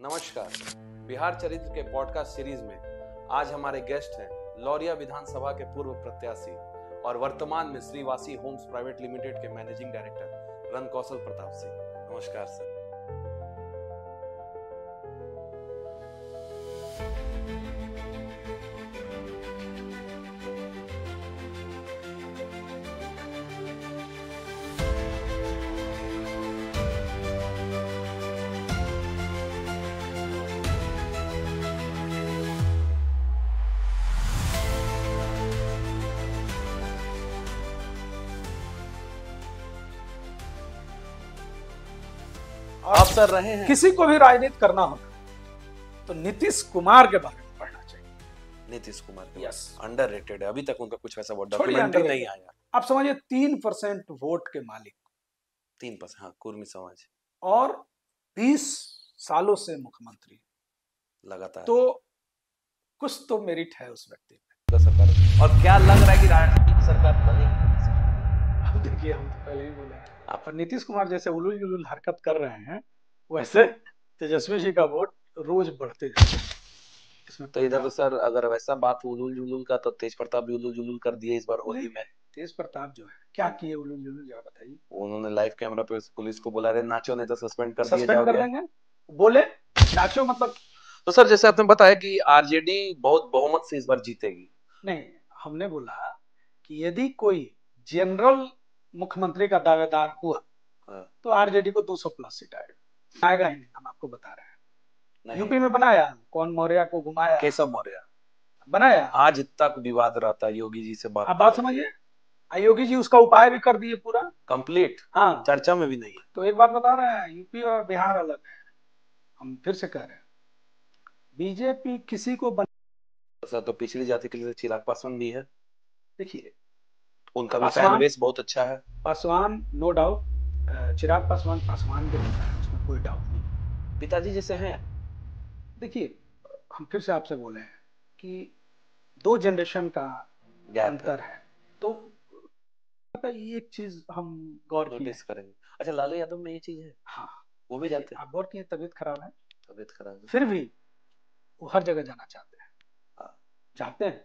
नमस्कार। बिहार चरित्र के पॉडकास्ट सीरीज में आज हमारे गेस्ट हैं लौरिया विधानसभा के पूर्व प्रत्याशी और वर्तमान में श्रीवासी होम्स प्राइवेट लिमिटेड के मैनेजिंग डायरेक्टर रणकौशल प्रताप सिंह। नमस्कार सर। आप सर रहे हैं, किसी को भी राजनीति करना होगा तो नीतीश कुमार के बारे में पढ़ना चाहिए। नीतीश कुमार के यस, अंडररेटेड है, अभी तक उनका कुछ वैसा छोड़िए डॉक्यूमेंट्री नहीं आया। आप समझिए 3% वोट के मालिक 3%, हाँ, कुर्मी समाज और 20 सालों से मुख्यमंत्री लगातार तो कुछ तो मेरिट है उस व्यक्ति में। सरकार। और क्या लग रहा है कि राजनीति की सरकार बनेगी? अब देखिए, हम तो पहले ही बोले आप नीतीश कुमार जैसे उलूल जुलूल हरकत कर रहे हैं वैसे तेजस्वी जी का वोट रोज बढ़ते जा रहा है। इसमें तो इधर तो सर अगर वैसा बात उलूल जुलूल का तो तेज प्रताप भी उलूल जुलूल कर दिए इस बार होली में। तेज प्रताप जो है क्या किए उलूल जुलूल, जरा बताइए। उन्होंने लाइव कैमरा पे पुलिस को बोला रहे नाचो नहीं तो सस्पेंड कर दिए सस्पेंड कर जाओगे। देंगे, बोले नाचो मतलब। तो सर जैसे आपने बताया कि आरजेडी बहुत बहुमत से इस बार जीतेगी। नहीं, हमने बोला कि यदि कोई जनरल मुख्यमंत्री का दावेदार हुआ तो आरजेडी को 200 प्लस सीट आएगा ही नहीं। हम आपको बता रहे हैं यूपी में बनाया कौन, मौर्य को घुमाया, केशव मौर्य बनाया। आज तक विवाद रहता है, योगी जी से आप बात समझिए, योगी जी उसका उपाय भी कर दिए पूरा कंप्लीट, हाँ, चर्चा में भी नहीं है। तो एक बात बता रहे हैं, यूपी और बिहार अलग है। हम फिर से कह रहे हैं, बीजेपी किसी को सर तो पिछड़ी जाति के लिए चिराग पासवान भी है, देखिए उनका भी फैन बेस बहुत अच्छा है। पासवान नो डाउट, चिराग पासवान पासवान के नेता है, उसमें कोई डाउट नहीं। पिताजी जैसे हैं। देखिए, हम फिर से आपसे बोले हैं कि 2 जनरेशन का अंतर है, तो एक चीज हम गौर नोटिस करेंगे। अच्छा, लालू यादव में ये चीज है, हाँ, वो भी जाते हैं। आप गौर किए, तबीयत खराब है, तबीयत खराब है, फिर भी वो हर जगह जाना चाहते हैं।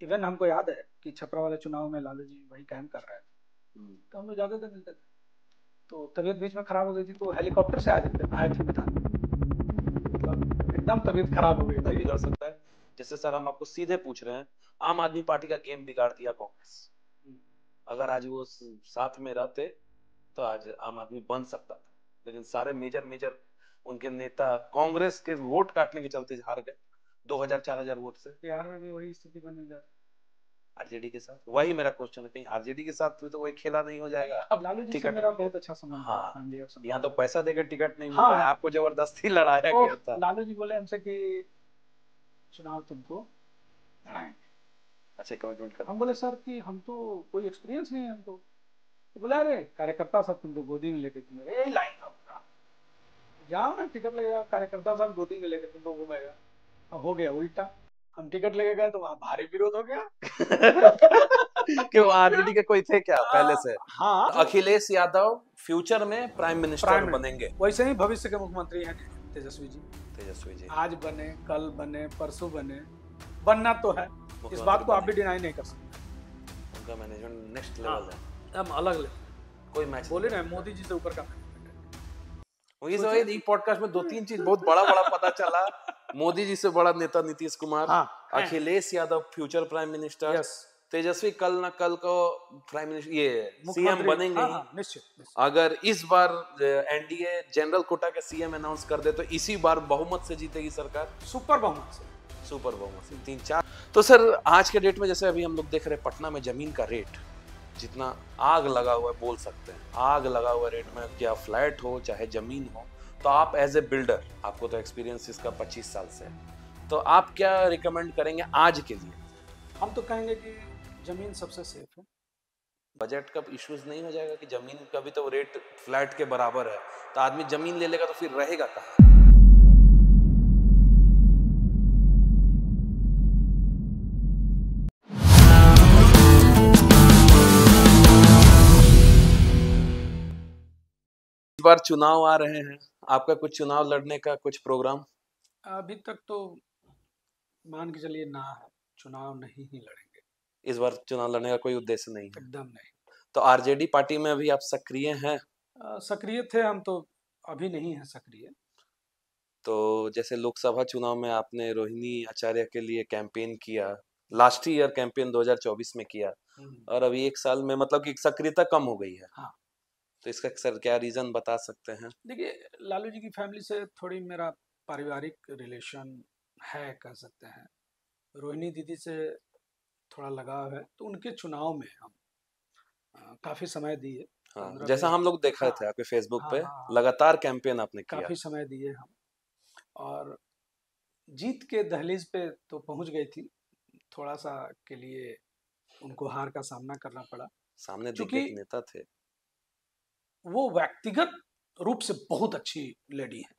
इवन हमको याद है कि छपरा वाले चुनाव में लालू जी वही कैंप कर रहे थे, तो हम लोग जाते थे, मिलते थे। तो तबीयत बीच में खराब हो गई थी तो हेलीकॉप्टर से आए थे बता, मतलब एकदम तबीयत खराब हो गई थी। बिगड़ सकता है। जैसे सर हम आपको सीधे पूछ रहे हैं, आम आदमी पार्टी का गेम बिगाड़ दिया कांग्रेस। अगर आज वो साथ में रहते तो आज आम आदमी बन सकता था, लेकिन सारे मेजर उनके नेता कांग्रेस के वोट काटने के चलते हार गए 2000-4000 वोट से। बिहार में भी वही स्थिति बने जा, आरजेडी के साथ वही मेरा क्वेश्चन है, कहीं आरजेडी के साथ तो वही खेला नहीं हो जाएगा। अब लालू जी से मेरा बहुत अच्छा संबंध है। हाँ, यहाँ तो पैसा देकर टिकट नहीं मिलता हाँ, है, आपको जबरदस्ती लड़ाया गया था। लालू जी बोले हमसे कि चुनाव तुमको लड़ाएंगे। अच्छा, कमिटमेंट कर। हम बोले सर कि हम तो कोई एक्सपीरियंस नहीं है हमको। तो बोला अरे कार्यकर्ता सब तुमको गोदी में लेके तुम यही लाइन होगा, जाओ ना टिकट लगेगा, कार्यकर्ता सब गोदी में लेके तुमको घूमेगा। हो गया उल्टा, हम टिकट लेके गए तो वहां भारी विरोध हो गया। कि वो आरजेडी के कोई थे क्या पहले से? हाँ, अखिलेश यादव फ्यूचर में प्राइम मिनिस्टर बनेंगे। वैसे ही भविष्य के मुख्यमंत्री हैं तेजस्वी जी। तेजस्वी जी आज बने, कल बने, परसों बने, बनना तो है, इस बात को आप भी डिनाई नहीं कर सकते। उनका मैनेजमेंट नेक्स्ट लेवल है, हम अलग लेवल, कोई मैच बोले ना मोदी जी से ऊपर का। वही तो एक पॉडकास्ट में 2-3 चीज बहुत बड़ा पता चला। मोदी जी से बड़ा नेता Nitish Kumar, Akhilesh Yadav future prime minister, Tejashwi कल ना कल को प्राइम मिनिस्टर, ये सीएम बनेंगे। निश्चित। अगर इस बार एनडीए जनरल कोटा के सीएम अनाउंस कर दे तो इसी बार बहुमत से जीतेगी सरकार, सुपर बहुमत से 3-4। तो सर आज के डेट में जैसे अभी हम लोग देख रहे हैं पटना में जमीन का रेट जितना आग लगा हुआ है, बोल सकते हैं आग लगा हुआ रेट में, क्या फ्लैट हो चाहे जमीन हो, तो आप एज ए बिल्डर, आपको तो एक्सपीरियंस इसका 25 साल से है, तो आप क्या रिकमेंड करेंगे आज के लिए? हम तो कहेंगे कि जमीन सबसे सेफ है। बजट का इश्यूज नहीं हो जाएगा कि जमीन का भी तो रेट फ्लैट के बराबर है, तो आदमी जमीन ले लेगा तो फिर रहेगा कहाँ? बार चुनाव आ रहे हैं, आपका कुछ चुनाव लड़ने का कुछ प्रोग्राम? अभी तक तो मान के चलिए ना है, चुनाव नहीं ही लड़ेंगे। इस बार चुनाव लड़ने का कोई उद्देश्य नहीं है? एकदम नहीं। तो आरजेडी पार्टी में अभी आप सक्रिय हैं? सक्रिय थे हम, तो अभी नहीं है सक्रिय। तो जैसे लोकसभा चुनाव में आपने रोहिणी आचार्य के लिए कैंपेन किया, लास्ट ईयर कैंपेन 2024 में किया, और अभी एक साल में मतलब कि सक्रियता कम हो गई है। हाँ। तो इसका सर क्या रीजन बता सकते हैं? देखिए, लालू जी की फैमिली से थोड़ी मेरा पारिवारिक रिलेशन है, कह सकते हैं। रोहिणी दीदी से थोड़ा लगाव है, तो उनके चुनाव में हम काफी समय दिए। हाँ, जैसा हम लोग देखा थे आपके फेसबुक पे, लगातार कैंपेन आपने किया, काफी समय दिए हम, और जीत के दहलीज पे तो पहुंच गई थी। थोड़ा सा के लिए उनको हार का सामना करना पड़ा। सामने दिग्गज नेता थे, वो व्यक्तिगत रूप से बहुत अच्छी लेडी है,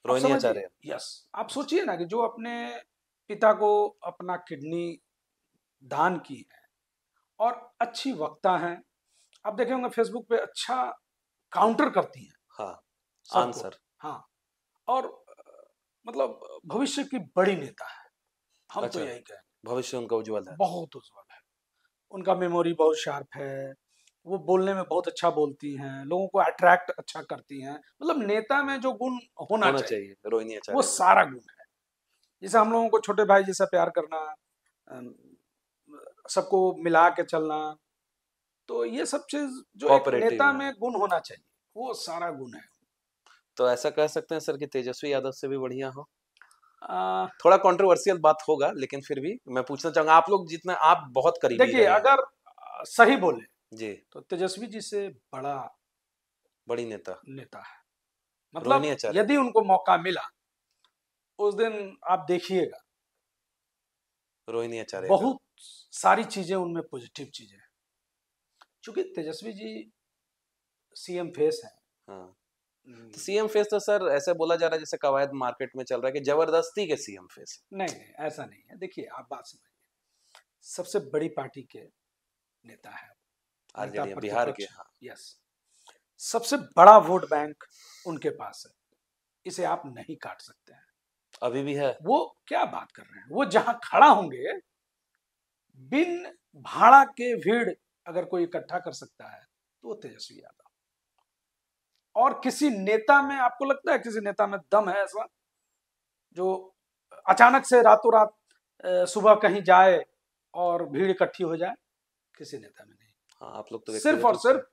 रोहिणी आचार्य। यस, आप सोचिए ना कि जो अपने पिता को अपना किडनी दान की है, और अच्छी वक्ता है। आप देखे होंगे फेसबुक पे अच्छा काउंटर करती हैं। हाँ, आंसर। हाँ, और मतलब भविष्य की बड़ी नेता है, हम अच्छा, तो यही कहें। भविष्य उनका उज्जवल है, बहुत उज्जवल है। उनका मेमोरी बहुत शार्प है, वो बोलने में बहुत अच्छा बोलती हैं, लोगों को अट्रैक्ट अच्छा करती हैं। मतलब नेता में जो गुण होना चाहिए रोहिणी आचार्य, वो सारा गुण है। जैसे हम लोगों को छोटे भाई जैसा प्यार करना, सबको मिला के चलना, तो ये सब चीज जो एक नेता में गुण होना चाहिए, वो सारा गुण है। तो ऐसा कह सकते हैं सर कि तेजस्वी यादव से भी बढ़िया हो? थोड़ा कंट्रोवर्शियल बात होगा, लेकिन फिर भी मैं पूछना चाहूंगा, आप लोग जितना आप बहुत करीबी देखिए, अगर सही बोले जी, तो तेजस्वी जी से बड़ी नेता है। मतलब यदि उनको मौका मिला उस दिन आप देखिएगा, रोहिणी आचार्य बहुत सारी चीजें उनमें पॉजिटिव चीजें हैं। क्योंकि तेजस्वी जी सीएम फेस है। हाँ, तो सीएम फेस तो सर ऐसे बोला जा रहा है जैसे कवायद मार्केट में चल रहा है कि जबरदस्ती के सीएम फेस। नहीं, ऐसा नहीं है। देखिए, आप बात समझिए, सबसे बड़ी पार्टी के नेता है आरजेडी बिहार के। हाँ, यस, सबसे बड़ा वोट बैंक उनके पास है, इसे आप नहीं काट सकते हैं। अभी भी है। वो क्या बात कर रहे हैं, वो जहां खड़ा होंगे, बिन भाड़ा के भीड़ अगर कोई इकट्ठा कर सकता है तो वो तेजस्वी यादव। और किसी नेता में आपको लगता है किसी नेता में दम है ऐसा जो अचानक से रातों रात सुबह कहीं जाए और भीड़ इकट्ठी हो जाए? किसी नेता में नहीं। हाँ, आप लोग तो सिर्फ और सिर्फ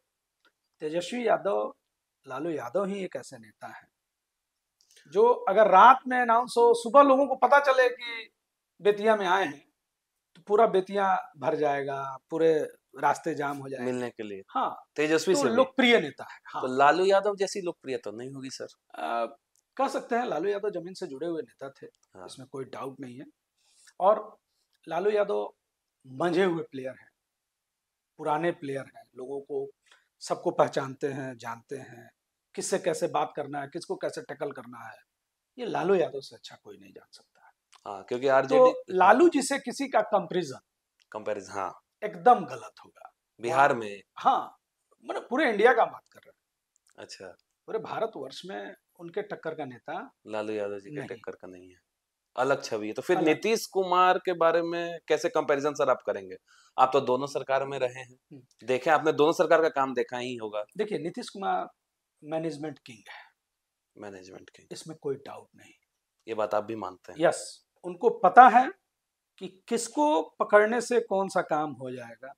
तेजस्वी यादव, लालू यादव ही एक ऐसे नेता है जो अगर रात में अनाउंस हो, सुबह लोगों को पता चले कि बेतिया में आए हैं, तो पूरा बेतिया भर जाएगा, पूरे रास्ते जाम हो जाएंगे मिलने के लिए। हाँ, तेजस्वी तो लोकप्रिय नेता है। हाँ, तो लालू यादव जैसी लोकप्रिय तो नहीं होगी सर? कह सकते हैं लालू यादव जमीन से जुड़े हुए नेता थे। हाँ, इसमें कोई डाउट नहीं है। और लालू यादव मंझे हुए प्लेयर हैं, पुराने प्लेयर हैं, लोगों को सबको पहचानते हैं, जानते हैं किससे कैसे बात करना है, किसको कैसे टैकल करना है। ये लालू यादव से अच्छा कोई नहीं जान सकता है। हाँ, क्योंकि आरजेडी तो लालू जी से किसी का कंपैरिजन हाँ एकदम गलत होगा बिहार में। हाँ, मतलब पूरे इंडिया का बात कर रहे हैं। अच्छा, पूरे भारतवर्ष में उनके टक्कर का नेता लालू यादव जी के टक्कर का नहीं है, अलग छवि है। तो फिर नीतीश कुमार के बारे में कैसे कंपैरिजन सर आप करेंगे? आप तो दोनों सरकार में रहे हैं, देखें आपने दोनों सरकार का काम देखा ही होगा। देखिए, नीतीश कुमार मैनेजमेंट किंग है, मैनेजमेंट किंग, इसमें कोई डाउट नहीं। ये बात आप भी मानते हैं? यस, उनको पता है कि किसको पकड़ने से कौन सा काम हो जाएगा,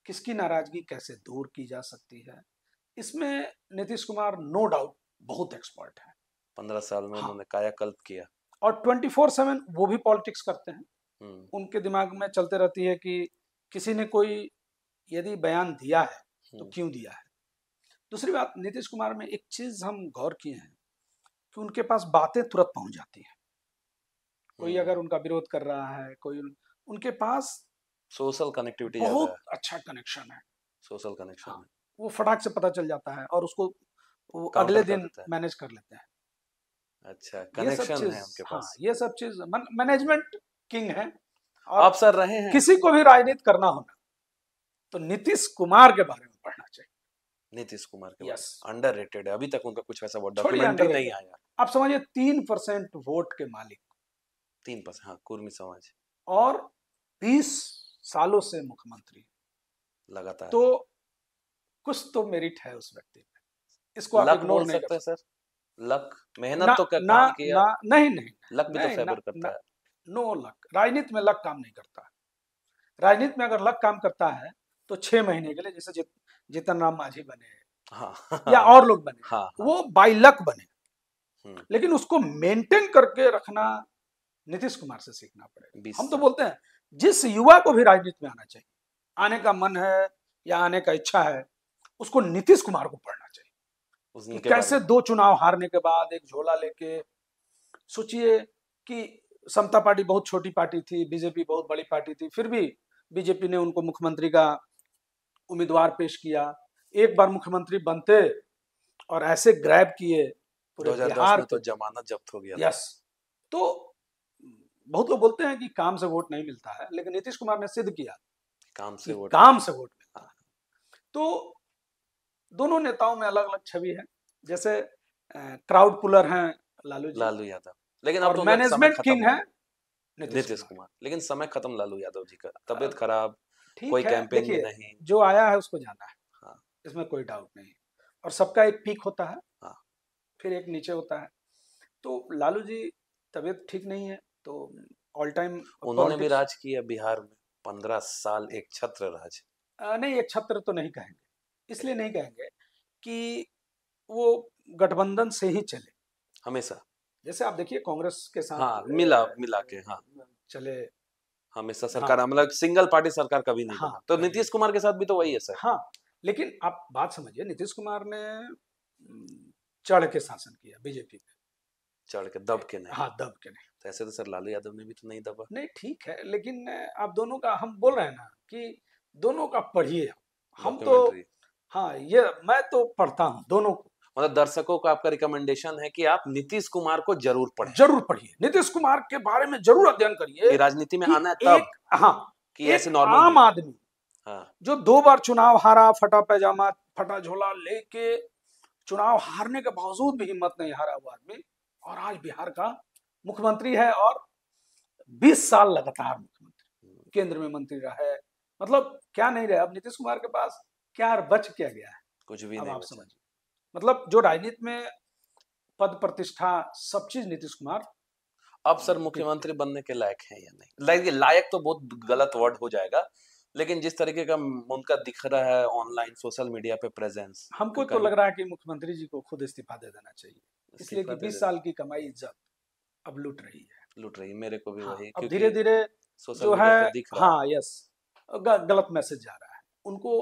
किसकी नाराजगी कैसे दूर की जा सकती है। इसमें नीतीश कुमार नो डाउट बहुत एक्सपर्ट है। 15 साल में उन्होंने कायाकल्प किया। और 24/7 वो भी पॉलिटिक्स करते हैं। उनके दिमाग में चलते रहती है कि किसी ने कोई यदि बयान दिया है तो क्यों दिया है। दूसरी बात, नीतीश कुमार में एक चीज हम गौर किए हैं कि उनके पास बातें तुरंत पहुंच जाती है। कोई अगर उनका विरोध कर रहा है, कोई उनके पास सोशल कनेक्टिविटी बहुत अच्छा कनेक्शन है, सोशल कनेक्शन। हाँ, वो फटाक से पता चल जाता है और उसको वो अगले दिन मैनेज कर लेते हैं। अच्छा, कनेक्शन है उनके पास। हाँ, ये सब चीज मैनेजमेंट किंग है। और आप सर रहे हैं, किसी को भी राजनीति करना होना तो नीतीश कुमार के बारे में पढ़ना चाहिए। नीतीश कुमार के यस, अंडररेटेड है, अभी तक उनका कुछ ऐसा छोड़िए डॉक्यूमेंट्री नहीं अंडररेटेड, आया। आप समझिए 3% वोट के मालिक, 3%, हाँ, कुर्मी समाज और 20 सालों से मुख्यमंत्री लगातार। तो कुछ तो मेरिट है उस व्यक्ति में, इसको आप लक इग्नोर बोल नहीं सकते कर हैं सकते। सर, लक, मेहनत ना तो ना काम किया, ना नहीं नहीं लक भी तो नहीं, फेवर करता है। नो लक, राजनीति में लक काम नहीं करता। राजनीति में अगर लक काम करता है तो 6 महीने के लिए, जैसे जीतन राम मांझी बने, हाँ, या और लोग बने, हाँ, हाँ, वो बाई लक बने, लेकिन उसको मेंटेन करके रखना नीतीश कुमार से सीखना पड़ेगा। हम तो बोलते हैं जिस युवा को भी राजनीति में आना चाहिए, आने का मन है या आने का इच्छा है, उसको नीतीश कुमार को पढ़ना चाहिए कि कैसे 2 चुनाव हारने के बाद एक झोला लेके, सोचिए कि समता पार्टी बहुत छोटी पार्टी थी, बीजेपी बहुत बड़ी पार्टी थी, फिर भी बीजेपी ने उनको मुख्यमंत्री का उम्मीदवार पेश किया, एक बार मुख्यमंत्री बनते और ऐसे ग्रैब किए पूरे 2010 बिहार में तो जमानत जब्त हो गया। यस, तो बहुत लोग बोलते हैं कि काम से वोट नहीं मिलता है, लेकिन नीतीश कुमार ने सिद्ध किया काम से वोट मिलता है। तो दोनों नेताओं में अलग अलग छवि है, जैसे क्राउड पुलर हैं लालू यादव, लेकिन और मैनेजमेंट किंग है नीतीश कुमार। लेकिन समय खत्म लालू यादव जी का, तबीयत खराब, कोई कैंपेन में नहीं, जो आया है उसको जाना है। हाँ, इसमें कोई डाउट नहीं, और सबका एक पीक होता है। हाँ, फिर एक नीचे होता है। तो लालू जी तबीयत ठीक नहीं है, तो ऑल टाइम उन्होंने भी राज किया बिहार में 15 साल, एक छत्र राज। नहीं, एक छत्र तो नहीं कहेंगे, इसलिए नहीं कहेंगे कि वो गठबंधन से ही चले हमेशा, जैसे आप देखिए कांग्रेस के साथ। हाँ, मिला के, हाँ, चले हमेशा सरकार, मतलब सिंगल पार्टी सरकार कभी नहीं बना। तो नीतीश कुमार के साथ भी तो वही है सर। हाँ, लेकिन आप बात समझिए, नीतीश कुमार ने चढ़ के शासन किया बीजेपी पे, चढ़ के, दब के नहीं। हाँ, दब के नहीं। तो ऐसे तो सर लालू यादव ने भी तो नहीं दबा। नहीं, ठीक है, लेकिन आप दोनों का, हम बोल रहे हैं ना कि दोनों का पढ़िए। हम तो, हाँ, ये मैं तो पढ़ता हूँ दोनों को। मतलब दर्शकों का आपका रिकमेंडेशन है कि आप नीतीश कुमार को जरूर पढ़ें, जरूर पढ़िए, नीतीश कुमार के बारे में जरूर अध्ययन करिए। राजनीति में आना है तब, हाँ, कि ऐसे नॉर्मल आम आदमी, हाँ, जो 2 बार चुनाव हारा, फटा पैजामा फटा झोला लेके चुनाव हारने के बावजूद भी हिम्मत नहीं हारा हुआ आदमी, और आज बिहार का मुख्यमंत्री है, और 20 साल लगातार मुख्यमंत्री, केंद्र में मंत्री रहा है। मतलब क्या नहीं रहे, अब नीतीश कुमार के पास क्या बच क्या गया है? कुछ भी नहीं। आप समझिए, मतलब जो राजनीति में पद प्रतिष्ठा सब चीज नीतीश कुमार अब सर मुख्यमंत्री बनने के लायक है या नहीं? लायक तो बहुत गलत वर्ड हो जाएगा, लेकिन जिस तरीके का उनका दिख रहा है ऑनलाइन सोशल मीडिया पे प्रेजेंस, हमको तो लग रहा है कि मुख्यमंत्री जी को खुद इस्तीफा दे देना चाहिए, इसलिए कि 20 साल की कमाई इज्जत अब लूट रही है। मेरे को भी वही, अब धीरे धीरे जो है, हाँ, यस, गलत मैसेज जा रहा है। उनको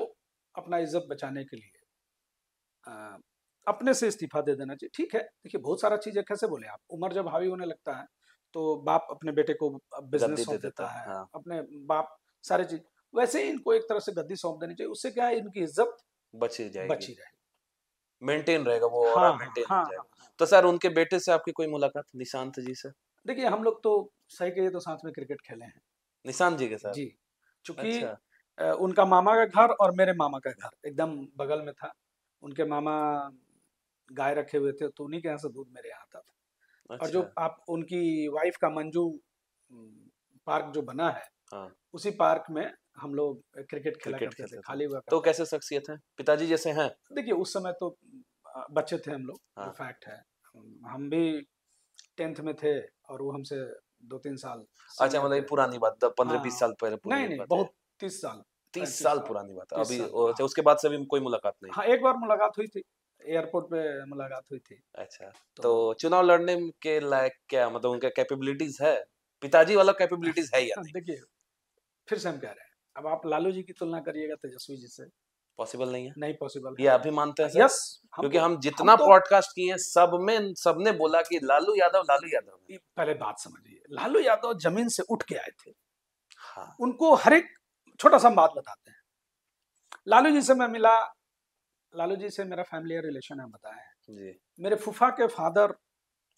अपना इज्जत बचाने के लिए अपने से इस्तीफा दे देना चाहिए। ठीक है, देखिए बहुत सारा चीज है, कैसे बोले आप, उम्र जब हावी होने लगता है तो बाप अपने बेटे को बिजनेस सौंप देता है, हाँ, अपने बाप सारे चीज, वैसे ही इनको एक तरह से गद्दी सौंप देनी चाहिए। उससे क्या है, इनकी इज्जत बची रहेगी, मेंटेन रहेगा वो, और मेंटेन हो जाएगा। तो सर उनके बेटे से आपकी कोई मुलाकात निशांत जी से? देखिए हम लोग तो सही कहिए तो साथ में क्रिकेट खेले हैं निशांत जी के साथ जी, चूंकि उनका मामा का घर और मेरे मामा का घर एकदम बगल में था। उनके मामा गाय रखे हुए थे, तो उन्हीं के यहाँ से दूध मेरे यहाँ आता था। और जो आप उनकी वाइफ का मंजू पार्क जो बना है, हाँ, उसी पार्क में हम लोग क्रिकेट खेला करते थे, खाली हुआ। तो कैसे शख्सियत है, पिताजी जैसे हैं? देखिए उस समय तो बच्चे थे हम लोग, हाँ, फैक्ट है, हम भी 10th में थे और वो हमसे 2-3 साल। अच्छा, मतलब पुरानी बात, 15-20 साल पहले? नहीं, बहुत 30 साल पुरानी बात है। अभी उसके बाद से भी कोई मुलाकात नहीं? हाँ, एक बार मुलाकात हुई थी, एयरपोर्ट पे मुलाकात हुई थी। अच्छा, तो चुनाव लड़ने के लायक क्या, मतलब उनका कैपेबिलिटीज है, पिताजी वाला कैपेबिलिटीज है या नहीं? देखिए फिर से हम कह रहे हैं, अब आप लालू जी की तुलना करिएगा तेजस्वी जी से, पॉसिबल नहीं है। नहीं पॉसिबल ये आप भी मानते हैं सर? यस, क्योंकि हम जितना पॉडकास्ट किए सबने बोला कि लालू यादव। पहले बात समझिए, लालू यादव जमीन से उठ के आए थे। हाँ, उनको हर एक छोटा सा बात बताते हैं। लालू जी से मैं मिला, लालू जी से मेरा फैमिली रिलेशन है, बताया जी, मेरे फूफा के फादर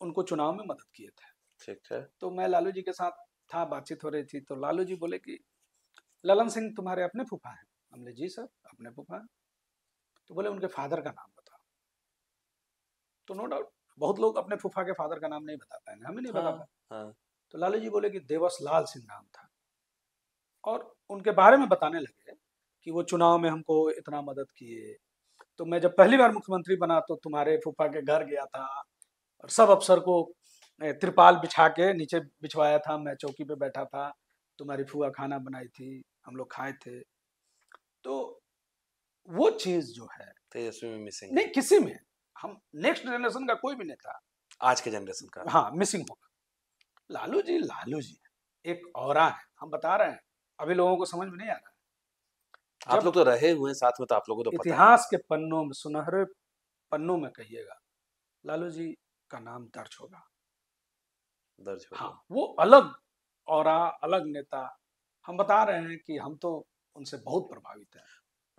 उनको चुनाव में मदद किए थे। ठीक है, तो मैं लालू जी के साथ था, बातचीत हो रही थी, तो लालू जी बोले कि ललन सिंह तुम्हारे अपने फूफा हैं? हमने जी सर, अपने फूफा। तो बोले उनके फादर का नाम बताओ। तो नो डाउट बहुत लोग अपने फूफा के फादर का नाम नहीं बता पाए, हमें नहीं पता था। हाँ। तो लालू जी बोले कि देवस लाल सिंह नाम था, और उनके बारे में बताने लगे कि वो चुनाव में हमको इतना मदद किए। तो मैं जब पहली बार मुख्यमंत्री बना तो तुम्हारे फूफा के घर गया था, और सब अफसर को त्रिपाल बिछा के नीचे बिछवाया था, मैं चौकी पे बैठा था, तुम्हारी फूफा खाना बनाई थी, हम लोग खाए थे। तो वो चीज जो है तेजस्वी में मिसिंग नहीं किसी में, हम नेक्स्ट जनरेशन का कोई भी नेता आज के जनरेशन का हाँ मिसिंग होगा। लालू जी एक औरा है, हम बता रहे हैं, अभी लोगों को समझ में नहीं आ रहा है। आप लोग तो रहे हुए हैं साथ में, तो आप लोगों को तो पता इतिहास के पन्नों में, सुनहरे पन्नों में कहिएगा लालू जी का नाम दर्ज होगा, दर्ज होगा। हाँ वो अलग औरा, अलग नेता। हम बता रहे हैं कि हम तो उनसे बहुत प्रभावित हैं।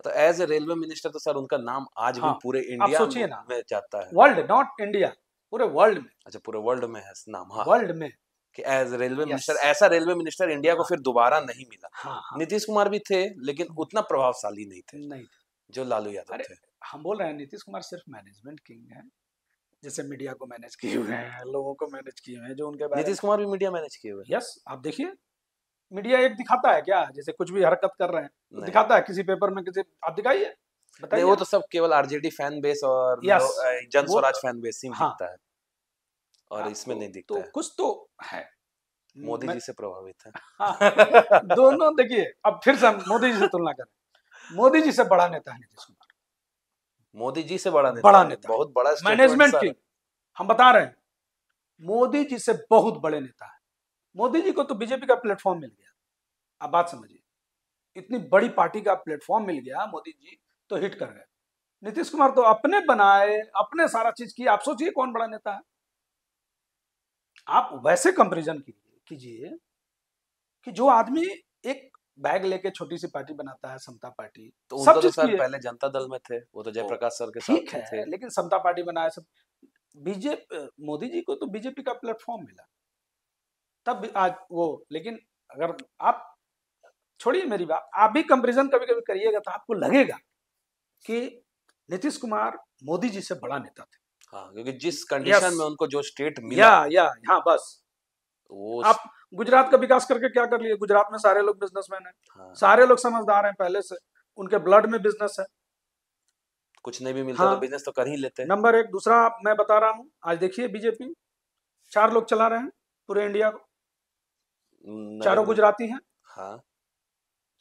तो एज ए रेलवे मिनिस्टर तो सर उनका नाम आज भी पूरे आप इंडिया सोचिए ना, में जाता है, वर्ल्ड नॉट इंडिया, पूरे वर्ल्ड में। अच्छा पूरे वर्ल्ड में है नाम। हाँ, वर्ल्ड में कि एज रेलवे मिनिस्टर, यस ऐसा रेलवे मिनिस्टर इंडिया को हाँ फिर दोबारा नहीं मिला। हाँ हाँ नीतीश कुमार भी थे लेकिन उतना प्रभावशाली नहीं थे नहीं थे। जो लालू यादव अरे थे। हम बोल रहे हैं नीतीश कुमार सिर्फ मैनेजमेंट किंग है, जैसे मीडिया को मैनेज किए हुए हैं, लोगों को मैनेज किए हुए हैं, जो उनके बारे नीतीश कुमार भी मीडिया मैनेज किए हुए हैं। यस आप देखिए, मीडिया एक दिखाता है क्या, जैसे कुछ भी हरकत कर रहे हैं तो नहीं। दिखाता है किसी पेपर में, किसी आप दिखाइए नहीं, बताइए। वो तो सब केवल आरजेडी फैन बेस और यस जन वो स्वराज फैन बेस ही हाँ दिखता है, और इसमें नहीं दिखता तो है। कुछ तो है। मोदी जी से प्रभावित है। हाँ, दोनों देखिए, अब फिर से हम मोदी जी से तुलना करें, मोदी जी से बड़ा नेता है नीतीश कुमार, मोदी जी से बड़ा नेता है, बहुत बड़ा स्टेटमेंट मैनेजमेंट सर। की हम बता रहे हैं, मोदी जी से बहुत बड़े नेता है। मोदी जी को तो बीजेपी का प्लेटफॉर्म मिल गया, आप बात समझिए, इतनी बड़ी पार्टी का प्लेटफॉर्म मिल गया, मोदी जी तो हिट कर गए। नीतीश कुमार तो अपने बनाए, अपने सारा चीज किया। आप सोचिए कौन बड़ा नेता है। आप वैसे कंपैरिजन कीजिए कि जो आदमी एक बैग लेके छोटी सी पार्टी बनाता है, समता पार्टी, तो सब उनका तो चीज सर की है, पहले जनता दल में थे, वो तो जयप्रकाश सर के ठीक साथ ही है, थे। लेकिन समता पार्टी बनाया सब। बीजेपी मोदी जी को तो बीजेपी का प्लेटफॉर्म मिला तब आज वो, लेकिन अगर आप छोड़िए मेरी बात, आप भी कंपैरिजन कभी कभी करिएगा तो आपको लगेगा कि नीतीश कुमार मोदी जी से बड़ा नेता थे। हाँ, क्योंकि जिस कंडीशन में उनको जो स्टेट मिला, हाँ बस वो आप गुजरात का विकास करके क्या कर लिए, गुजरात में सारे लोग बिजनेसमैन हैं, हाँ, सारे लोग समझदार हैं पहले से, उनके ब्लड में बिजनेस है। कुछ नहीं भी मिलता हाँ, तो बिजनेस तो कर ही लेते। नंबर एक। दूसरा मैं बता रहा हूँ, आज देखिए बीजेपी 4 लोग चला रहे हैं पूरे इंडिया को, चारों गुजराती हैं। हाँ,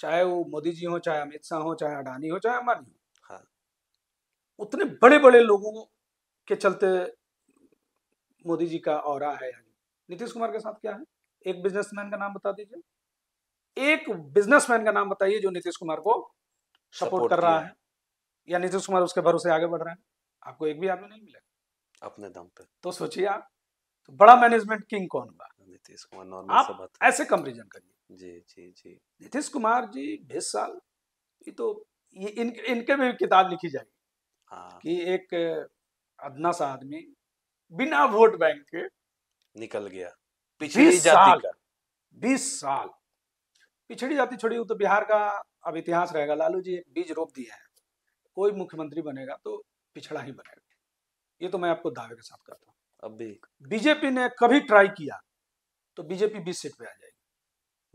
चाहे वो मोदी जी हो, चाहे अमित शाह हो, चाहे अडानी हो, चाहे अंबानी हो, हाँ, उतने बड़े बड़े लोगों के चलते मोदी जी का ऑरा है। नीतीश कुमार के साथ क्या है, एक बिजनेसमैन का नाम बता दीजिए, एक बिजनेसमैन का नाम बताइए जो नीतीश कुमार को सपोर्ट कर रहा है, या नीतीश कुमार उसके भरोसे आगे बढ़ रहे हैं। आपको एक भी आदमी नहीं मिलेगा अपने दम पे। तो सोचिए आप, तो बड़ा मैनेजमेंट किंग कौन हुआ? नीतीश कुमार। नॉर्मल सा आप बात है। ऐसे कंपैरिजन करिए। जी जी जी। नीतीश कुमार जी 20 साल, ये तो ये इनके भी किताब लिखी जाएगी। हाँ, कि एक अदना सा आदमी बिना वोट बैंक के निकल गया पिछड़ी जाति का। 20 साल पिछड़ी जाति छोड़ी, तो बिहार का अब इतिहास रहेगा। लालू जी एक बीज रोप दिया है, कोई मुख्यमंत्री बनेगा तो पिछड़ा ही बनेगा, ये तो मैं आपको दावे के साथ कहता हूँ। अब भी बीजेपी ने कभी ट्राई किया तो बीजेपी 20 सीट पे आ जाएगी,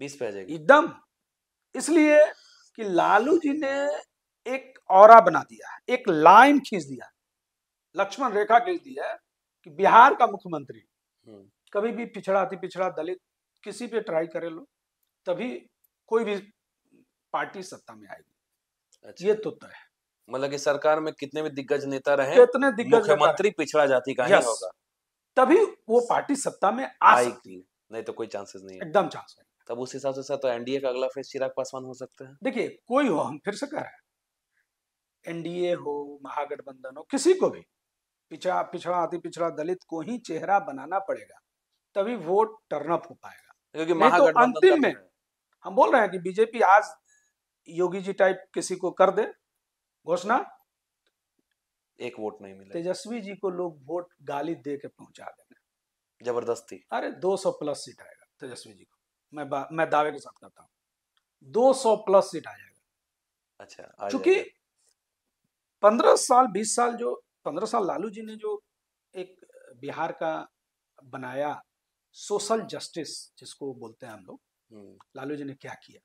20 पे आ जाएगी एकदम। इसलिए कि लालू जी ने एक ऑरा बना दिया है, एक लाइन खींच दिया, लक्ष्मण रेखा खींच दी है कि बिहार का मुख्यमंत्री कभी भी पिछड़ा, अति पिछड़ा, दलित किसी पे ट्राई करे लो, तभी कोई भी पार्टी सत्ता में आएगी। अच्छा। ये तो तय है। मतलब कि सरकार में कितने भी दिग्गज नेता रहे, कितने दिग्गज मुख्यमंत्री पिछड़ा जाति का ही होगा, तभी वो पार्टी सत्ता में आ सकती है, नहीं तो कोई चांसेस नहीं है, एकदम चांस नहीं। तब उस हिसाब से तो एनडीए का अगला फेस चिराग पासवान हो सकते हैं। देखिए कोई हो, हम फिर से कह रहे हैं, एनडीए हो, महागठबंधन हो, किसी को भी पिछड़ा, अति पिछड़ा, दलित को ही चेहरा बनाना पड़ेगा, तभी वोट टर्न अप हो पाएगा। क्योंकि महागठबंधन अंतिम में हम बोल रहे हैं कि बीजेपी आज योगी जी टाइप किसी को कर दे घोषणा, एक वोट नहीं मिले, तेजस्वी जी को लोग वोट गाली दे के पहुंचा देंगे जबरदस्ती। अरे 200 प्लस सीट आएगा तेजस्वी जी को, मैं दावे के साथ कहता हूँ 200 प्लस सीट आ जाएगा। अच्छा, चूंकि 15 साल 20 साल जो 15 साल लालू जी ने जो एक बिहार का बनाया सोशल जस्टिस जिसको बोलते हैं हम लोग, लालू जी ने क्या किया?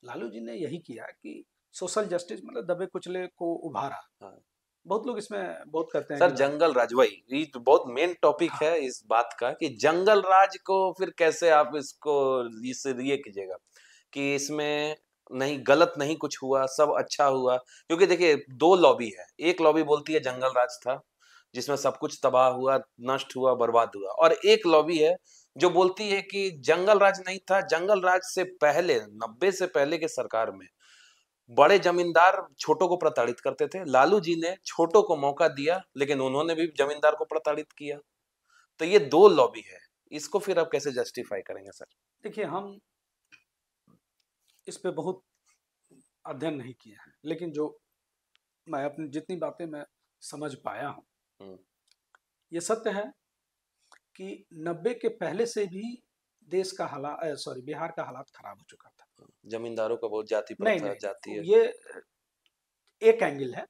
लालू जी ने यही किया कि सोशल जस्टिस मतलब दबे कुचले को उभारा। हाँ। बहुत लोग इसमें बहुत करते हैं सर जंगल राज, वही ये तो बहुत मेन टॉपिक है इस बात का कि जंगल राज को फिर कैसे आप इसको ये कीजिएगा कि इसमें नहीं गलत नहीं कुछ हुआ, सब अच्छा हुआ। क्योंकि देखिए दो लॉबी है, एक लॉबी बोलती है जंगल राज था जिसमें सब कुछ तबाह हुआ, नष्ट हुआ, बर्बाद हुआ, और एक लॉबी है जो बोलती है कि जंगल राज नहीं था, जंगल राज से पहले 90 से पहले के सरकार में बड़े जमींदार छोटों को प्रताड़ित करते थे। लालू जी ने छोटों को मौका दिया लेकिन उन्होंने भी जमींदार को प्रताड़ित किया। तो ये दो लॉबी है, इसको फिर आप कैसे जस्टिफाई करेंगे सर? देखिए हम इस पे बहुत अध्ययन नहीं किए हैं, लेकिन जो मैं अपनी जितनी बातें मैं समझ पाया हूँ, ये सत्य है कि 90 के पहले से भी देश का हालात बिहार का हालात खराब हो चुका था। जमींदारों का बहुत जाति प्रथा, जाति है। ये एक एंगल है,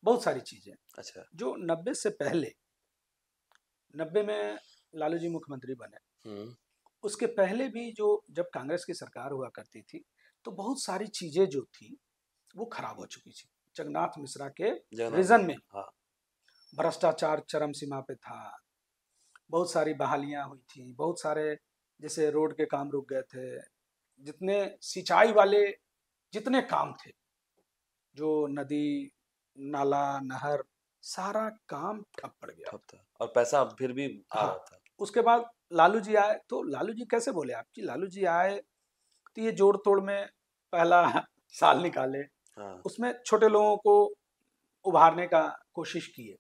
बहुत सारी चीजें। अच्छा। जो 90 से पहले 90 में लालू जी मुख्यमंत्री बने, उसके पहले भी जो जब कांग्रेस की सरकार हुआ करती थी तो बहुत सारी चीजें जो थी वो खराब हो चुकी थी। जगन्नाथ मिश्रा के रीजन में भ्रष्टाचार चरम सीमा पे था, बहुत सारी बहालियां हुई थी, बहुत सारे जैसे रोड के काम रुक गए थे, जितने सिंचाई वाले जितने काम थे, जो नदी नाला नहर सारा काम ठप पड़ गया था और पैसा फिर भी आ रहा था। उसके बाद लालू जी आए तो लालू जी कैसे बोले आप कि लालू जी आए तो ये जोड़ तोड़ में पहला साल निकाले, उसमें छोटे लोगों को उभारने का कोशिश किए।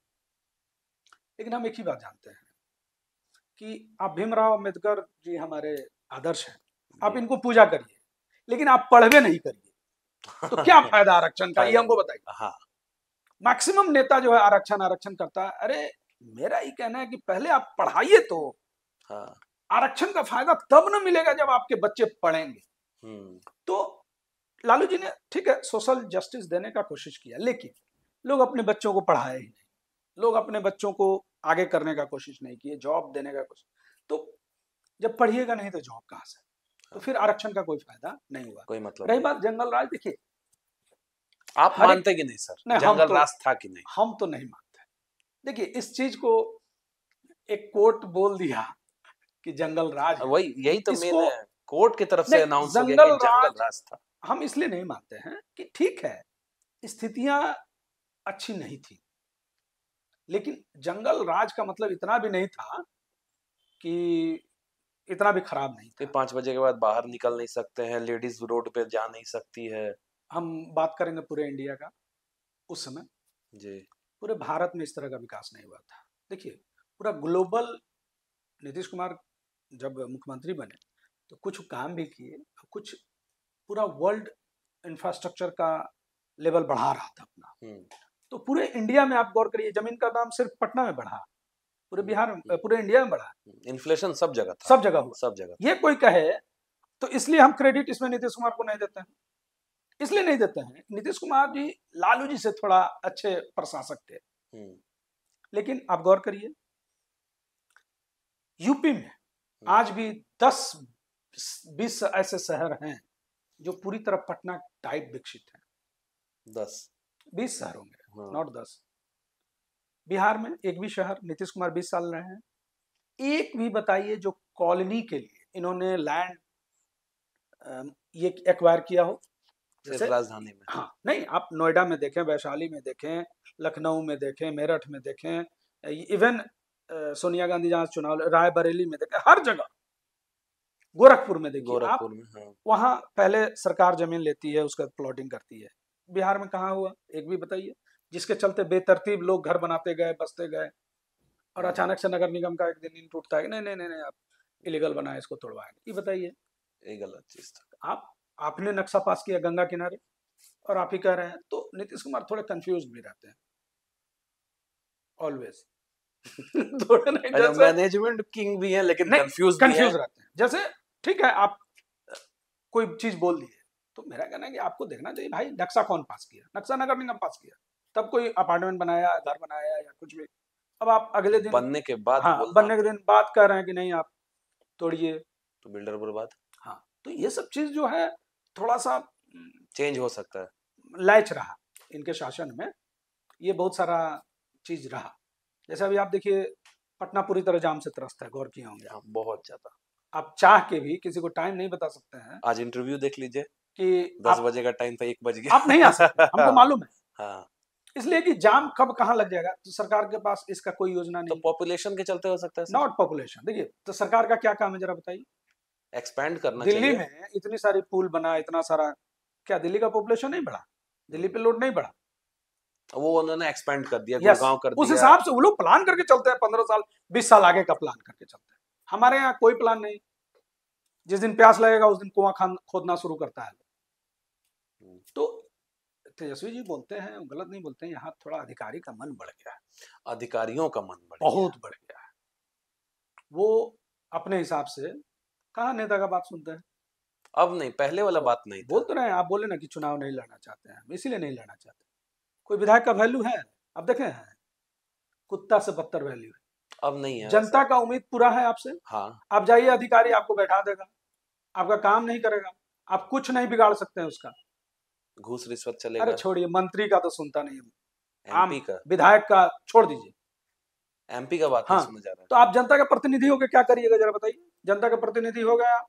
लेकिन हम एक ही बात जानते हैं कि आप भीमराव अम्बेडकर जी हमारे आदर्श हैं, आप इनको पूजा करिए लेकिन आप पढ़वे नहीं करिए तो क्या फायदा आरक्षण का, ये हमको बताइए। मैक्सिमम नेता जो है आरक्षण करता है। अरे मेरा ही कहना है कि पहले आप पढ़ाइए तो आरक्षण का फायदा तब न मिलेगा जब आपके बच्चे पढ़ेंगे। तो लालू जी ने ठीक है सोशल जस्टिस देने का कोशिश किया, लेकिन लोग अपने बच्चों को पढ़ाए ही नहीं, लोग अपने बच्चों को आगे करने का कोशिश नहीं किए, जॉब देने का कोशिश। तो जब पढ़िएगा नहीं तो जॉब कहां से? तो फिर आरक्षण का कोई फायदा नहीं हुआ, कोई मतलब। रही बात जंगल राज, देखिए आप मानते कि नहीं सर जंगल राज था कि नहीं? हम तो नहीं मानते। देखिए इस चीज को एक कोर्ट बोल दिया कि जंगल राज है, वही यही तो मेन है, कोर्ट की तरफ से अनाउंस हो गया कि जंगल राज था। हम इसलिए नहीं मानते हैं कि ठीक है स्थितियां अच्छी नहीं थी, लेकिन जंगल राज का मतलब इतना भी नहीं था कि इतना भी खराब नहीं था। 5 बजे के बाद बाहर निकल नहीं सकते हैं, लेडीज रोड पे जा नहीं सकती है। हम बात करेंगे पूरे इंडिया का, उस समय जी पूरे भारत में इस तरह का विकास नहीं हुआ था। देखिए पूरा ग्लोबल, नीतीश कुमार जब मुख्यमंत्री बने तो कुछ काम भी किए, कुछ पूरा वर्ल्ड इंफ्रास्ट्रक्चर का लेवल बढ़ा रहा था अपना। तो पूरे इंडिया में आप गौर करिए जमीन का दाम सिर्फ पटना में बढ़ा, पूरे बिहार में पूरे इंडिया में बढ़ा। इन्फ्लेशन सब जगह था, सब जगह हुआ, सब जगह। ये कोई कहे तो इसलिए हम क्रेडिट इसमें नीतीश कुमार को नहीं देते हैं। इसलिए नहीं देते हैं, नीतीश कुमार जी लालू जी से थोड़ा अच्छे प्रशासक थे। लेकिन आप गौर करिए यूपी में आज भी 10-20 ऐसे शहर हैं जो पूरी तरह पटना टाइप विकसित हैं। 10-20 शहर होंगे, नॉट 10। बिहार में एक भी शहर, नीतीश कुमार 20 साल रहे हैं, एक भी बताइए जो कॉलोनी के लिए इन्होंने लैंड ये एक्वायर किया हो, जैसे राजधानी में। हाँ नहीं, आप नोएडा में देखें, वैशाली में देखें, लखनऊ में देखें, मेरठ में देखें, इवन सोनिया गांधी जहाँ चुनाव, रायबरेली में देखें, हर जगह, गोरखपुर में देखिए, गोरखपुर में वहां पहले सरकार जमीन लेती है, उसका प्लॉटिंग करती है। बिहार में कहाँ हुआ एक भी बताइए? जिसके चलते बेतरतीब लोग घर बनाते गए, बसते गए, और अचानक से नगर निगम का एक दिन नींद टूटता है, नहीं नहीं नहीं आप इलीगल बनाए, इसको तोड़वाएंगे। ये बताइए, ये गलत चीज था। आपने नक्शा पास किया गंगा किनारे और आप ही कह रहे हैं। तो नीतीश कुमार थोड़े कंफ्यूज भी रहते हैं ऑलवेज। थोड़े नहीं, मैनेजमेंट किंग भी है लेकिन कंफ्यूज रहते हैं। जैसे ठीक है आप कोई चीज बोल दिए तो मेरा कहना है कि आपको देखना चाहिए भाई नक्शा कौन पास किया, नक्शा नगर निगम पास किया, तब कोई अपार्टमेंट बनाया, घर बनाया या कुछ भी। अब आप अगले दिन बनने के बाद हाँ, बनने के दिन बात कर रहे हैं कि नहीं आप तोड़िए, तो बिल्डर बर्बाद। हाँ। तो ये सब चीज जो है थोड़ा सा चेंज हो सकता है, लैच रहा इनके शासन में, ये बहुत सारा चीज रहा। जैसे अभी आप देखिए पटना पूरी तरह जाम से त्रस्त है, गौर किए होंगे आप। बहुत ज्यादा। आप चाह के भी किसी को टाइम नहीं बता सकते हैं। आज इंटरव्यू देख लीजिए कि 10 बजे का टाइम था, 1 बज गया। आप नहीं आ सकते, हमको मालूम है। हाँ, इसलिए कि जाम कब कहाँ लग जाएगा, तो सरकार के पास इसका कोई योजना तो नहीं। पॉपुलेशन के चलते हो सकता है। नॉट पॉपुलेशन, देखिए तो सरकार का क्या काम है जरा बताइए। एक्सपैंड करना दिल्ली चाहिए। में इतनी सारी पुल बना, इतना सारा, क्या दिल्ली का पॉपुलेशन नहीं बढ़ा? दिल्ली पे लोड नहीं बढ़ा, वो उन्होंने एक्सपैंड कर दिया, यस। गुड़गांव कर उस दिया। हिसाब से वो लोग प्लान करके चलते हैं, 15 साल 20 साल आगे का प्लान करके चलते हैं। हमारे यहाँ कोई प्लान नहीं, जिस दिन प्यास लगेगा उस दिन कुआं खोदना शुरू करता है। तो तेजस्वी जी बोलते हैं, गलत नहीं बोलते हैं, यहाँ थोड़ा अधिकारी का मन बढ़ गया है, अधिकारियों का मन बढ़ बहुत बढ़ गया है। वो अपने हिसाब से कहाँ नेता का बात सुनते हैं। अब नहीं, पहले वाला बात नहीं था। बोल तो रहे हैं, आप बोले ना कि चुनाव नहीं लड़ना चाहते हैं, हम इसीलिए नहीं लड़ना चाहते। कोई विधायक का वैल्यू है? अब देखे हैं, कुत्ता से बदतर वैल्यू है। अब नहीं है। जनता का उम्मीद पूरा है आपसे। हाँ, आप जाइए, अधिकारी आपको बैठा देगा, आपका काम नहीं करेगा, आप कुछ नहीं बिगाड़ सकते हैं उसका। घूस रिश्वत चलेगा। अरे छोड़िए, मंत्री का तो सुनता नहीं है, एमपी का, विधायक का छोड़ दीजिए, एमपी का बात हाँ। नहीं सुना जा रहा है। तो आप जनता के प्रतिनिधि होकर क्या करिएगा जरा बताइए। जनता का प्रतिनिधि हो गया,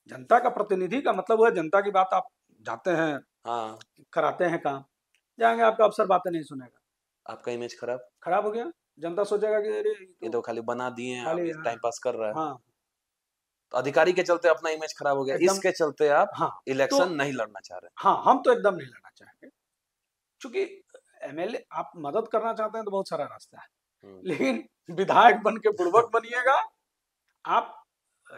जनता का प्रतिनिधि का मतलब वो है जनता की बात आप जाते हैं, हाँ, कराते हैं काम, जाएंगे आपका अफसर बातें नहीं सुनेगा, आपका इमेज खराब हो गया। जनता सोचेगा कि अरे ये तो खाली बना दिए हैं, खाली, टाइम पास कर रहा है। हाँ, तो अधिकारी के चलते अपना इमेज खराब हो गया, एकदम। इसके चलते आप हाँ, इलेक्शन तो नहीं लड़ना चाह रहे। हाँ, हम तो एकदम नहीं लड़ना चाहेंगे, क्योंकि एमएलए आप मदद करना चाहते हैं तो बहुत सारा रास्ता है, लेकिन विधायक बन के बुड़बक बनिएगा आप,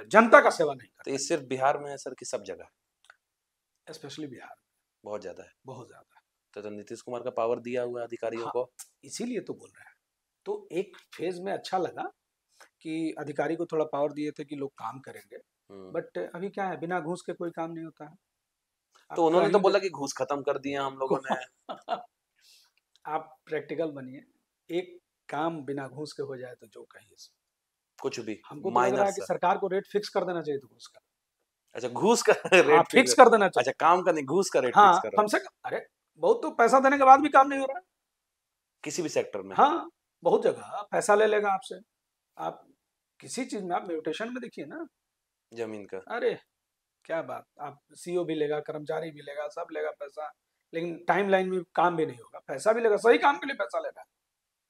जनता का सेवा नहीं करते। तो ये सिर्फ बिहार में है सर कि सब जगह? स्पेशली बिहार में बहुत ज्यादा है, बहुत ज्यादा। तो नीतीश कुमार का पावर दिया हुआ है अधिकारियों हाँ, को, इसीलिए तो बोल रहे हैं। तो एक फेज में अच्छा लगा कि अधिकारी को थोड़ा पावर दिए थे कि लोग काम करेंगे, बट अभी क्या है, बिना घूस के कोई काम नहीं होता है। तो उन्होंने तो बोला कि घूस खत्म कर दिया हम लोगों ने। आप प्रैक्टिकल बनिए, एक काम बिना घूस के हो जाए तो जो कहिए, कुछ भी हमको तो लग रहा है कि सरकार को रेट फिक्स कर देना चाहिए था घूस का। अच्छा, घूस का रेट फिक्स कर देना चाहिए। अच्छा, काम का नहीं, घूस का रेट हाँ, फिक्स कर हमसे, अरे बहुत तो पैसा देने के बाद भी काम नहीं हो रहा है किसी भी सेक्टर में। हाँ, बहुत जगह पैसा ले लेगा आपसे। आप किसी चीज में, आप म्यूटेशन में देखिए ना, जमीन का, अरे क्या बात, आप सीओ भी लेगा, कर्मचारी भी लेगा, सब लेगा पैसा, लेकिन टाइम लाइन में काम भी नहीं होगा, पैसा भी लेगा, सही काम के लिए पैसा लेगा,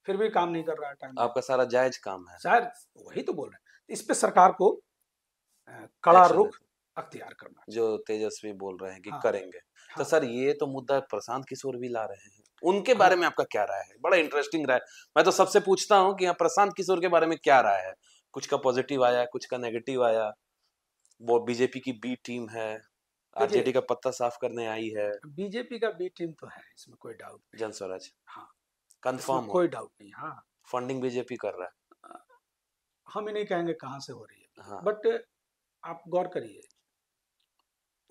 फिर भी काम नहीं कर रहा है टाइम। आपका सारा जायज काम है, शायद वही तो बोल रहे हैं। इस पे सरकार को कड़ा रुख अख्तियार करना, जो तेजस्वी बोल रहे हैं कि हाँ, करेंगे। हाँ, तो सर ये तो मुद्दा प्रशांत किशोर भी ला रहे हैं, उनके बारे में आपका क्या राय है? बड़ा इंटरेस्टिंग राय, मैं तो सबसे पूछता हूँ कि यहाँ प्रशांत किशोर के बारे में क्या राय है। कुछ का पॉजिटिव आया, कुछ का नेगेटिव आया। वो बीजेपी की बी टीम है, आरजेडी का पत्ता साफ करने आई है। बीजेपी का बी टीम तो है, इसमें कोई डाउट नहीं। जन स्वराज, हाँ, कंफर्म, कोई डाउट नहीं। हाँ, फंडिंग बीजेपी कर रहा है, हम ही नहीं कहेंगे कहाँ से हो रही है, हाँ। बट आप गौर करिए,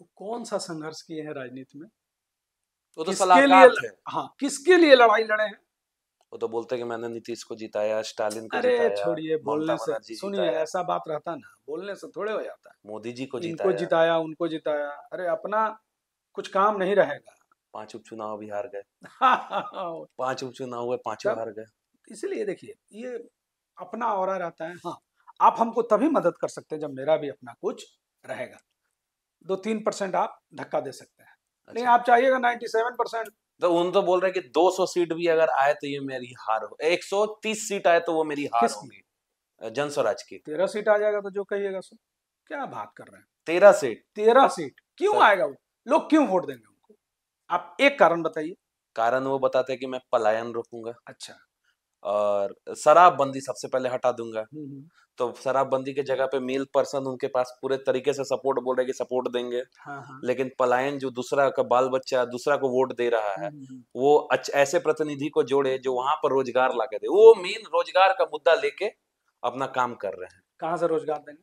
तो कौन सा संघर्ष किए हैं राजनीति में, वो तो सलाहकार थे। हाँ, किसके लिए लड़ाई लड़े हैं? वो तो बोलते कि मैंने नीतीश को जिताया, स्टालिन को अरे जिताया, छोड़िए, बोलने से, सुनिए, जिताया। ऐसा बात रहता ना, बोलने से थोड़े हो जाता है। मोदी जी को इनको जिताया, उनको जिताया, अरे अपना कुछ काम नहीं रहेगा। 5 उपचुनाव भी हार गए। 5 उपचुनाव हुए, 5 हार गए। इसलिए देखिए, ये अपना ऑरा रहता है। हाँ, आप हमको तभी मदद कर सकते हैं जब मेरा भी अपना कुछ रहेगा। 2-3% आप धक्का दे सकते हैं, नहीं आप चाहिएगा 97%। तो उन तो बोल रहे हैं कि 200 सीट भी अगर आए तो ये मेरी हार हो, 130 सीट आए तो वो मेरी हार होगी जन स्वराज की। 13 सीट आ जाएगा तो जो कहिएगा सो, क्या बात कर रहे हैं? 13 सीट क्यों आएगा वो? लोग क्यों वोट देंगे उनको? आप एक कारण बताइए। कारण वो बताते हैं कि मैं पलायन रोकूंगा, अच्छा, और शराबबंदी सबसे पहले हटा दूंगा। तो शराबबंदी के जगह पे मेल पर्सन उनके पास पूरे तरीके से सपोर्ट बोल रहे कि सपोर्ट देंगे। हाँ। लेकिन पलायन जो दूसरा का बाल बच्चा दूसरा को वोट दे रहा है, वो ऐसे प्रतिनिधि को जोड़े जो वहां पर रोजगार ला के दे। वो मेन रोजगार का मुद्दा लेके अपना काम कर रहे हैं। कहाँ से रोजगार देंगे?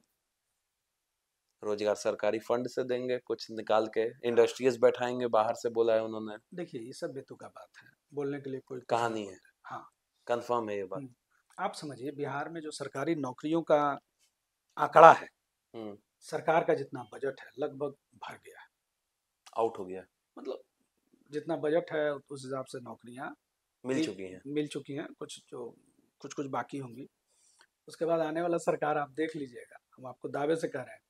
रोजगार सरकारी फंड से देंगे, कुछ निकाल के इंडस्ट्रीज बैठाएंगे, बाहर से बोला है उन्होंने। देखिए ये सब बेतुका बात है, बोलने के लिए कोई कुछ कहानी नहीं है, बोलता। हाँ कंफर्म है ये बात। आप समझिए बिहार में जो सरकारी नौकरियों का आंकड़ा है, सरकार का जितना बजट है लगभग भर गया है, आउट हो गया, मतलब जितना बजट है उस हिसाब से नौकरियां मिल चुकी हैं, कुछ जो कुछ बाकी होंगी। उसके बाद आने वाला सरकार आप देख लीजिएगा, हम आपको दावे से कह रहे हैं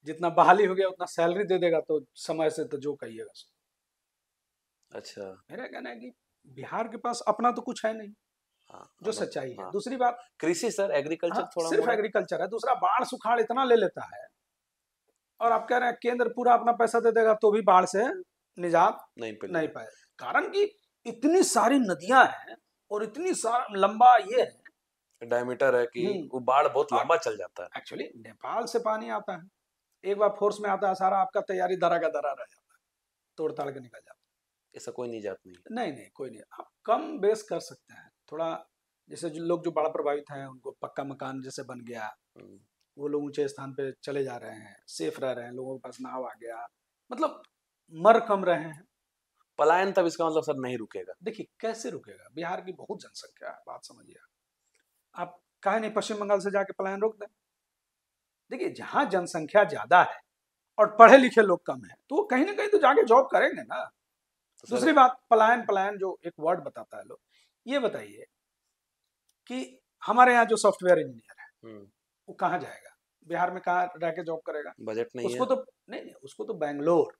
जितना बहाली हो गया उतना सैलरी दे देगा, तो समय से तो जो कहिएगा। अच्छा, मेरा कहना है कि बिहार के पास अपना तो कुछ है नहीं। हाँ, जो सच्चाई है। दूसरी बात कृषि सर, एग्रीकल्चर थोड़ा सिर्फ एग्रीकल्चर है। दूसरा बाढ़ सुखाड़ इतना ले लेता है, और आप कह रहे हैं केंद्र पूरा अपना पैसा दे देगा तो भी बाढ़ से निजात नहीं पाए। कारण कि इतनी सारी नदियां हैं और इतनी लंबा ये है, डायमीटर है कि वो बाढ़ बहुत लंबा चल जाता है। एक्चुअली नेपाल से पानी आता है, एक बार फोर्स में आता है सारा, आपका तैयारी धरा का धरा रह जाता है, तोड़ ताड़ के निकल जाता है। ऐसा कोई निजात नहीं, कोई नहीं। आप कम बेस कर सकते हैं थोड़ा, जैसे जो लोग जो बाढ़ प्रभावित हैं उनको पक्का मकान जैसे बन गया, वो लोग ऊंचे स्थान पे चले जा रहे हैं, सेफ रह रहे हैं, लोगों के पास नाव आ गया, मतलब मर कम रहे हैं। पलायन तब इसका मतलब सर नहीं रुकेगा। देखिए कैसे रुकेगा, बिहार की बहुत जनसंख्या है, बात समझिए। आप काहे नहीं पश्चिम बंगाल से जाके पलायन रोक दें। देखिए जहां जनसंख्या ज्यादा है और पढ़े लिखे लोग कम है, तो वो कहीं ना कहीं तो जाके जॉब करेंगे ना। तो दूसरी बात, पलायन जो एक वर्ड बताता है, लोग ये बताइए कि हमारे यहाँ जो सॉफ्टवेयर इंजीनियर है वो कहाँ जाएगा, बिहार में कहाँ रह के जॉब करेगा? बजट नहीं उसको है। तो नहीं, उसको तो बैंगलोर,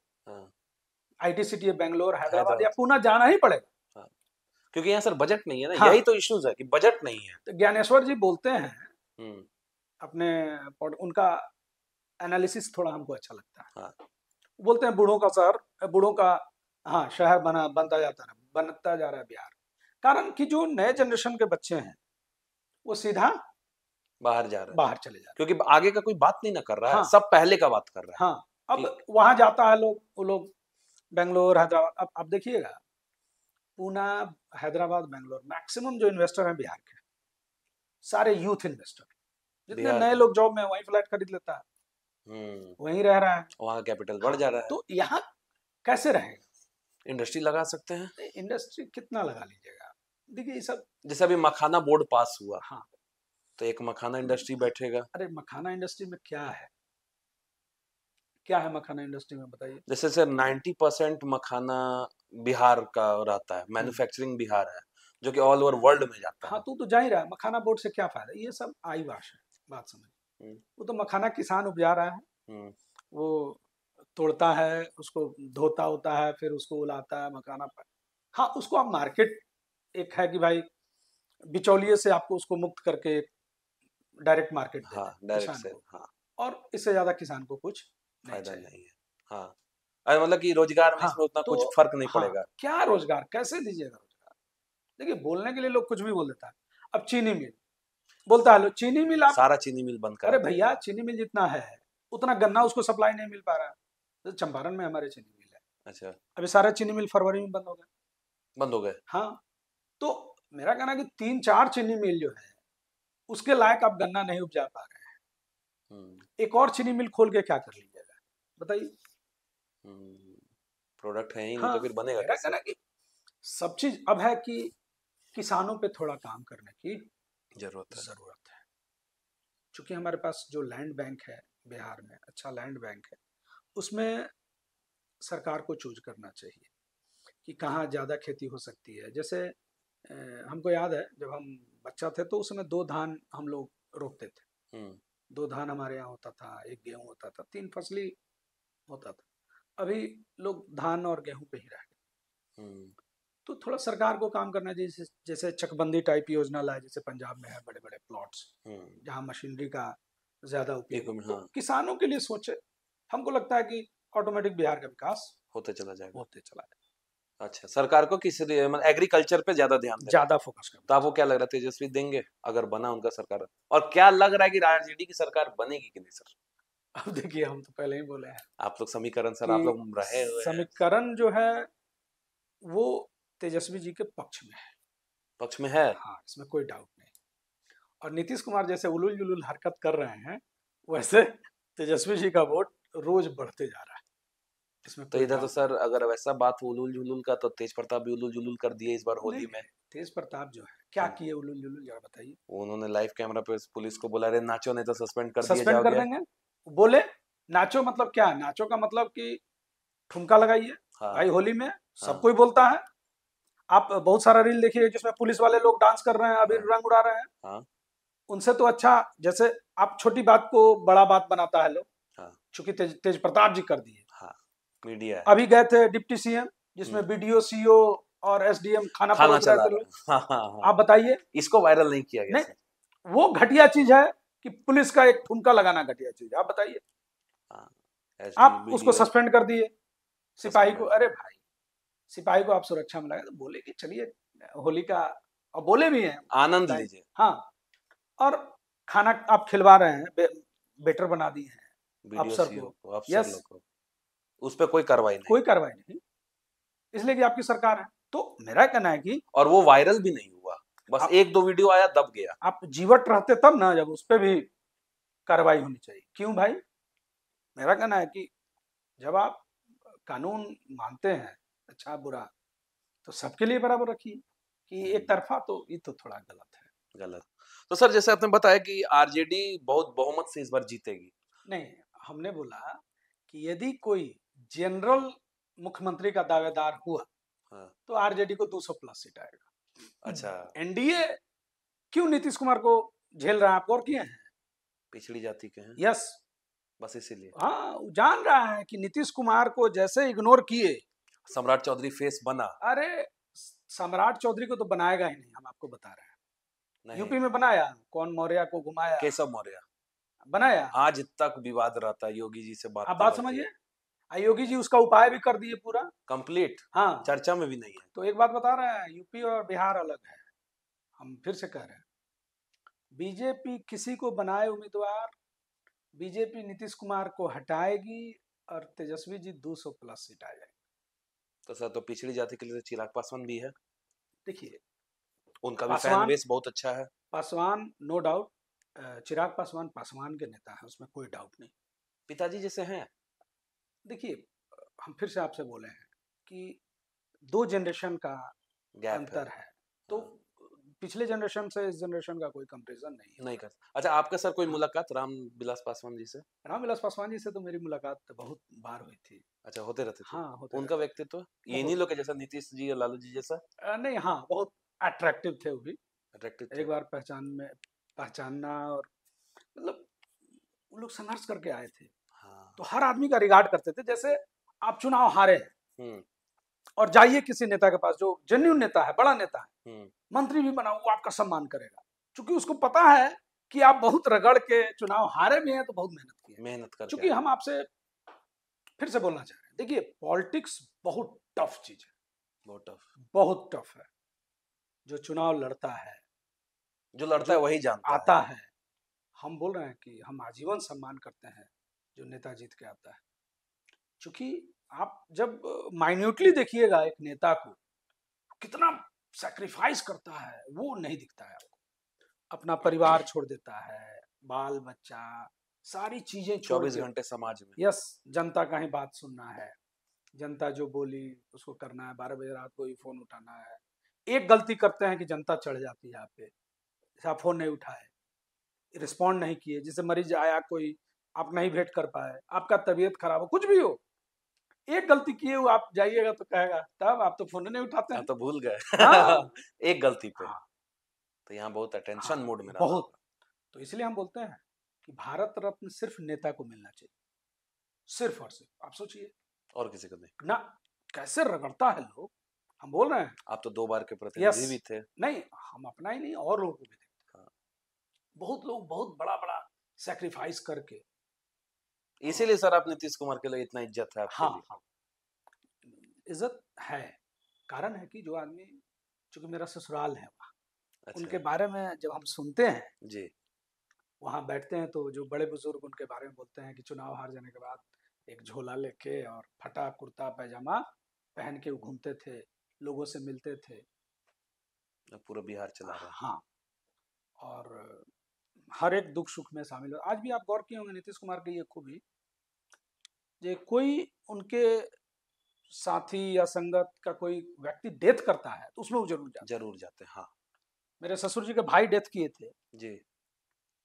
IT सिटी है बैंगलोर, हैदराबाद या पुणे जाना ही पड़ेगा, क्योंकि यहाँ सर बजट नहीं है ना। यही तो इश्यूज है कि बजट नहीं है। तो ज्ञानेश्वर जी बोलते हैं अपने, उनका एनालिसिस थोड़ा हमको अच्छा लगता है। बोलते हैं बूढ़ों का शहर, बूढ़ों का शहर बनता जा रहा है बिहार। कारण कि जो नए जनरेशन के बच्चे हैं वो सीधा बाहर जा रहा है, बाहर चले जा रहे हैं, क्योंकि आगे का कोई बात नहीं ना कर रहा है। सब पहले का बात कर रहा है। अब वहां जाता है वो लोग बेंगलोर, हैदराबाद। अब देखिएगा पूना, हैदराबाद, बेंगलोर, मैक्सिमम जो इन्वेस्टर हैं बिहार के सारे यूथ इन्वेस्टर, जितने नए लोग जॉब में वहीं फ्लैट खरीद लेता है, वहीं रह रहा है, वहां कैपिटल बढ़ जा रहा है। तो यहाँ कैसे रहेगा? इंडस्ट्री लगा सकते हैं। इंडस्ट्री कितना लगा लीजिएगा? देखिए ये सब, जैसे अभी मखाना बोर्ड पास हुआ, तो एक मखाना इंडस्ट्री बैठेगा। अरे मखाना इंडस्ट्री में क्या है मखाना इंडस्ट्री में बताइए। जैसे सर 90% मखाना बिहार का रहता है, मैन्युफैक्चरिंग बिहार है, जो कि ऑल ओवर वर्ल्ड में जाता है। तो जा ही रहा है, मखाना बोर्ड से क्या फायदा? ये सब आई बात है, बात समझ। वो तो मखाना किसान उपजा रहा है, वो तोड़ता है, उसको धोता होता है, फिर उसको उलाता है मखाना पर। उसको आप मार्केट, एक है कि भाई बिचौलिए से आपको उसको मुक्त करके डायरेक्ट मार्केट डायरेक्ट से, और इससे ज्यादा किसान को कुछ फायदा नहीं है। अरे मतलब कि रोजगार में इसमें उतना कुछ फर्क नहीं पड़ेगा। क्या रोजगार, कैसे दीजिएगा रोजगार? देखिए बोलने के लिए लोग कुछ भी बोल देता है। अब चीनी मिल बोलता है, चीनी मिल, आप सारा चीनी मिल बंद कर। अरे भैया चीनी मिल जितना है उतना गन्ना उसको सप्लाई नहीं मिल पा रहा है। तो चंपारण में हमारे चीनी मिल है। अच्छा, अभी सारे चीनी मिल फरवरी में बंद हो गए। तो मेरा कहना है कि 3-4 चीनी मिल जो है उसके लायक आप गन्ना नहीं उपजा पा रहे हैं, एक और चीनी मिल खोल के क्या कर लीजिएगा बताइए? प्रोडक्ट है ही नहीं, तो फिर बनेगा कैसे? कि सब चीज अब है कि किसानों पे थोड़ा काम करने की जरूरत है। क्योंकि हमारे पास जो लैंड बैंक है बिहार में, अच्छा लैंड बैंक है, उसमें सरकार को चूज करना चाहिए कि कहाँ ज्यादा खेती हो सकती है। जैसे हमको याद है जब हम बच्चा थे तो उसमें 2 धान हम लोग रोपते थे। 2 धान हमारे यहाँ होता था, 1 गेहूं होता था, 3 फसली होता था। अभी लोग धान और गेहूं पे ही रह गए। तो थोड़ा सरकार को काम करना चाहिए, जैसे चकबंदी टाइप योजना लाए, जैसे पंजाब में है, बड़े बड़े प्लॉट्स जहाँ मशीनरी का ज्यादा उपयोग, तो किसानों के लिए सोचे। हमको लगता है कि ऑटोमेटिक बिहार का विकास होते चला जाएगा। अच्छा, सरकार को किस एग्रीकल्चर पे ज्यादा फोकस करना। तो आपको क्या लग रहा है, तेजस्वी देंगे अगर बना उनका सरकार? और क्या लग रहा है कि आरजेडी की सरकार बनेगी कि नहीं सर? अब देखिए हम तो पहले ही बोले हैं, आप लोग समीकरण सर, आप लोग रहे हुए समीकरण जो है वो तेजस्वी जी के पक्ष में है। इसमें कोई डाउट नहीं। और नीतीश कुमार जैसे उलूल जुलूल हरकत कर रहे हैं, वैसे तेजस्वी जी का वोट रोज बढ़ते जा रहा है, इसमें तो इधर तो सर अगर वैसा बात उलूल जुलूल का, तो तेज प्रताप भी उलूल जुलूल कर दिए इस बार होली में। तेज प्रताप जो है क्या किए उलूल जुलूल, जरा बताइए। उन्होंने लाइव कैमरा पे पुलिस को बोला, अरे नाचो नहीं तो सस्पेंड कर दिए सस्पेंड कर जाओगे। देंगे। बोले नाचो मतलब क्या, नाचो का मतलब कि ठुमका लगाइए। हाँ भाई होली में सब हाँ कोई बोलता है। आप बहुत सारा रील देखिए जिसमें पुलिस वाले लोग डांस कर रहे हैं, अबीर हाँ रंग उड़ा रहे हैं। हाँ उनसे तो अच्छा, जैसे आप छोटी बात को बड़ा बात बनाता है लोग, हाँ चूंकि तेज प्रताप जी कर दिए। हाँ मीडिया है। अभी गए थे डिप्टी सीएम, जिसमें बीडीओ सीओ और एसडीएम खाना खाना परोस रहे चला थे रहा लोग। है। हाँ हाँ हाँ, आप बताइए। इसको वायरल नहीं किया गया नहीं, सर। वो घटिया चीज है कि पुलिस का एक ठुमका लगाना घटिया चीज है। आप बताइए। हाँ, आप उसको वीडियो सस्पेंड कर दिए सिपाही सस्पेंड को। कर अरे भाई, सिपाही को आप सुरक्षा में लगा तो बोले कि चलिए होली का, और बोले भी हैं आनंद लीजिए। हाँ। और खाना आप खिलवा रहे हैं, बेटर बना दिए हैं वीडियो अफसर सीओ को। को, अफसर यस, लोग को, उस पर कोई कार्रवाई नहीं। कोई कार्रवाई नहीं, इसलिए कि आपकी सरकार है। तो मेरा कहना है कि और वो वायरल भी नहीं हुआ, बस आप, एक दो वीडियो आया दब गया। आप जीवट रहते तब ना, जब उस पर भी कार्रवाई होनी चाहिए। क्यों भाई, मेरा कहना है कि जब आप कानून मानते हैं, अच्छा बुरा, तो सबके लिए बराबर रखिए। कि एक तरफा तो ये तो थोड़ा गलत है। गलत। तो सर जैसे आपने बताया कि आरजेडी बहुत बहुमत से इस बार जीतेगी। नहीं, हमने बोला कि यदि कोई जनरल मुख्यमंत्री का दावेदार हुआ, हाँ। तो आरजेडी को 200 प्लस सीट आएगा। अच्छा, एनडीए क्यों नीतीश कुमार को झेल रहा है, आप गौर किए हैं? पिछड़ी जाति के हैं, यस, बस इसीलिए। हाँ, वो जान रहा है कि नीतीश कुमार को जैसे इग्नोर किए। सम्राट चौधरी फेस बना। अरे सम्राट चौधरी को तो बनाएगा ही नहीं, हम आपको बता रहे हैं। नहीं, यूपी में बनाया, कौन मौर्य को घुमाया, केशव मौर्य बनाया। आज तक विवाद रहता है योगी जी से आप बात बात समझिए, योगी जी उसका उपाय भी कर दिए पूरा कंप्लीट, हाँ। चर्चा में भी नहीं है। तो एक बात बता रहे हैं, यूपी और बिहार अलग है। हम फिर से कह रहे हैं, बीजेपी किसी को बनाए उम्मीदवार, बीजेपी नीतीश कुमार को हटाएगी और तेजस्वी जी 200 प्लस सीट आ जाएंगे। तो सर तो पिछड़ी जाति के लिए तो चिराग पासवान भी है, देखिए उनका भी फैन बेस बहुत अच्छा है। पासवान नो डाउट, चिराग पासवान पासवान के नेता है, उसमें कोई डाउट नहीं। पिताजी जैसे हैं। देखिए, हम फिर से आपसे बोले हैं कि 2 जनरेशन का गैप अंतर है। तो हाँ। पिछले जनरेशन से इस जनरेशन का कोई कंपैरिजन नहीं है। नहीं कर। अच्छा, आपका सर कोई मुलाकात राम विलास पासवान जी से? रामविलास पासवान जी से तो मेरी मुलाकात बहुत बार हुई थी। अच्छा, होते रहते थे। हाँ, होते उनका रहते व्यक्तित्व ये नहीं लोग के जैसा, नीतीश जी और लालू जी जैसा नहीं, हाँ, बहुत अट्रैक्टिव थे वो भी। अट्रैक्टिव एक थे। बार पहचानना, और मतलब वो लोग संघर्ष करके आए थे। हाँ। तो हर आदमी का रिगार्ड करते थे। जैसे आप चुनाव हारे हैं, और जाइए किसी नेता के पास जो जेन्युइन नेता है, बड़ा नेता है, मंत्री भी बना, वो आपका सम्मान करेगा, क्योंकि उसको पता है कि आप बहुत रगड़ के चुनाव हारे भी हैं, तो बहुत मेहनत की है। मेहनत करके क्योंकि हम आपसे फिर से बोलना चाह रहे हैं, देखिए पॉलिटिक्स बहुत टफ चीज है, बहुत टफ है। जो चुनाव लड़ता है, जो लड़ता है वही जानता आता है। हम बोल रहे हैं कि हम आजीवन सम्मान करते हैं जो नेता जीत के आता है, क्योंकि आप जब माइन्यूटली देखिएगा एक नेता को, कितना सैक्रिफाइस करता है, वो नहीं दिखता है आपको। अपना परिवार छोड़ देता है, बाल बच्चा, सारी चीजें छोड़ 24 के। घंटे समाज में। यस, जनता का ही बात सुनना है, जनता जो बोली उसको करना है, 12 बजे रात को ही फोन उठाना है। एक गलती करते हैं कि जनता चढ़ जाती है आप पे, आप फोन नहीं उठाए, रिस्पॉन्ड नहीं किए, जैसे मरीज आया कोई, आप नहीं भेंट कर पाए, आपका तबीयत खराब हो, कुछ भी हो, एक गलती किए हो आप जाइएगा तो कहेगा तब आप तो फोन नहीं उठाते हैं। आप तो भूल गए। हाँ, एक गलती पे। हाँ, तो यहाँ बहुत अटेंशन हाँ, मूड में रहना बहुत। होगा। तो इसलिए हम बोलते हैं कि भारत रत्न सिर्फ नेता को मिलना चाहिए, सिर्फ और सिर्फ। आप सोचिए, और किसी को नहीं ना कैसे रगड़ता है लोग। हम बोल रहे हैं, आप तो 2 बार के प्रतिनिधि भी थे। नहीं, हम अपना ही नहीं और लोगों को भी देखते हैं। बहुत लोग बहुत बड़ा बड़ा सेक्रीफाइस करके। इसीलिए सर आप नीतीश कुमार के लिए इतना इज्जत है आपके लिए। हाँ, इज्जत है, कारण है कि जो आदमी, चूंकि मेरा ससुराल है वहाँ, अच्छा। उनके बारे में जब हम सुनते हैं जी, वहाँ बैठते हैं, तो जो बड़े बुजुर्ग उनके बारे में बोलते हैं कि चुनाव हार जाने के बाद एक झोला लेके और फटा कुर्ता पैजामा पहन के वो घूमते थे, लोगों से मिलते थे। पूरा बिहार चला रहा है। हाँ, और हर एक दुख सुख में शामिल हो। आज भी आप गौर किए होंगे नीतीश कुमार की ये खूबी, जे कोई उनके साथी या संगत का कोई व्यक्ति डेथ करता है तो उसमें वो जरूर जाते हैं। हाँ, मेरे ससुर जी के भाई डेथ किए थे जी,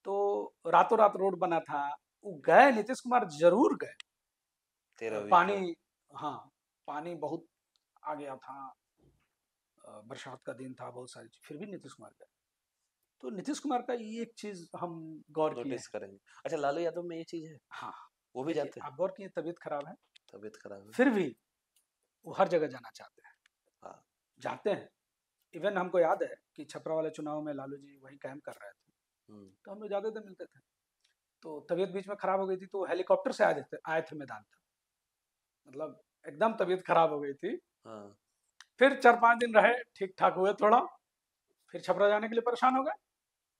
तो रातों रात रोड बना था, वो गए, नीतीश कुमार जरूर गए। 13वीं को। पानी, हाँ पानी बहुत आ गया था, बरसात का दिन था, बहुत सारी चीज, फिर भी नीतीश कुमार गए। तो नीतीश कुमार का ये एक चीज हम गौर किए नोटिस हैं। करेंगे। अच्छा, लालू यादव में ये चीज है, हाँ, वो भी देखिए जाते हैं। आप गौर किए, तबीयत खराब है, तबीयत खराब है। फिर भी वो हर जगह जाना चाहते हैं। हाँ, जाते हैं। इवन हमको याद है कि छपरा वाले चुनाव में लालू जी वहीं कैंप कर रहे थे, तो हम लोग जाते थे, मिलते थे। तो तबीयत बीच में खराब हो गई थी तो हेलीकॉप्टर से आए थे मैदान तक, मतलब एकदम तबीयत खराब हो गई थी। हाँ। फिर 4-5 दिन रहे, ठीक ठाक हुए थोड़ा, फिर छपरा जाने के लिए परेशान हो गए,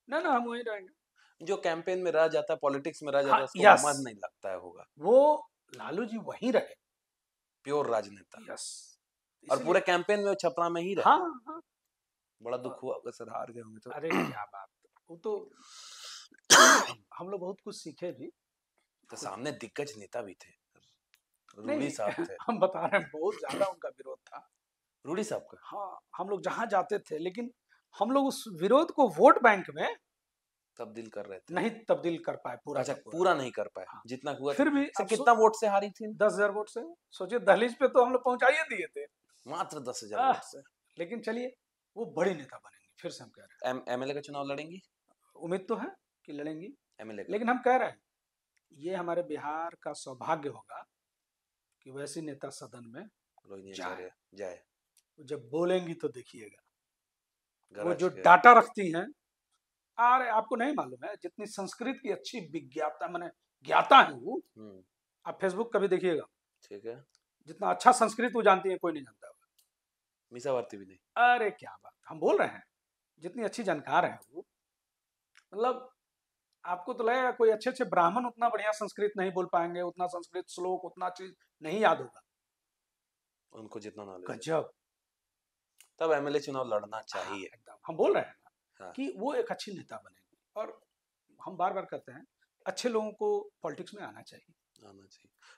ना ना हम वहीं रहेंगे। जो कैंपेन में रह जाता है, पॉलिटिक्स में रह जाता हाँ, है, उसको यस, मन नहीं लगता है होगा। वो लालू जी वहीं रहे, प्योर राजनेता। यस, और पूरे कैंपेन में वो छपरा में ही रहे। हाँ हाँ। बड़ा दुख हुआ होगा सर, हार गए होंगे तो। अरे क्या बात, वो तो हम लोग बहुत कुछ सीखे भी। तो सामने दिग्गज नेता भी थे, रूडी नहीं साहब थे। हम बता रहे हैं बहुत ज्यादा उनका विरोध था। रूडी साहब का। हाँ, हम लोग जहां जाते थे, लेकिन हम लोग उस विरोध को वोट बैंक में तब्दील कर रहे थे। नहीं तब्दील कर पाए पूरा अच्छा, का पूरा। पूरा नहीं कर पाए। हाँ, जितना हुआ फिर भी से अब कितना वोट से हारी थी? 10,000 वोट से, सोचिए दहलीज पे तो हम लोग पहुंचाइए दिए थे, मात्र 10,000 वोट से। लेकिन चलिए वो बड़ी नेता बनेंगे, फिर से हम कह रहे हैं। एमएलए का चुनाव लड़ेंगी? उम्मीद तो है कि लड़ेंगी, एमएलए का। लेकिन हम कह रहे हैं ये हमारे बिहार का सौभाग्य होगा कि वैसी नेता सदन में रोहिणी जाए। आचार्य जाए। जब बोलेंगी तो देखिएगा, वो गरज जो के। डाटा रखती हैं, अरे आपको नहीं मालूम है, जितनी संस्कृत की अच्छी विज्ञाता मैंने ज्ञाता है वो, आप फेसबुक कभी देखिएगा, ठीक है। जितना अच्छा संस्कृत वो जानती है कोई नहीं जानता। मीसा भारती भी नहीं। अरे क्या बात, हम बोल रहे हैं जितनी अच्छी जानकार है वो, मतलब आपको तो लगेगा कोई अच्छे अच्छे ब्राह्मण उतना बढ़िया संस्कृत नहीं बोल पाएंगे, उतना संस्कृत श्लोक उतना चीज नहीं याद होगा, उनको जितना नॉलेज है। गजब। तब एमएलए चुनाव लड़ना चाहिए। एकदम, हम बोल रहे हैं ना हाँ। कि वो एक अच्छी नेता बनेगी, और हम बार बार कहते हैं अच्छे लोगों को पॉलिटिक्स में आना चाहिए।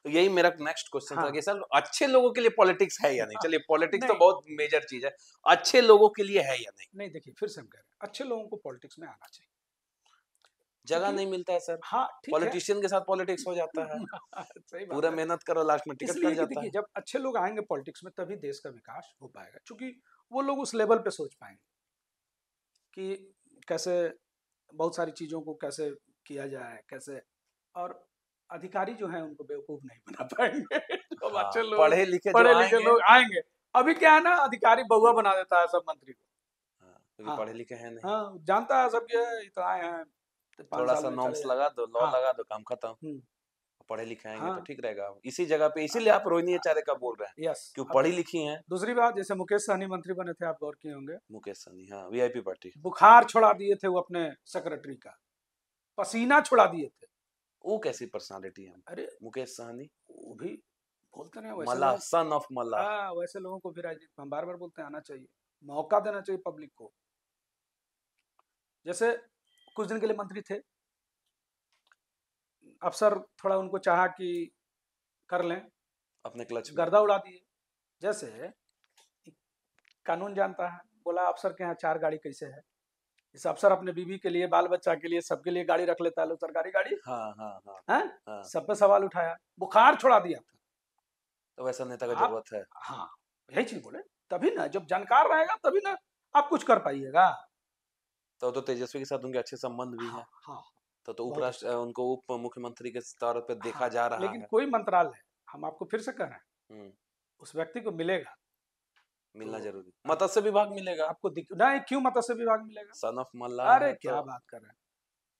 तो यही मेरा नेक्स्ट क्वेश्चन हाँ। था कि सर अच्छे लोगों के लिए पॉलिटिक्स है या नहीं? चलिए, पॉलिटिक्स तो नहीं। बहुत मेजर चीज है, अच्छे लोगों के लिए है या नहीं? नहीं, देखिए फिर से हम कह रहे हैं अच्छे लोगों को पॉलिटिक्स में आना चाहिए। जगह नहीं मिलता है सर। हाँ, ठीक है। पॉलिटिशियन के साथ पॉलिटिक्स हो जाता है। सही बात पूरा है। मेहनत करो, लास्ट में टिकट इसलिए कट कि जाता देखिए है। जब अच्छे लोग आएंगे पॉलिटिक्स में तभी देश का विकास हो पाएगा, क्योंकि वो लोग उस लेवल पे सोच पाएंगे कि कैसे बहुत सारी चीजों को कैसे किया जाए, कैसे, और अधिकारी जो है उनको बेवकूफ नहीं बना पाएंगे। जब हाँ, अच्छे लोग पढ़े लिखे लोग आएंगे, अभी क्या है ना, अधिकारी बहुआ बना देता है सब मंत्री को। क्योंकि पढ़े लिखे हैं नहीं। हाँ, जानता है सब ये तो आए हैं, तो 5 थोड़ा साल सा में नॉर्म्स चले लगा दो, लॉ हाँ। लगा दो, काम खत्म। पढ़े लिखे आएंगे तो हाँ। ठीक रहेगा इसी जगह पे। इसीलिए आप रोहिणी आचार्य का बोल रहे हैं, यस, कि पढ़ी लिखी हैं। दूसरी बात, जैसे मुकेश सहनी मंत्री बने थे, आप गौर किए होंगे, मुकेश सहनी, हाँ, वीआईपी पार्टी। बुखार छुड़ा दिए थे वो अपने सेक्रेटरी का, पसीना छुड़ा दिए थे। वो कैसी पर्सनालिटी है? अरे मुकेश सहनी वो भी बोलते ना वैसे मल्लाह, लोग, सन ऑफ मल्लाह। वैसे लोगों को भी राजनीति में हम बार बार बोलते हैं आना चाहिए, मौका देना चाहिए पब्लिक को। जैसे कुछ दिन के लिए मंत्री थे, अफसर थोड़ा उनको चाहा कि कर लें, अपने क्लच में गर्दा उड़ा दिए। जैसे कानून जानता है, बोला अफसर के यहाँ 4 गाड़ी कैसे है, इस अफसर अपने बीवी के लिए, बाल बच्चा के लिए, सबके लिए गाड़ी रख लेता है, लो सरकारी गाड़ी। हाँ, हाँ, हाँ, हाँ? सब पे सवाल उठाया, बुखार छोड़ा दिया था। तो वैसा नेता का जरूरत है। हाँ, यही चीज बोले, तभी ना, जब जानकार रहेगा तभी ना आप कुछ कर पाइएगा। तो तेजस्वी के साथ उनके अच्छे संबंध भी हैं। हाँ, तो उपराष्ट्र उनको उप मुख्यमंत्री के तौर पे देखा जा रहा लेकिन है। कोई मंत्रालय, हम आपको फिर से कह रहे हैं, उस व्यक्ति को मिलेगा, मिलना जरूरी। मत्स्य विभाग मिलेगा आपको नहीं, क्यों मत्स्य विभाग मिलेगा? सन ऑफ मल्लाह। अरे क्या बात कर रहे हैं,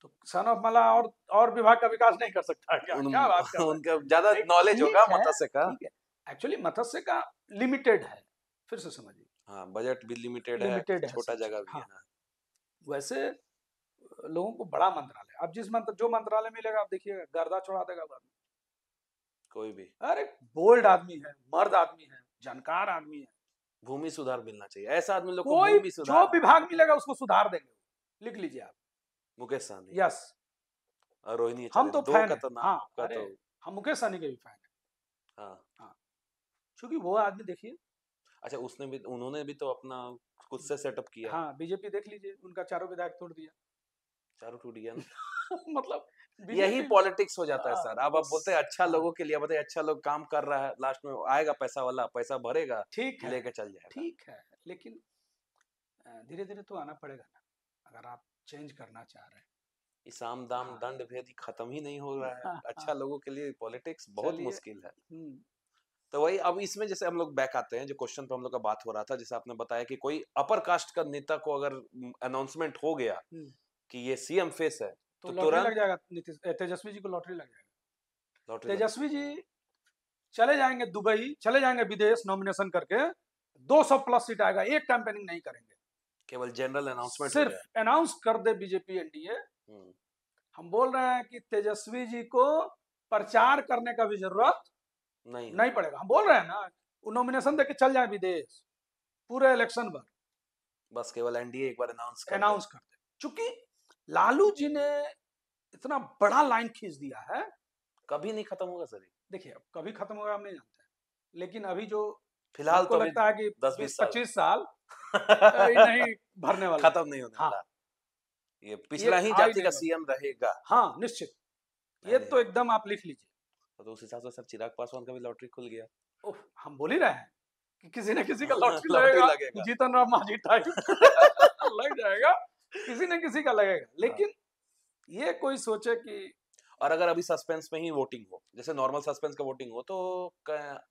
तो सन ऑफ मल्लाह और विभाग का विकास नहीं कर सकता है क्या? क्या बात कर रहे हैं? उनका ज्यादा नॉलेज होगा मत्स्य का। ठीक है, एक्चुअली मत्स्य का लिमिटेड है, फिर से समझिए। हाँ, बजट भी लिमिटेड है, छोटा जगह भी है। वैसे लोगों को बड़ा मंत्रालय, अब जो मंत्रालय मिलेगा आप देखिएगा गर्दा चढ़ा देगा बाद में कोई भी। अरे बोल्ड आदमी है, मर्द आदमी है, जानकार आदमी है। भूमि सुधार मिलना चाहिए, ऐसा आदमी लोग को कोई भूमि सुधार। जो विभाग मिलेगा उसको सुधार देंगे, लिख लीजिए आप। मुकेश सहनी, यस, और रोहिणी हम तो दो फैन का है। तो नाम हाँ, आपका अरे तो हम मुकेश सहनी के भी फैन है। हाँ। हाँ, क्योंकि वो आदमी देखिए, अच्छा, उन्होंने भी तो अपना खुद से सेटअप किया। हाँ बीजेपी देख लीजिए, उनका चारों विधायक तोड़ दिया। चारों टूट गया ना। मतलब यही बीजेपी, पॉलिटिक्स हो जाता है सर। अब आप बस बोलते हैं अच्छा हाँ, लोगों के लिए, बताइए अच्छा लोग काम कर रहा है, लास्ट में आएगा पैसा वाला, पैसा भरेगा, ठीक है, लेके चल जाएगा। ठीक है, लेकिन धीरे धीरे तो आना पड़ेगा ना, अगर आप चेंज करना चाह रहे हैं। ये साम दाम हाँ, दंड भेद खत्म ही नहीं हो रहा है। हाँ, अच्छा हाँ, लोगों के लिए पॉलिटिक्स बहुत चलिए। मुश्किल है। तो वही अब इसमें जैसे हम लोग बैक आते हैं, जो क्वेश्चन पे हम लोग का बात हो रहा था, जैसे आपने बताया कि कोई अपर कास्ट का नेता को अगर अनाउंसमेंट हो गया कि ये सीएम फेस है, तो तो लॉटरी लग तुरंत जाएगा, तेजस्वी जी को लॉटरी लग जाएगा। लॉटरी तेजस्वी जी चले जाएंगे दुबई, चले जाएंगे विदेश नॉमिनेशन करके, 200 प्लस सीट आएगा, एक कैंपेनिंग नहीं करेंगे, केवल जनरल अनाउंसमेंट हो सिर्फ जाए। अनाउंस कर दे बीजेपी एनडीए। हम बोल रहे हैं कि तेजस्वी जी को प्रचार करने का भी जरूरत नहीं पड़ेगा। हम बोल रहे हैं ना, वो नॉमिनेशन देके चल जाए विदेश पूरे इलेक्शन भर, बस केवल एनडीए एक बार अनाउंस कर दे। चूंकि लालू जी ने इतना बड़ा लाइन खींच दिया है, कभी नहीं खत्म होगा सर। देखिए अब कभी खत्म होगा हम नहीं जानते, लेकिन अभी जो फिलहाल हमको तो लगता है कि 10-20 साल नहीं भरने वाला, खत्म नहीं होने वाला। ये ये पिछला ही जाति का सीएम रहेगा। हाँ निश्चित, ये तो एकदम आप लिख लीजिए। तो उस हिसाब से सर चिराग पासवान का भी लॉटरी खुल गया। हम बोल ही रहे हैं कि किसी न किसी का लॉटरी लॉटरी लगेगा, लगेगा। जीतन राम मांझी टाइप लग जाएगा, किसी न किसी का लगेगा। लेकिन ये कोई सोचे कि, और अगर अभी सस्पेंस में ही वोटिंग हो, जैसे नॉर्मल सस्पेंस का वोटिंग हो, तो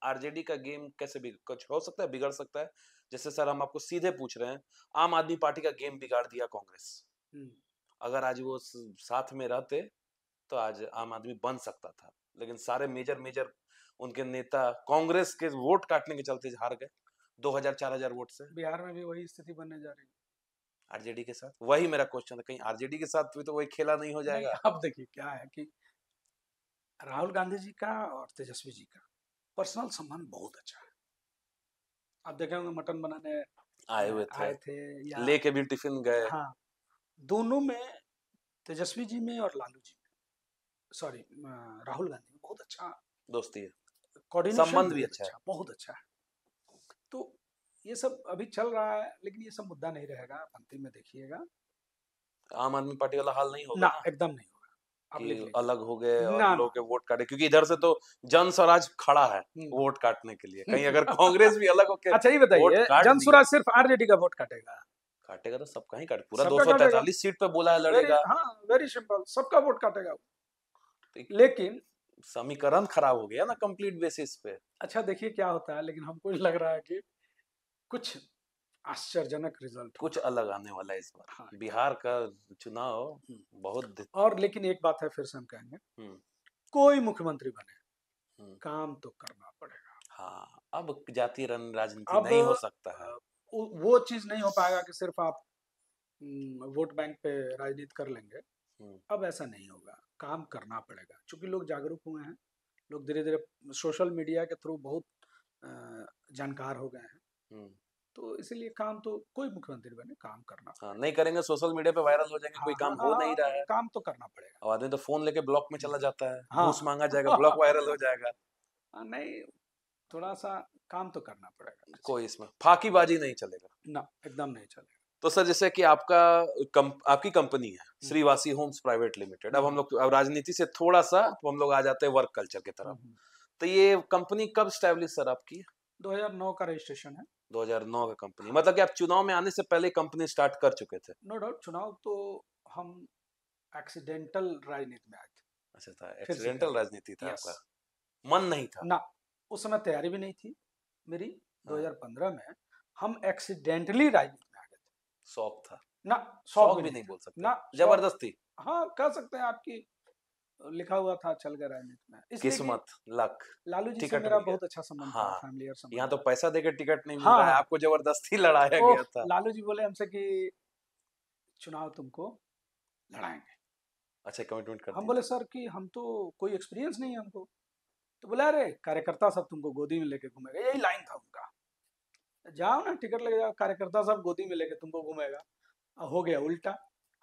आरजेडी का गेम कैसे भी कुछ हो सकता है, बिगड़ सकता है। जैसे सर हम आपको सीधे पूछ रहे हैं, आम आदमी पार्टी का गेम बिगाड़ दिया कांग्रेस, अगर आज वो साथ में रहते तो आज आम आदमी बन सकता था, लेकिन सारे मेजर उनके नेता कांग्रेस के वोट काटने के चलते हार गए 2000-4000 वोट से। बिहार में भी वही स्थिति बनने जा रही है आरजेडी के साथ। वही मेरा क्वेश्चन है, कहीं आरजेडी के साथ भी तो वही खेला नहीं हो जाएगा? नहीं, अब देखिए क्या है कि राहुल गांधी जी का और तेजस्वी जी का पर्सनल संबंध बहुत अच्छा है। आप देखे होंगे मटन बनाने आए थे या लेके भी टिफिन गए। हाँ, दोनों में तेजस्वी जी में और लालू जी में, सॉरी राहुल गांधी में बहुत अच्छा दोस्ती है, कोऑर्डिनेशन, संबंध भी अच्छा है, बहुत अच्छा है। तो ये सब अभी चल रहा है, लेकिन ये सब मुद्दा नहीं रहेगा, अंतिम में देखिएगा आम आदमी पार्टी वाला हाल नहीं होगा ना, एकदम नहीं होगा। कि अलग हो गए और ना, लोग के वोट काटे, क्योंकि इधर से तो जन स्वराज खड़ा है वोट काटने के लिए। कहीं अगर कांग्रेस भी अलग होकर अच्छा ये बताइए, जन स्वराज सिर्फ आरजेडी का वोट काटेगा? काटेगा तो सबका ही काटे, पूरा 243 सीट पे बोला है लड़ेगा। वेरी सिंपल, सबका वोट काटेगा। लेकिन समीकरण खराब हो गया ना कंप्लीट बेसिस पे। अच्छा देखिए क्या होता है, लेकिन हमको लग रहा है कि कुछ आश्चर्यजनक रिजल्ट, कुछ अलग आने वाला है इस बार। बिहार का चुनाव बहुत और लेकिन एक बात है, फिर से हम कहेंगे कोई मुख्यमंत्री बने काम तो करना पड़ेगा। हाँ, अब जातीय राजनीति नहीं हो सकता है, वो चीज नहीं हो पाएगा कि सिर्फ आप वोट बैंक पे राजनीति कर लेंगे। अब ऐसा नहीं होगा, काम करना पड़ेगा, क्योंकि लोग जागरूक हुए हैं, लोग धीरे धीरे सोशल मीडिया के थ्रू बहुत जानकार हो गए हैं। तो इसीलिए काम तो कोई मुख्यमंत्री बने काम करना पड़ेगा। नहीं करेंगे सोशल मीडिया पे वायरल हो जाएंगे, कोई काम हो नहीं रहा है, काम तो करना पड़ेगा। आदमी तो फोन लेके ब्लॉक में चला जाता है, घूस मांगा जाएगा, ब्लॉक वायरल हो जाएगा। नहीं, थोड़ा सा काम तो करना पड़ेगा, कोई इसमें फाकीबाजी नहीं चलेगा ना, एकदम नहीं चलेगा। तो सर जैसे कि आपकी कंपनी है श्रीवासी होम्स प्राइवेट लिमिटेड, अब हम लोग राजनीति से थोड़ा सा हम लोग आ जाते हैं वर्क कल्चर की तरफ। तो ये कंपनी कब स्टैब्लिश सर आपकी? 2009 का रजिस्ट्रेशन है। 2009 का कंपनी, मतलब कि आप चुनाव में आने से पहले कंपनी स्टार्ट कर चुके थे? नो डाउट, चुनाव तो हम एक्सीडेंटल राजनीति में आए थे। अच्छा था, एक्सीडेंटल राजनीति था आपका, मन नहीं था ना, उस समय तैयारी भी नहीं थी मेरी। 2015 में हम एक्सीडेंटली राजनीति में आ गए थे। शौक था ना, शौक भी नहीं बोल सकते ना, जबरदस्ती, हाँ कह सकते हैं, आपकी लिखा हुआ था, चल गया राजनीति में, किस्मत, लक, लालू जी से मेरा बहुत अच्छा संबंध था, फैमिली और संबंध। यहाँ तो पैसा देकर टिकट नहीं मिल रहा है, आपको जबरदस्ती लड़ाया गया था। लालू जी बोले हमसे कि चुनाव तुमको लड़ाएंगे। अच्छा, कमिटमेंट कर दिया। हम बोले सर कि हम तो कोई एक्सपीरियंस नहीं है हमको। तो बोला अरे कार्यकर्ता सब तुमको गोदी में लेके घूमेगा, यही लाइन था उनका। जाओ ना टिकट लेके जाओ, कार्यकर्ता सब गोदी में लेके तुमको घूमेगा। हो गया उल्टा,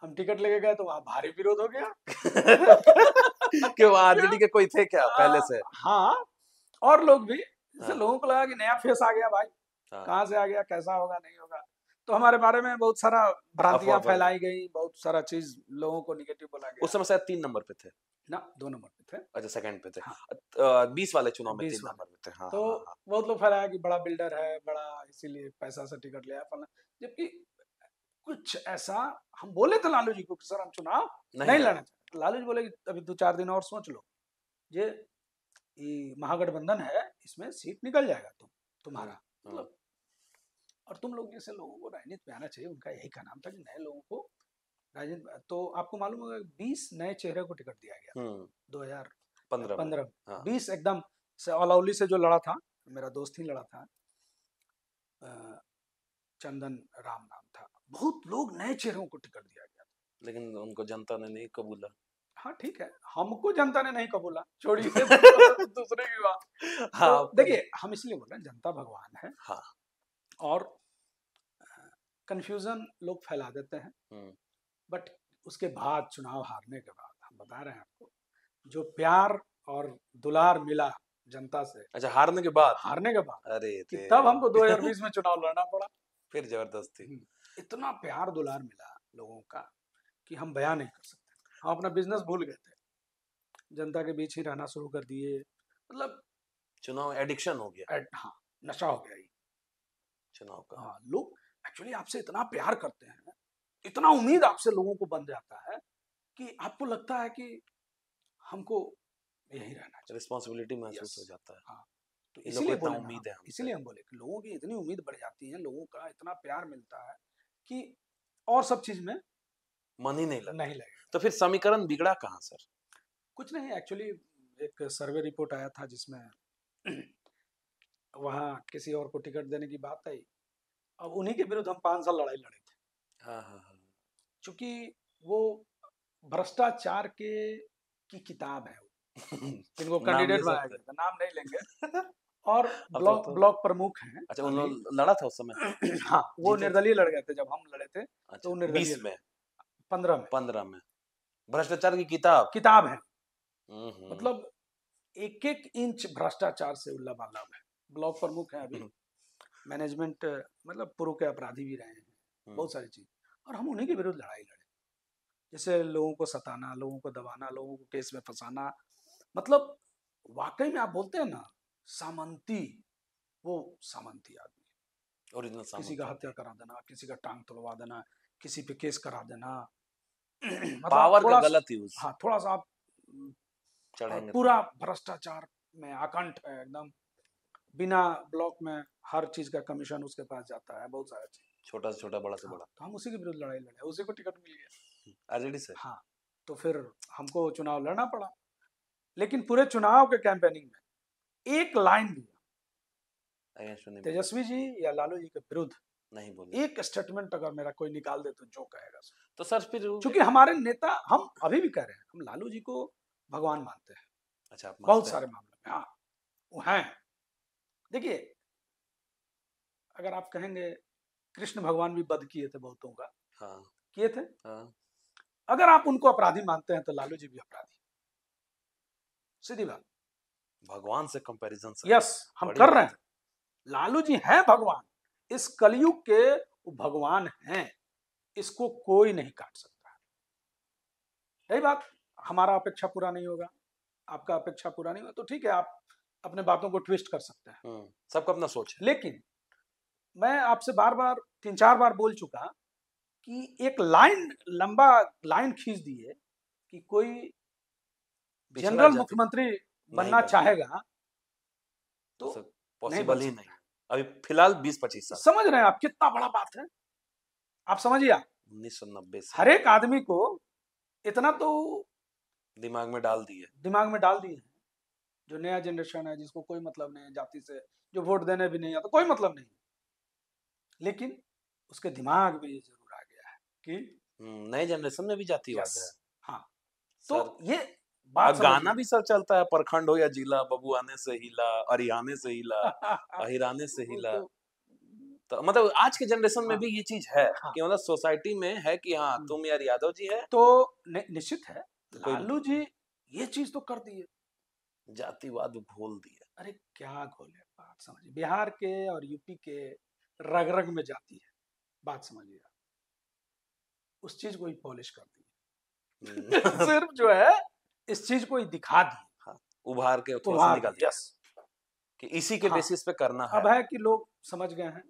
हम टिकट लेके गए तो वहाँ भारी विरोध हो गया। कि वो आरजेडी के कोई थे क्या पहले से? हाँ, और लोग भी, जैसे हाँ। लोगों को लगा कि नया फेस आ गया भाई, हाँ। कहाँ से आ गया, कैसा होगा, नहीं होगा। तो हमारे बारे में बहुत सारा भ्रांतियां अफवाह फैलाई गई, बहुत सारा चीज लोगों को निगेटिव बोला गया। उस समय शायद 3 नंबर पे थे ना, 2 नंबर पे थे। अच्छा सेकंड पे थे। हाँ। 20 वाले चुनाव में 20 3 नंबर पे थे। हाँ, तो हाँ, हाँ। बहुत लोग फैलाया कि बड़ा बिल्डर है, बड़ा इसीलिए पैसा से टिकट लिया फला, जबकि कुछ ऐसा हम बोले थे लालू जी को कि सर हम चुनाव नहीं लड़ना चाहते। लालू जी बोले कि अभी 2-4 दिन और सोच लो, ये महागठबंधन है, इसमें सीट निकल जाएगा तुम्हारा, मतलब और तुम लोग जैसे लोगों को राजनीति में आना चाहिए, उनका यही का नाम था कि नए लोगों को राजनीति। तो आपको मालूम होगा 20 नए चेहरे को टिकट दिया गया 2015 में। 20 एकदम से अलौली से जो लड़ा था, मेरा दोस्त ही लड़ा था, चंदन राम नाम था। बहुत लोग नए चेहरों को टिकट दिया गया, लेकिन उनको जनता ने नहीं कबूला। हाँ ठीक है, हमको जनता ने नहीं कबूला, छोड़िए दूसरे की बात। हाँ, तो देखिए हम इसलिए बोल रहे हैं जनता भगवान है। हाँ। और कंफ्यूजन लोग फैला देते हैं, बट उसके बाद चुनाव हारने के बाद हम बता रहे हैं आपको, जो प्यार और दुलार मिला जनता से। अच्छा, हारने के बाद? हारने के बाद, अरे कि तब हमको 2020 में चुनाव लड़ना पड़ा। फिर जबरदस्ती। इतना प्यार दुलार मिला लोगों का कि हम बयान नहीं कर सकते। हम अपना बिजनेस भूल गए थे, जनता के बीच ही रहना शुरू कर दिए, मतलब चुनाव एडिक्शन हो गया। हाँ, नशा हो गया ये चुनाव का। हाँ, लोग एक्चुअली आपसे इतना प्यार करते हैं, इतना उम्मीद आपसे लोगों को बन जाता है कि आपको लगता है कि हमको यही रहना चाहिए, रिस्पॉन्सिबिलिटी महसूस हो जाता है। हाँ, तो इसीलिए बोले उम्मीद है, इसीलिए हम बोले कि लोगों की इतनी उम्मीद बढ़ जाती है, लोगों का इतना प्यार मिलता है कि और सब चीज में मन ही नहीं लगेगा। तो फिर समीकरण बिगड़ा कहाँ सर? कुछ नहीं, एक्चुअली एक सर्वे रिपोर्ट आया था जिसमें वहाँ किसी और को टिकट देने की बात आई, अब उन्हीं के विरुद्ध हम 5 साल लड़ाई लड़े थे। हाँ, हाँ, हाँ। चूंकि वो भ्रष्टाचार की किताब है, जिनको कैंडिडेट बनाया गया था, नाम नहीं लेंगे, और ब्लॉक प्रमुख हैं। अच्छा, उन लोग लड़ा था उस समय? हाँ, वो निर्दलीय लड़ गए थे जब हम लड़े थे। अच्छा, तो निर्दलीय 20 में 15 में भ्रष्टाचार की किताब है। मतलब एक एक इंच भ्रष्टाचार से उल्लाबाला है। ब्लॉक प्रमुख है अभी, मैनेजमेंट मतलब पूर्व के अपराधी भी रहे हैं, बहुत सारी चीज, और हम उन्हीं के विरुद्ध लड़ाई लड़े। जैसे लोगों को सताना, लोगों को दबाना, लोगों को केस में फंसाना, मतलब वाकई में आप बोलते हैं ना सामंती, वो सामंती आदमी, ओरिजिनल सामंती। किसी का हत्या करा देना, किसी का टांग तोड़वा देना, किसी पे केस करा देना, पावर का गलत यूज। हाँ, थोड़ा सा आप चढ़ेंगे, पूरा भ्रष्टाचार में आकंठ है एकदम, बिना ब्लॉक में हर चीज का कमीशन उसके पास जाता है, बहुत सारा चीज, छोटा से छोटा, बड़ा से बड़ा। तो हम उसी के विरुद्ध लड़ाई लड़े, उसी को टिकट मिल गया आरजेडी से। हाँ, तो फिर हमको चुनाव लड़ना पड़ा, लेकिन पूरे चुनाव के कैंपेनिंग में एक लाइन भी तेजस्वी जी या लालू जी के विरुद्ध नहीं बोले। एक स्टेटमेंट अगर मेरा कोई निकाल दे तो जो कहेगा तो सर फिर, क्योंकि हमारे नेता, हम अभी भी कह रहे हैं, हम लालू जी को भगवान मानते हैं। अच्छा, आप बहुत सारे मामले में, हाँ वो हैं। देखिए, अगर आप कहेंगे कृष्ण भगवान भी वध किए थे बहुतों का, हाँ किए थे, हाँ। अगर आप उनको अपराधी मानते हैं तो लालू जी भी अपराधी, सीधी बात, भगवान से कंपैरिजन। यस, हम कर रहे हैं, लालू जी हैं भगवान, इस कलयुग के भगवान हैं, इसको कोई नहीं काट सकता। यही बात, हमारा अपेक्षा पूरा नहीं होगा, आपका अपेक्षा पूरा नहीं होगा, तो ठीक है, आप अपने बातों को ट्विस्ट कर सकते हैं, सबका अपना सोच है। लेकिन मैं आपसे बार बार 3-4 बार बोल चुका कि एक लाइन, लंबा लाइन खींच दिए कि कोई जनरल मुख्यमंत्री बनना चाहेगा तो पॉसिबल ही नहीं। अभी फिलहाल 20-25 साल, समझ रहे हैं आप कितना बड़ा बात है? आप समझिए, 1990 से हर एक आदमी को इतना तो दिमाग में डाल दिए, जो नया जनरेशन है, जिसको कोई मतलब नहीं है जाति से, जो वोट देने भी नहीं आता, कोई मतलब नहीं, लेकिन उसके दिमाग में ये जरूर आ गया है कि नए जनरेशन में भी जातिवाद है। हाँ, तो ये बात गाना भी सर चलता है, प्रखंड हो या जिला, बबुआने से हिला, अरियाने से हिला, अहिराने से हिला, तो मतलब आज के जनरेशन में हाँ, भी ये चीज है हाँ, कि मतलब सोसाइटी में है कि हाँ तुम यार यादव जी है तो निश्चित है तो कोई लालू जी ये चीज तो कर दी है। जातिवाद घोल दिया। अरे क्या घोले, बात समझिए, बिहार के और यूपी के रग रग में जाती है, बात समझिए आप। उस चीज को ही पॉलिश कर दी सिर्फ जो है इस चीज को ही दिखा दी, हाँ, उभार के थोड़ा सा उभार निकाल दी, दिया यस। कि इसी के हाँ, बेसिस पे करना है। अब है कि लोग समझ गए हैं।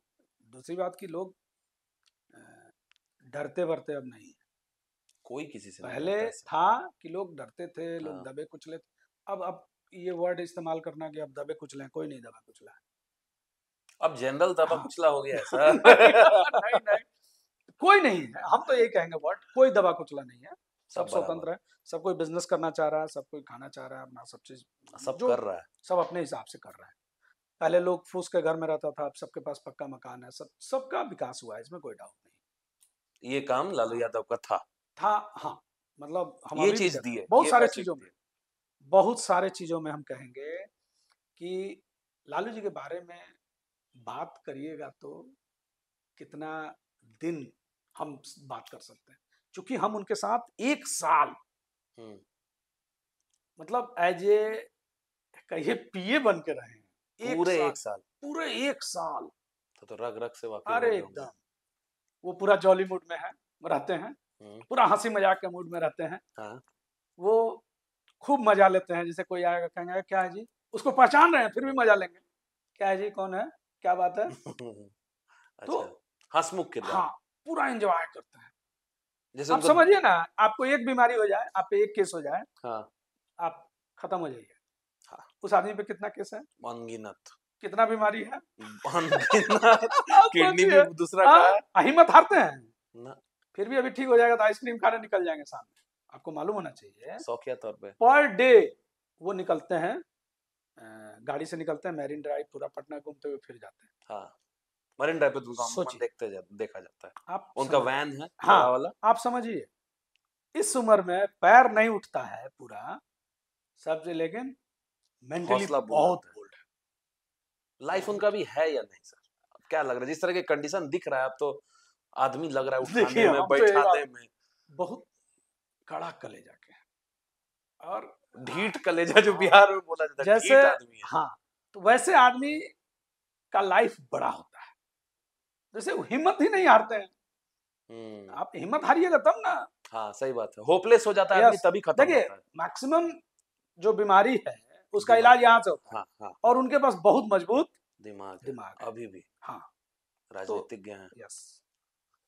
दूसरी बात कि लोग अ, डरते वरते अब नहीं है। कोई किसी से नहीं पहले डरता ऐसे। था कि लोग डरते थे, लोग हाँ। दबे कुचले थे। अब ये वर्ड इस्तेमाल करना कि अब दबे कुचले हैं, कोई नहीं दबा कुचला है। अब जनरल दबा हाँ कुचला हो गया है सर। नहीं नहीं, कोई नहीं है। हम तो यही कहेंगे वर्ड, कोई दबा कुचला नहीं है। सब सब स्वतंत्र बराबर, है, सब कोई बिजनेस करना चाह रहा है, सब कोई खाना चाह रहा है अपना, सब चीज सब जो कर रहा है। सब अपने हिसाब से कर रहा है। पहले लोग फूस के घर में रहता था, अब सबके पास पक्का मकान है, सबका विकास हुआ है, इसमें कोई डाउट नहीं। ये काम लालू हाँ, यादव का था, था। हाँ, मतलब हम ये अभी भी चीज कहते दी हैं है, बहुत ये सारे फैक्ट चीजों में, दी है। बहुत सारे चीजों में हम कहेंगे कि लालू जी के बारे में बात करिएगा तो कितना दिन हम बात कर सकते हैं, क्योंकि हम उनके साथ एक साल, हम्म, मतलब एज ए कहिए पीए बन के रहे हैं एक पूरे साल, एक साल पूरे एक साल। तो रग रग से वाकिफ हो अरे गए होंगे। एकदम, वो पूरा जॉली मूड में है, रहते हैं, हम्म, पूरा हंसी मजाक के मूड में रहते हैं। हाँ। वो खूब मजा लेते हैं, जैसे कोई आएगा कहेंगे क्या है जी, उसको पहचान रहे हैं फिर भी मजा लेंगे, क्या है जी, कौन है, क्या बात है। तो अच्छा, हंसमुख किरदार हाँ, है। पूरा एंजॉय करते हैं। जैसे आप उनको। समझिए ना, आपको एक बीमारी हो जाए, आप पे एक केस हो जाए, हाँ। आप खत्म हो जाइए। हाँ, उस आदमी पे कितना केस है, अनगिनत। कितना बीमारी है। अनगिनत। आप किडनी भी सोचिए, दूसरा का है हाँ, हिम्मत हारते हैं, ना। फिर भी अभी ठीक हो जाएगा तो आइसक्रीम खाने निकल जाएंगे सामने। आपको मालूम होना चाहिए शौकिया तौर पे। पर डे वो निकलते हैं, गाड़ी से निकलते हैं, मैरिन ड्राइव पूरा पटना घूमते हुए फिर जाते हैं। हाँ, मरीन ड्राइव पे तो उनको अमूमन सोचिए, देखा जाता है। आप उनका समझिए, वैन है हाँ, बड़ा वाला। आप समझिए, इस उम्र में पैर नहीं उठता है पूरा सबसे, लेकिन मेंटली हौसला बहुत बुलंद है। बोल्ड लाइफ है। उनका भी है या नहीं सर? अब क्या लग रहा है जिस तरह की कंडीशन दिख रहा है अब तो आदमी लग रहा है देखिए उठाने में हम तो एक बैठाने बात, में बहुत कड़ा कलेजा के हैं। और ढीठ कलेजा जो हाँ, बिहार में बोला जाता है, जैसे, ढीठ आदमी है। हाँ, तो वैसे आदमी का लाइफ बड़ा होता है, जैसे वो हिम्मत ही नहीं हारते हैं। हम्म, आप हिम्मत हारिएगा तब ना। हाँ सही बात है, होपलेस हो जाता है आदमी यस, तभी खत्म देखिए होता है। मैक्सिमम जो बीमारी है उसका दिमाग। इलाज यहाँ से होता है, हाँ हाँ हाँ, और उनके पास बहुत मजबूत दिमाग है दिमाग है। अभी भी, हाँ, तो राजनीतिज्ञ हैं। यस,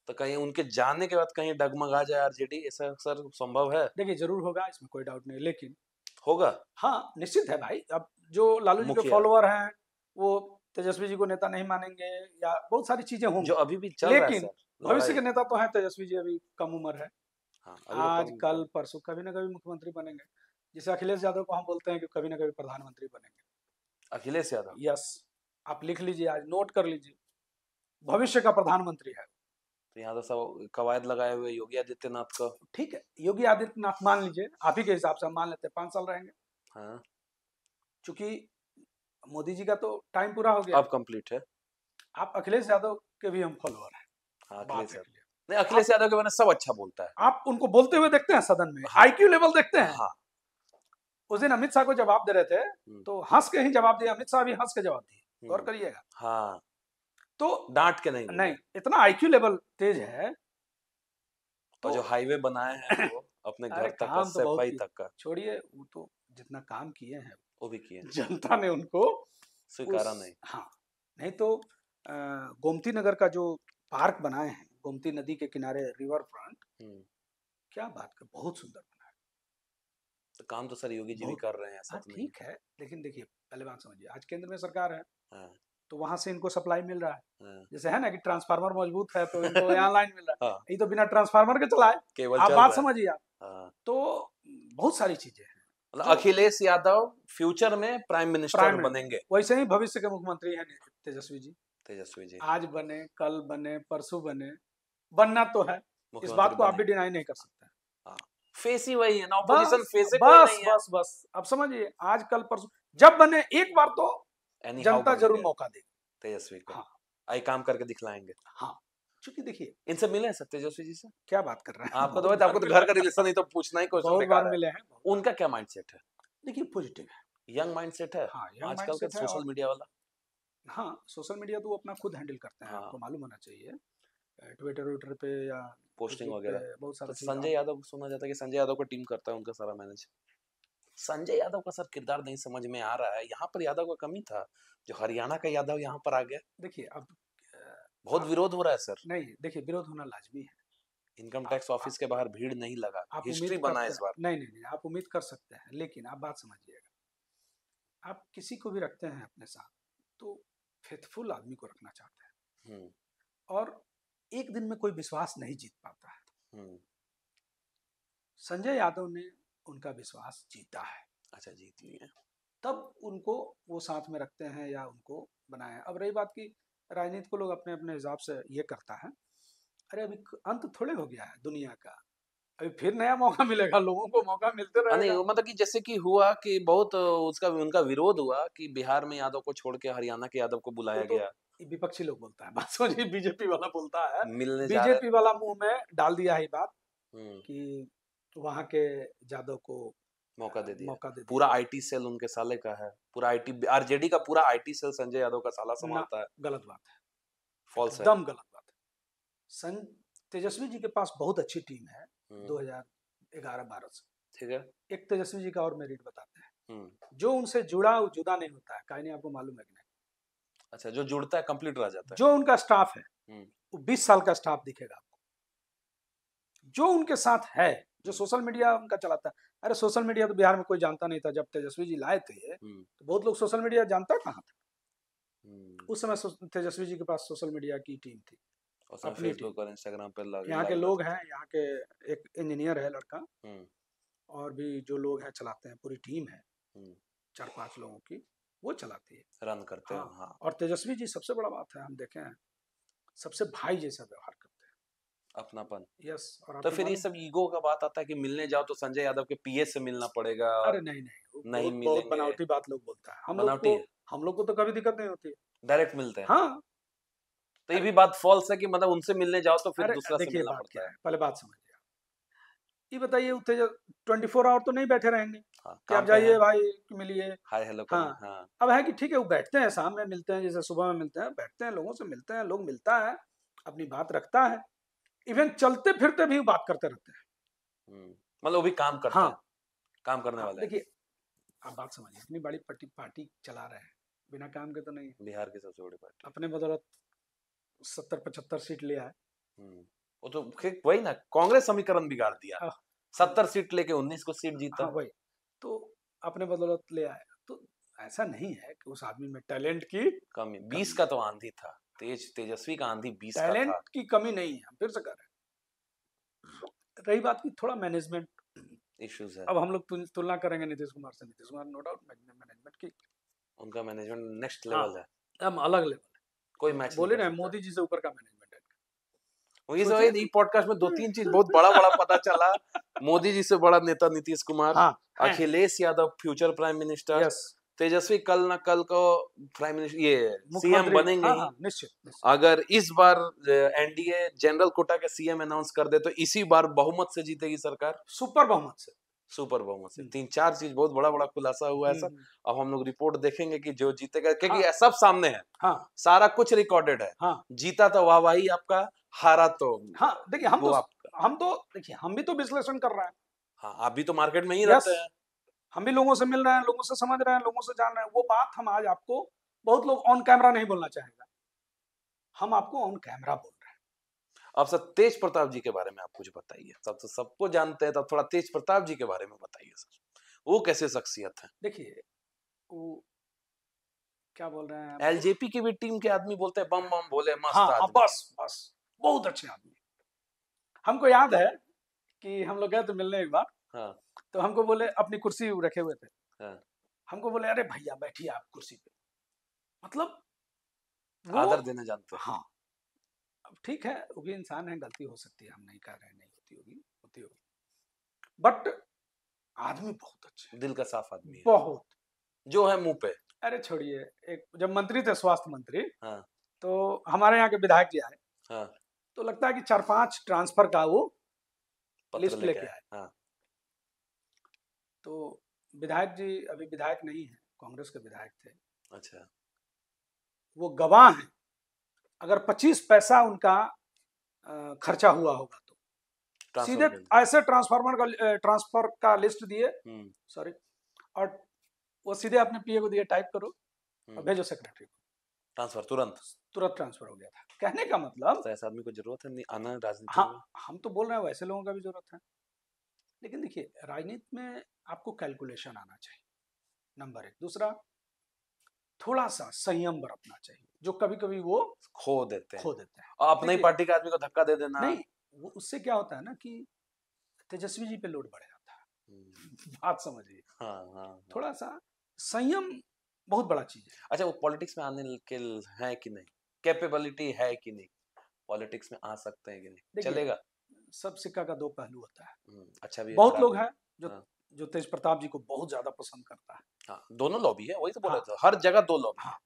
तो कहीं उनके जाने के बाद कहीं डगमगा जाए आरजेडी, ऐसा सर संभव है? देखिए जरूर होगा, इसमें कोई डाउट नहीं, लेकिन होगा। हाँ निश्चित है भाई। अब जो लालू जी के मुखिया फॉलोअर हैं वो तेजस्वी जी को नेता नहीं मानेंगे, या बहुत सारी चीजें जो होंगी, अभी भी चल रहा है लेकिन सर भविष्य लड़ाई। के नेता तो हैं तेजस्वी जी, अभी कम उम्र है, हाँ अभी तो आज कम कल कम। परसों कभी ना कभी मुख्यमंत्री बनेंगे। जैसे अखिलेश यादव को हम बोलते हैं कि कभी ना कभी प्रधानमंत्री बनेंगे। अखिलेश यादव। यस, आप लिख लीजिए, आज नोट कर लीजिए, भविष्य का प्रधानमंत्री है। तो यहाँ तो सब कवायद लगाए हुए योगी आदित्यनाथ का। ठीक है, योगी आदित्यनाथ मान लीजिए, आप ही के हिसाब से हम मान लेते हैं 5 साल रहेंगे, हाँ, क्योंकि मोदी जी का तो टाइम पूरा हो गया। अब कंप्लीट है। आप अखिलेश यादव के भी हम फॉलोअर हैं, हाँ बात अखिलेश है यादव, clear। नहीं अखिलेश आप यादव के बारे में सब अच्छा बोलता है। आप उनको बोलते हुए देखते हैं सदन में, हाँ आईक्यू लेवल देखते हैं। हाँ। उस दिन अमित शाह को जवाब दे रहे थे तो हंस के ही जवाब दिया, अमित शाह भी हंस के जवाब दिए, गौर करिएगा। हाँ, तो डांट के नहीं बोले। नहीं, इतना आईक्यू लेवल तेज है। और तो जो हाईवे बनाए हैं वो अपने अरे घर तक का, काम तो बहुत सफाई किए, तक का, छोड़िए, वो तो जितना काम किए हैं वो भी किए। जनता ने उनको स्वीकारा नहीं। हाँ, नहीं तो गोमती नगर का जो पार्क बनाए हैं, गोमती नदी के किनारे रिवर फ्रंट, क्या बात कर, बहुत सुंदर बना है। तो काम तो सर योगी जी भी बहुत, कर रहे हैं, ऐसा हाँ तो नहीं ठीक है, लेकिन देखिए पहले बात समझिए, आज केंद्र में सरकार है, है। तो वहां से इनको सप्लाई मिल रहा है। हाँ, जैसे है ना कि ट्रांसफार्मर मजबूत है तो इनको यहाँ लाइन मिल रहा है, हाँ, ये तो बिना ट्रांसफार्मर के चला है। केवल आप चल बात रहा है। समझिए आप, हाँ, तो बहुत सारी चीजें हैं मतलब जो अखिलेश यादव फ्यूचर में प्राइम मिनिस्टर प्राइम, बनेंगे। वैसे ही भविष्य के मुख्यमंत्री हैं तेजस्वी जी। तेजस्वी जी आज बने, कल बने, परसों बने, बनना तो है, इस बात मुख्यमंत्री को आप भी बनेंगे। डिनाई नहीं कर सकते। हाँ, फेस ही वही है ना, ऑपोजिशन बस फेस ही कोई बस नहीं है। बस बस, अब समझिए, आज कल परसों जब बने एक बार तो एनी हाउ जनता जरूर बनेंगे मौका देगी। तेजस्वी को। हाँ, आई काम करके दिखलाएंगे। हाँ, क्योंकि देखिए इनसे मिले हैं सर तेजस्वी जी से? क्या बात कर रहे हैं, आपको बहुत तो आपको तो बार घर का रिलेशन ही तो पूछना ही क्वेश्चन बहुत बार बेकार है। मिले हैं, उनका क्या माइंडसेट है? देखिए पॉजिटिव है, यंग माइंडसेट है हाँ यंग आजकल का माइंडसेट है। सोशल और मीडिया वाला। हाँ, सोशल मीडिया तो वो अपना खुद हैंडल करते हैं, हाँ, आपको मालूम होना चाहिए। ट्विटर व्विटर पे या पोस्टिंग फेसबुक पे वगैरह। बहुत तो सारा चीज संजय यादव सुना जाता है कि संजय यादव को टीम करता है उनका सारा मैनेज। संजय यादव का सर किरदार नहीं समझ में आ रहा है। यहाँ पर यादव का कमी था, जो हरियाणा का यादव यहाँ पर आ गया। देखिए अब बहुत विरोध हो रहा है सर। नहीं, देखिए विरोध होना लाजमी है। इनकम टैक्स ऑफिस के बाहर भीड़ नहीं लगा, आप हिस्ट्री उम्मीद बना करते इस बार। नहीं नहीं नहीं, आप उम्मीद कर सकते हैं, लेकिन आप बात समझिएगा, आप किसी को भी रखते हैं अपने साथ तो फेथफुल आदमी को रखना चाहते हैं, और एक दिन में कोई विश्वास नहीं जीत पाता है। संजय यादव ने उनका विश्वास जीता है। अच्छा, जीत लिए, तब उनको वो साथ में रखते हैं या उनको बनाए। अब रही बात की राजनीति को लोग अपने अपने हिसाब से ये करता है, अरे अभी अंत थोड़े हो गया है दुनिया का, अभी फिर नया मौका मिलेगा, लोगों को मौका मिलते नहीं रहेगा। मतलब कि जैसे कि हुआ कि बहुत उसका उनका विरोध हुआ कि बिहार में यादव को छोड़ के हरियाणा के यादव को बुलाया तो गया। विपक्षी लोग बोलता है, बात समझिए, बीजेपी वाला बोलता है, मिलने जा रहे बीजेपी वाला मुंह में डाल दिया है बात हम्म, कि वहां के यादव को मौका दे दिया। मौका दे दिया। पूरा आईटी सेल उनके साले का है, पूरा आईटी आरजेडी का पूरा आईटी सेल संजय यादव का साला ना, संभालता है। गलत बात है, फॉल्स है। एकदम गलत बात है। तेजस्वी जी के पास बहुत अच्छी टीम है 2011-12 से। ठीक है। एक तेजस्वी जी का और मेरिट बताते हैं, जो उनसे जुड़ा वो जुदा नहीं होता है, काहे नहीं, आपको मालूम है कि नहीं? अच्छा, जो जुड़ता है कंप्लीट रह जाता है। जो उनका स्टाफ है वो 20 साल का स्टाफ दिखेगा आपको, जो उनके साथ है, जो सोशल मीडिया उनका चलाता है। अरे सोशल मीडिया तो बिहार में कोई जानता नहीं था, जब तेजस्वी जी लाए थे तो बहुत लोग सोशल मीडिया जानता कहाँ था। उस समय तेजस्वी जी के पास सोशल मीडिया की टीम थी, अपनी फेसबुक और इंस्टाग्राम पे यहाँ के लोग हैं, यहाँ के एक इंजीनियर है लड़का, और भी जो लोग हैं चलाते हैं, पूरी टीम है 4-5 लोगों की, वो चलाती है, रन करते हैं। हाँ। और तेजस्वी जी सबसे बड़ा बात है, हम देखे हैं, सबसे भाई जैसा व्यवहार करते हैं, अपनापन। यस। और तो फिर ये सब ईगो का बात आता है कि मिलने जाओ तो संजय यादव के पीए से मिलना पड़ेगा। अरे नहीं नहीं, नहीं बहुत मिलेंगे, बनावटी बात लोग बोलता है। हम लोग को तो कभी दिक्कत नहीं होती है, डायरेक्ट मिलते हैं। हाँ। तो ये भी बात फॉल्स है कि मतलब उनसे मिलने जाओ तो फिर दूसरा से देखिए मिलना बात पड़ता क्या है। है, पहले बात समझिए। ये बताइए 24 आवर तो नहीं बैठे रहेंगे, हाँ, कि आप जाइए भाई मिलिए, हाय हेलो हाँ। हाँ। अब है कि ठीक है, वो बैठते हैं, शाम में मिलते हैं, जैसे सुबह में मिलते हैं, बैठते हैं, लोगों से मिलते हैं, लोग मिलता है, अपनी बात रखता है, इवन चलते फिरते भी बात करते रहते हैं, मतलब वो भी काम करते हैं, काम करने वाले हैं। देखिए आप बात समझिए, इतनी बड़ी पार्टी चला रहे हैं, बिना काम के तो नहीं है। बिहार की सबसे बड़ी पार्टी, अपने बदौलत 70-75 सीट लिया है। वो तो वही ना, कांग्रेस समीकरण बिगाड़ दिया। 70 सीट लेके 19 को सीट जीता। हाँ वही तो अपने बदौलत ले आया। तो ऐसा नहीं है कि उस आदमी में टैलेंट की कमी। 20 का तो आंधी था, तेजस्वी का आंधी 20 का था। टैलेंट की कमी नहीं है, हम फिर से कह रहे हैं। रही बात की थोड़ा मैनेजमेंट इश्यूज है। अब हम लोग तुलना करेंगे नीतीश कुमार से, Nitish Kumar no doubt management की, उनका मैनेजमेंट नेक्स्ट लेवल है, हम अलग लेवल है, कोई मैच बोले ना मोदी जी से ऊपर का मैनेजमेंट है। वही सब ये पॉडकास्ट में 2-3 चीज बहुत बड़ा बड़ा पता चला। मोदी जी से बड़ा नेता Nitish Kumar, Akhilesh Yadav future prime minister, Tejashwi कल ना कल को प्राइम मिनिस्टर, ये सीएम बनेंगे ही। निश्चित। अगर इस बार एनडीए जनरल कोटा के सीएम अनाउंस कर दे तो इसी बार बहुमत से जीतेगी सरकार, सुपर बहुमत से, सुपर बहुमत से। 3-4 चीज बहुत बड़ा बड़ा खुलासा हुआ है सर। अब हम लोग रिपोर्ट देखेंगे कि जो जीतेगा, क्योंकि सब सामने है, सारा कुछ रिकॉर्डेड है। जीता तो वाहवाही आपका, हारा तो देखिए हम तो देखिए हम भी तो विश्लेषण कर रहे हैं। हाँ, आप भी तो मार्केट में ही रहते हैं, हम भी लोगों से मिल रहे हैं, लोगों से समझ रहे हैं, लोगों से जान रहे हैं। वो बात हम आज आपको, बहुत लोग ऑन कैमरा नहीं बोलना चाहेगा, हम आपको ऑन कैमरा बोल रहे हैं। अब सर तेज प्रताप जी के बारे में आप कुछ बताइए। सब तो सबको जानते हैं, तब थोड़ा तेज प्रताप जी के बारे में बताइए सर, वो कैसे शख्सियत है? देखिए वो क्या बोल रहे हैं, एलजेपी की भी टीम के आदमी बोलते हैं बम बम बोले, मस्त आदमी। बस बहुत अच्छे आदमी। हमको याद है कि हम लोग गए थे मिलने एक बार, तो हमको बोले, अपनी कुर्सी रखे हुए थे, हमको बोले अरे भैया बैठिए आप कुर्सी पे, मतलब आदर देना जानते हैं। हाँ, अब ठीक है, वो भी इंसान है, गलती हो सकती है, हम नहीं कह रहे हैं नहीं होती होगी, होती होगी, बट आदमी बहुत अच्छे, दिल का साफ आदमी है, बहुत, जो है मुंह पे। अरे छोड़िए, एक जब मंत्री थे, स्वास्थ्य मंत्री, तो हमारे यहाँ के विधायक जी आए, हाँ, तो लगता है कि 4-5 ट्रांसफर का वो पत्र लिस्ट लेके लेके आए। आए। हाँ, तो विधायक जी अभी विधायक नहीं है, कांग्रेस के विधायक थे, अच्छा, वो गवाह हैं, अगर 25 पैसा उनका खर्चा हुआ होगा तो सीधे ट्रांसफर के लिए। ऐसे ट्रांसफर का लिस्ट दिए, सॉरी, और वो सीधे अपने पीए को दिए, टाइप करो और भेजो सेक्रेटरी को, ट्रांसफर तुरंत तुरंत ट्रांसफर हो गया था। कहने का मतलब, तो ऐसा आदमी को जरूरत है नहीं आना राजनीति हाँ, में। हम तो बोल रहे हैं वैसे लोगों का भी जरूरत है, लेकिन देखिए राजनीति में आपको कैलकुलेशन आना चाहिए, नंबर 1। दूसरा, थोड़ा सा संयम बरतना चाहिए, जो कभी कभी वो खो देते हैं, देते हैं। और अपने ही देखिए, पार्टी के आदमी को धक्का दे देना। नहीं, वो उससे क्या होता है ना कि तेजस्वी जी पे लोड बढ़ जाता है। बात समझिए। हाँ, हाँ, हाँ। थोड़ा सा संयम बहुत बड़ा चीज है। अच्छा, वो पॉलिटिक्स में आने के है कि नहीं, कैपेबिलिटी है कि नहीं, पॉलिटिक्स में आ सकते हैं कि नहीं, देखिए, चलेगा? सब सिक्का का 2 पहलू होता है। अच्छा भी है, बहुत खराब लोग भी हैं है। हाँ, जो तेज प्रताप जी को बहुत ज्यादा पसंद करता है। हाँ, दोनों लॉबी है, वही तो बोल हाँ, रहे थे, हर जगह 2 लॉबी है। हाँ,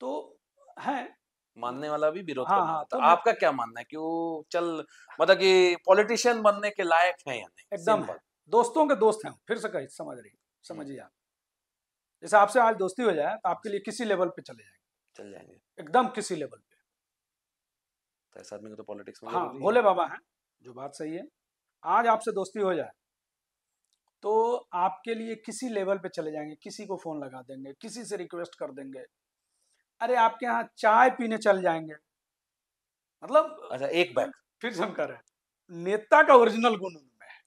तो है, मानने वाला भी, विरोध हाँ, करने हाँ, वाला। तो तो मैं आपका क्या मानना है कि वो मतलब कि पॉलिटिशियन बनने के लायक है या नहीं? एकदम है, सिंपल। दोस्तों के दोस्त हैं, फिर से कहीं समझिए आप, जैसे आपसे आज दोस्ती हो जाए तो आपके लिए किसी लेवल पे चले जाएंगे, चल जाएंगे। एकदम किसी लेवल पे। तो ऐसा आदमी को तो पॉलिटिक्स में हाँ, जरूरी है। भोले बाबा हैं, जो बात सही है। आज आपसे दोस्ती हो जाए तो आपके लिए किसी लेवल पे चले जाएंगे, किसी को फोन लगा देंगे, किसी से रिक्वेस्ट कर देंगे, अरे आपके यहाँ चाय पीने चल जाएंगे। मतलब अच्छा, एक बैग। फिर से हम कह रहे हैं, नेता का ओरिजिनल गुण उनमें है।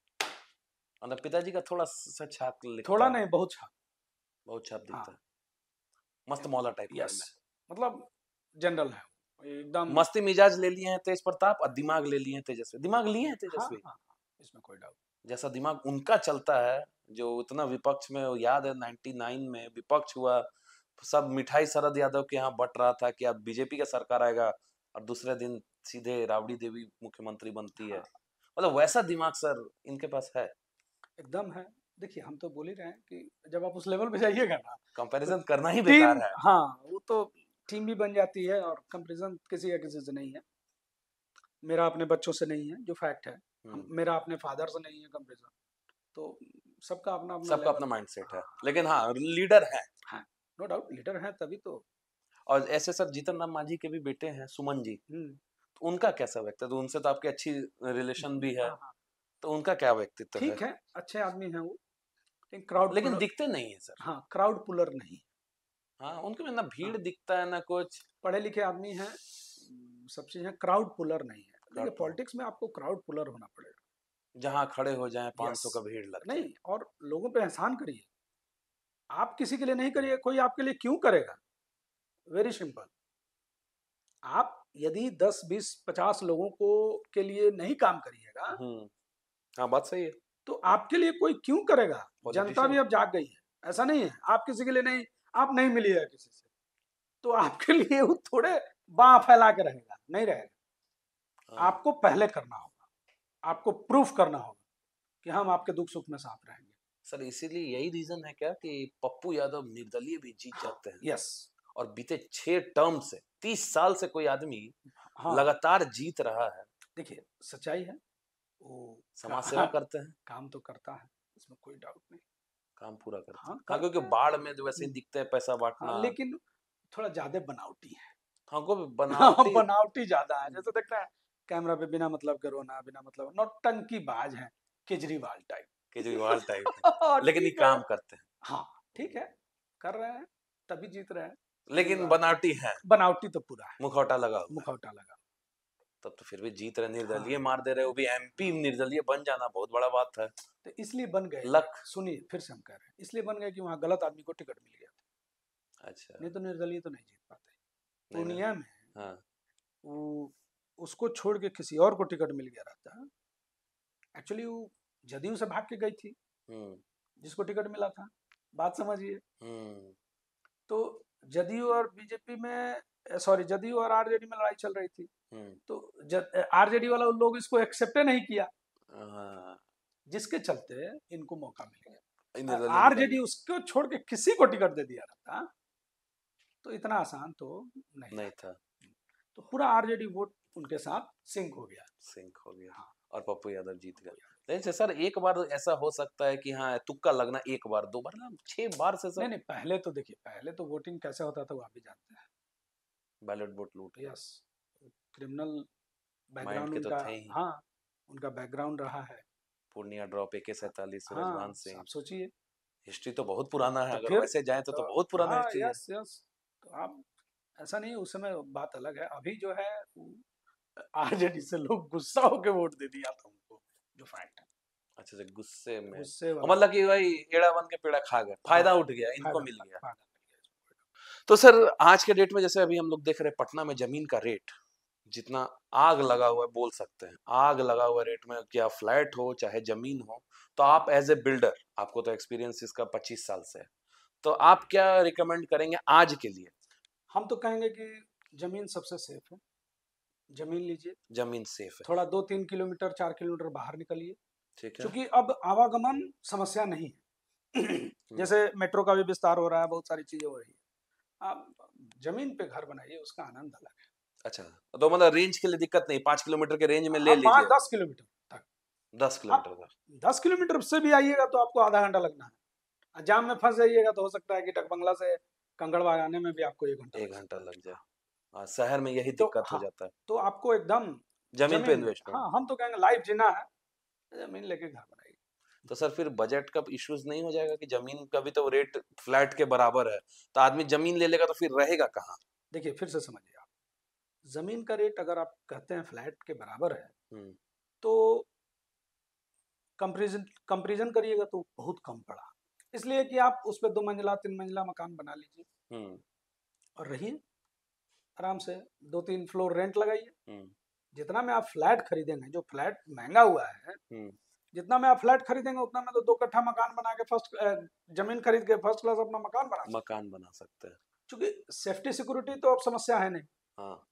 मतलब पिताजी का थोड़ा सा छाप लिखता थोड़ा है, नहीं, बहुत छाप। बहुत छाप हाँ, दिखता है, मस्त मौला टाइप का यस, बंदा है। मतलब जनरल है एकदम। मस्ती मिजाज ले लिए हैं तेज प्रताप, और दिमाग ले लिए हैं तेजस्वी, दिमाग लिए हैं हाँ, तेजस्वी। हाँ, इसमें कोई डाउट। जैसा दिमाग उनका चलता है, जो उतना विपक्ष में, याद है 99 में विपक्ष हुआ, सब मिठाई शरद यादव के यहाँ बट रहा था कि अब बीजेपी का सरकार आएगा, और दूसरे दिन सीधे राबड़ी देवी मुख्यमंत्री बनती है। हाँ, मतलब वैसा दिमाग सर इनके पास है। एकदम है। देखिए, हम तो बोल ही रहे हैं कि जब आप उस लेवल पे जाइएगा ना, तो कंपैरिजन करना ही टीम, बेकार है। हाँ, वो तो टीम भी बन जाती है, और कंपैरिजन किसी या किसी से नहीं है। मेरा अपने बच्चों से नहीं है, जो फैक्ट है। मेरा अपने फादर से नहीं है कंपैरिजन। तो सबका अपना अपना सबका लेवल अपना है। माइंडसेट है, लेकिन हाँ लीडर है। हाँ, नो डाउट लीडर है, तभी तो। और ऐसे सर जीतन राम मांझी के भी बेटे हैं सुमन जी, तो उनका कैसा व्यक्तित्व, तो उनसे तो आपकी अच्छी रिलेशन भी है, हाँ, हाँ, तो उनका क्या व्यक्तित्व है? ठीक है, अच्छे आदमी हैं वो, लेकिन क्राउड लेकिन पुलर। दिखते नहीं है सर। हाँ, क्राउड पुलर नहीं। हाँ, उनके में ना भीड़ हाँ, दिखता है ना कुछ। पढ़े लिखे आदमी हैं, सब चीज है, क्राउड पुलर नहीं है। देखिए, क्राउड पुल, पॉलिटिक्स में आपको क्राउड पुलर होना पड़ेगा। जहाँ खड़े हो जाए यस, 500 का भीड़ लग जाए। नहीं, और लोगों पे एहसान करिए। आप किसी के लिए नहीं करिए, कोई आपके लिए क्यों करेगा? Very simple. आप यदि 10, 20, 50 लोगों को के लिए नहीं काम करिएगा, हाँ, बात सही है। तो आपके लिए कोई क्यों करेगा? जनता भी पॉलिटिशियन। अब जाग गई है। ऐसा नहीं है आप किसी के लिए नहीं, आप नहीं मिलिएगा किसी से, तो आपके लिए वो थोड़े बाह फैला के रहेगा, नहीं रहेगा। हाँ, आपको पहले करना होगा, आपको प्रूफ करना होगा कि हम आपके दुख सुख में साथ रहेंगे। सर इसीलिए यही रीजन है क्या कि पप्पू यादव निर्दलीय भी जीत जाते हैं, यस, और बीते 6 टर्म से 30 साल से कोई आदमी हाँ, लगातार जीत रहा है। देखिए सच्चाई है वो, समाज सेवा करते हैं, काम तो करता है, इसमें कोई डाउट नहीं। काम पूरा करते हाँ, हैं। हाँ, क्योंकि करता बाढ़ में जो वैसे है। ही दिखते हैं पैसा हाँ, बांटना। लेकिन थोड़ा ज्यादा बनावटी है। हाँ, को हाँ, बनावटी। बनावटी ज्यादा है। जैसे देखता है कैमरा पे बिना मतलब के रोना, बिना मतलब, नौटंकी बाज है, केजरीवाल टाइप। केजरीवाल टाइप है, लेकिन ये ठीक है, काम करते हैं। हाँ, ठीक है, कर रहे हैं, तभी जीत रहे हैं। सही लेकिन बात है। बनावटी है, बनावटी तो पूरा है, मुखौटा लगा हुआ है। मुखौटा लगा। तब तो फिर भी जीत रहे, निर्दलीय हाँ, मार दे रहे, वो भी एमपी निर्दलीय बन जाना बहुत बड़ा बात है। तो इसलिए बन गए। लक। सुनिए, फिर से हम कह रहे हैं, इसलिए बन गए कि वहां गलत आदमी को टिकट मिल गया था। अच्छा। नहीं तो निर्दलीय तो नहीं जीत पाते। नहीं ना। पूर्णिया में हाँ। वो, उसको छोड़ के किसी और को टिकट मिल गया रहता। एक्चुअली वो जदयू से भाग के गई थी, जिसको टिकट मिला था। बात समझिए। तो जदयू और बीजेपी में, सॉरी, जदयू और आरजेडी में लड़ाई चल रही थी। तो आरजेडी वाला उन लोग इसको एक्सेप्ट नहीं किया, जिसके चलते इनको मौका मिल गया। आरजेडी उसको छोड़ के किसी को टिकट दे दिया रहता तो इतना आसान तो नहीं था। तो पूरा आरजेडी वोट उनके साथ सिंक हो गया। हाँ। और पप्पू यादव जीत गए। लेकिन सर एक बार ऐसा हो सकता है कि हाँ तुक्का लगना, एक बार दो बार ना, 6 बार से सर। नहीं, पहले तो देखिए, पहले तो वोटिंग कैसे होता था वो आप भी जानते हैं। बैलेट वोट लूट। यस, क्रिमिनल माइंड बैकग्राउंड के तो उनका, थे ही। हाँ, उनका बैकग्राउंड रहा है। पूर्णिया ड्रॉप, AK-47, हाँ, सूरजभान सिंह। आप सोचिए। हिस्ट्री तो बहुत पुराना है, तो अगर फिर वैसे जाए तो बहुत पुराना हाँ, हिस्ट्री है। Yes yes. तो आप ऐसा नहीं, उस समय बात अलग है। अभी जो है आरजेडी से लोग गुस्सा होकर वोट दे दिया था उनको, जो फैक्ट है। अच्छा से गुस्से में, गुस्से वाला, मतलब कि भाई एड़ा बन के पेड़ा खा गए, फायदा हाँ, उठ गया, इनको मिल गया। फायदा मिल गया। तो सर आज के डेट में जैसे अभी हम लोग देख रहे हैं पटना में जमीन का रेट जितना आग लगा हुआ है, बोल सकते हैं आग लगा हुआ रेट में, क्या फ्लैट हो चाहे जमीन हो, तो आप एज ए बिल्डर, आपको तो एक्सपीरियंस इसका 25 साल से है, तो आप क्या रिकमेंड करेंगे आज के लिए? हम तो कहेंगे कि जमीन सबसे सेफ है, जमीन लीजिए। जमीन सेफ है। थोड़ा 2-3 किलोमीटर 4 किलोमीटर बाहर निकलिए, ठीक है। क्योंकि अब आवागमन समस्या नहीं है। जैसे मेट्रो का भी विस्तार हो रहा है, बहुत सारी चीजें हो रही है। आप जमीन पे घर बनाइए, उसका आनंद अलग है। अच्छा, तो मतलब रेंज के लिए दिक्कत नहीं, 5 किलोमीटर के रेंज में ले आप लीजिए। 5-10 किलोमीटर तक, 10 आप किलोमीटर का। 10 किलोमीटर से भी आइएगा तो आपको आधा घंटा लगना है। जाम में फंस जाइएगा तो हो सकता है कि टकबंगला से कंकड़बाग आने में भी आपको 1 घंटा 1 घंटा लग जाए। हाँ, शहर में यही तो दिक्कत हो हाँ, जाता है। तो आपको एकदम जमीन पे जमीन, इन्वेस्टमेंट। हाँ, हम तो कहेंगे लाइफ जीना है, जमीन लेके घर बनाइए। तो सर फिर बजट का इश्यूज नहीं हो जाएगा कि जमीन का भी तो रेट फ्लैट के बराबर है, तो आदमी जमीन ले लेगा तो फिर रहेगा कहाँ? देखिए, फिर से समझिए आप, जमीन का रेट अगर आप कहते हैं फ्लैट के बराबर है, तो कंपेरिजन करिएगा तो बहुत कम पड़ा। इसलिए कि आप उस पर 2 मंजिला 3 मंजिला मकान बना लीजिए और रहिए आराम से, 2-3 फ्लोर रेंट लगाइए। जितना में आप फ्लैट खरीदेंगे, जो फ्लैट महंगा हुआ है, जितना में आप फ्लैट खरीदेंगे उतना में तो 2 कट्ठा मकान बना के फर्स्ट जमीन खरीद के फर्स्ट क्लास अपना मकान बना सकते हैं। क्योंकि सेफ्टी सिक्योरिटी तो अब समस्या है नहीं। हाँ,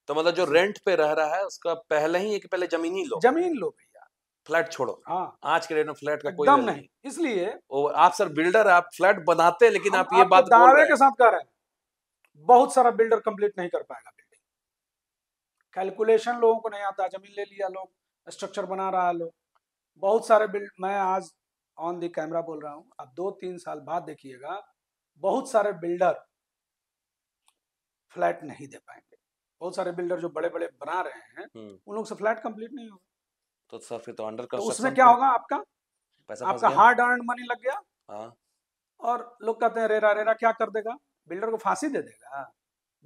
तो मतलब जो रेंट पे रह रहा है उसका पहले ही है कि पहले जमीन ही लो, जमीन लो भैया, फ्लैट छोड़ो। हाँ, आज के डेट में फ्लैट का कोई एकदम वैल्यू नहीं। इसलिए आप सर बिल्डर, आप फ्लैट बनाते हैं, लेकिन हम आप ये आपको बात बोल दावे रहे के हैं। साथ कह रहे हैं, बहुत सारा बिल्डर कंप्लीट नहीं कर पाएगा बिल्डिंग। कैलकुलेशन लोगों को नहीं आता, जमीन ले लिया लोग, स्ट्रक्चर बना रहा है लोग। बहुत सारे मैं आज ऑन दी कैमरा बोल रहा हूँ, अब 2-3 साल बाद देखिएगा बहुत सारे बिल्डर फ्लैट नहीं दे पाएंगे। बहुत सारे बिल्डर जो बड़े बड़े बना रहे हैं उन लोग से फ्लैट कंप्लीट नहीं होगा। तो सर फिर तो अंडर तो कंस्ट्रक्शन उसमें क्या होगा, आपका पैसा फंस आपका गया। हार्ड अर्न मनी लग गया। हाँ, और लोग कहते हैं रेरा रेरा क्या कर देगा, बिल्डर को फांसी दे देगा।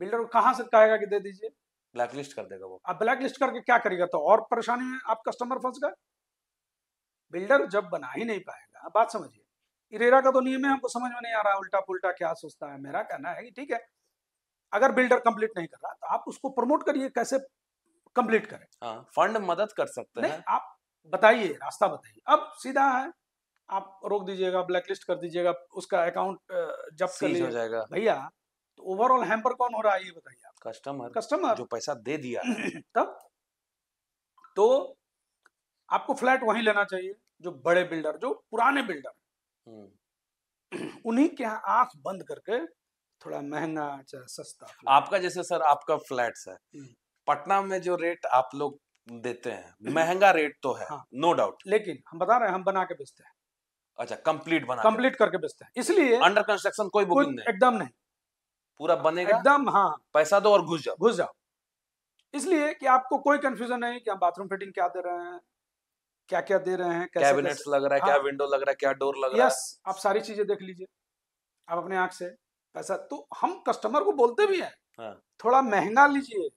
बिल्डर को कहाँ से कहेगा कि दे दीजिए, ब्लैकलिस्ट कर देगा वो। आप ब्लैक लिस्ट करके क्या करेगा, तो और परेशानी में आप कस्टमर फंस गए। बिल्डर जब बना ही नहीं पाएगा, बात समझिए, इरेरा का तो नियम है, हमको समझ में नहीं आ रहा, उल्टा पुल्टा क्या सोचता है। मेरा कहना है कि ठीक है, अगर बिल्डर कंप्लीट नहीं कर रहा तो आप उसको प्रमोट करिए, कैसे कंप्लीट करें। हाँ, फंड मदद कर सकते नहीं, हैं। आप बताइए, रास्ता बताइए। अब सीधा है, आप रोक दीजिएगा, ब्लैकलिस्ट कर दीजिएगा, उसका अकाउंट जब्त कर सीज हो लीजिएगा जाएगा। भैया। तो ओवरऑल हैम्पर कौन हो रहा है ये बताइए आप? कस्टमर जो पैसा दे दिया है। तब तो आपको फ्लैट वहीं लेना चाहिए जो बड़े बिल्डर, जो पुराने बिल्डर, उन्हीं के यहाँ आंख बंद करके थोड़ा महंगा चाहे सस्ता। आपका जैसे सर आपका फ्लैट्स है पटना में, जो रेट आप लोग देते हैं महंगा रेट तो है, हाँ, नो डाउट, लेकिन हम बता रहे हैं हम बना के बेचते हैं। अच्छा, कंप्लीट करके बेचते हैं, इसलिए अंडर कंस्ट्रक्शन कोई बुकिंग नहीं, एकदम नहीं, पूरा बनेगा एकदम, हाँ, पैसा दो और घुस जाओ। इसलिए कि आपको कोई कंफ्यूजन नहीं कि हम बाथरूम फिटिंग क्या दे रहे हैं, क्या क्या दे रहे हैं, कैसे कैबिनेट्स लग रहा है, क्या विंडो लग रहा है, क्या डोर लग रहा है। यस, आप सारी चीजें देख लीजिए आप अपने आंख से। पैसा तो हम कस्टमर को बोलते भी हैं, हाँ, थोड़ा महंगा लीजिए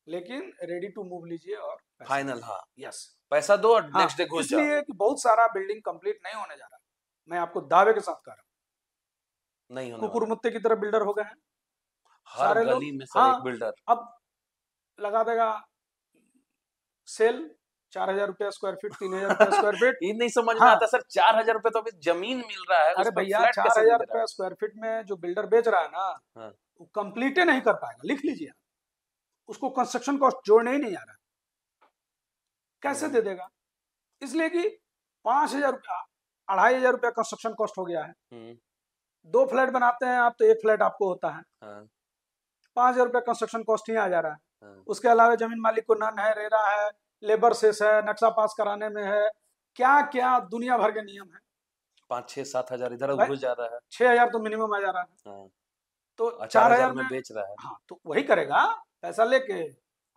लेकिन रेडी टू मूव लीजिए और फाइनल। हाँ, यस, पैसा दो और नेक्स्ट डे घुस जाओ। इसलिए कि बहुत सारा बिल्डिंग कंप्लीट नहीं होने जा रहा, मैं आपको दावे के साथ कह रहा हूँ। नहीं होने कुकुर मुत्ते की तरह बिल्डर हो गए हैं हर सारे गली लोग। में सर हाँ, एक बिल्डर अब लगा देगा सेल 4,000 रुपया स्क्वायर फीट, 3,000 रुपया स्क्वायर फीट। ये नहीं समझ में हाँ, आता सर, 4,000 रुपए तो अभी जमीन मिल रहा है, अरे भैया 4,000 रुपया स्क्वायर फीट में जो बिल्डर बेच रहा है ना, वो कंप्लीट नहीं कर पाएगा। लिख लीजिए, उसको कंस्ट्रक्शन कॉस्ट जोड़ने ही नहीं आ रहा, कैसे दे देगा? इसलिए कि 5,000 रुपया 2,500 रुपया कंस्ट्रक्शन कॉस्ट हो गया है। 2 फ्लैट बनाते हैं आप तो 1 फ्लैट आपको होता है, 5,000 रुपया कंस्ट्रक्शन कॉस्ट ही आ जा रहा है। हाँ। उसके अलावा जमीन मालिक को नन है, रेरा है, लेबर सेस है, नक्शा पास कराने में है, क्या क्या दुनिया भर के नियम है। 5-6-7 हजार इधर भाई घुस जा रहा है। 6,000 तो मिनिमम आ जा रहा है। हाँ। तो और 4,000 में में बेच रहा है। हाँ तो वही करेगा, पैसा लेके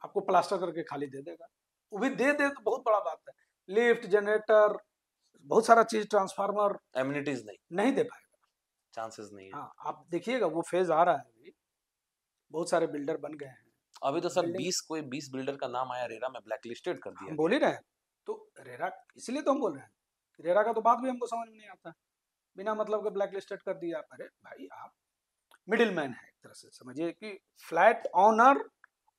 आपको प्लास्टर करके खाली दे देगा। वो भी दे दे तो बहुत बड़ा बात है। लिफ्ट, जनरेटर, बहुत सारा चीज, ट्रांसफार्मर, एमिनिटीज नहीं दे पाएगा, चांसेस नहीं है। हाँ आप देखिएगा वो फेज आ रहा है अभी, बहुत सारे बिल्डर बन गए हैं अभी तो सर बिल्डिंग। 20 बिल्डर का नाम आया, रेरा में ब्लैक लिस्टेड कर दिया हम बोल गया। ही रहे हैं, तो रेरा इसलिए तो हम बोल रहे हैं, रेरा का तो बात भी हमको समझ में नहीं आता, बिना मतलब के ब्लैक लिस्टेड कर दिया। अरे भाई आप मिडिल मैन है, एक तरह से समझिए कि फ्लैट ऑनर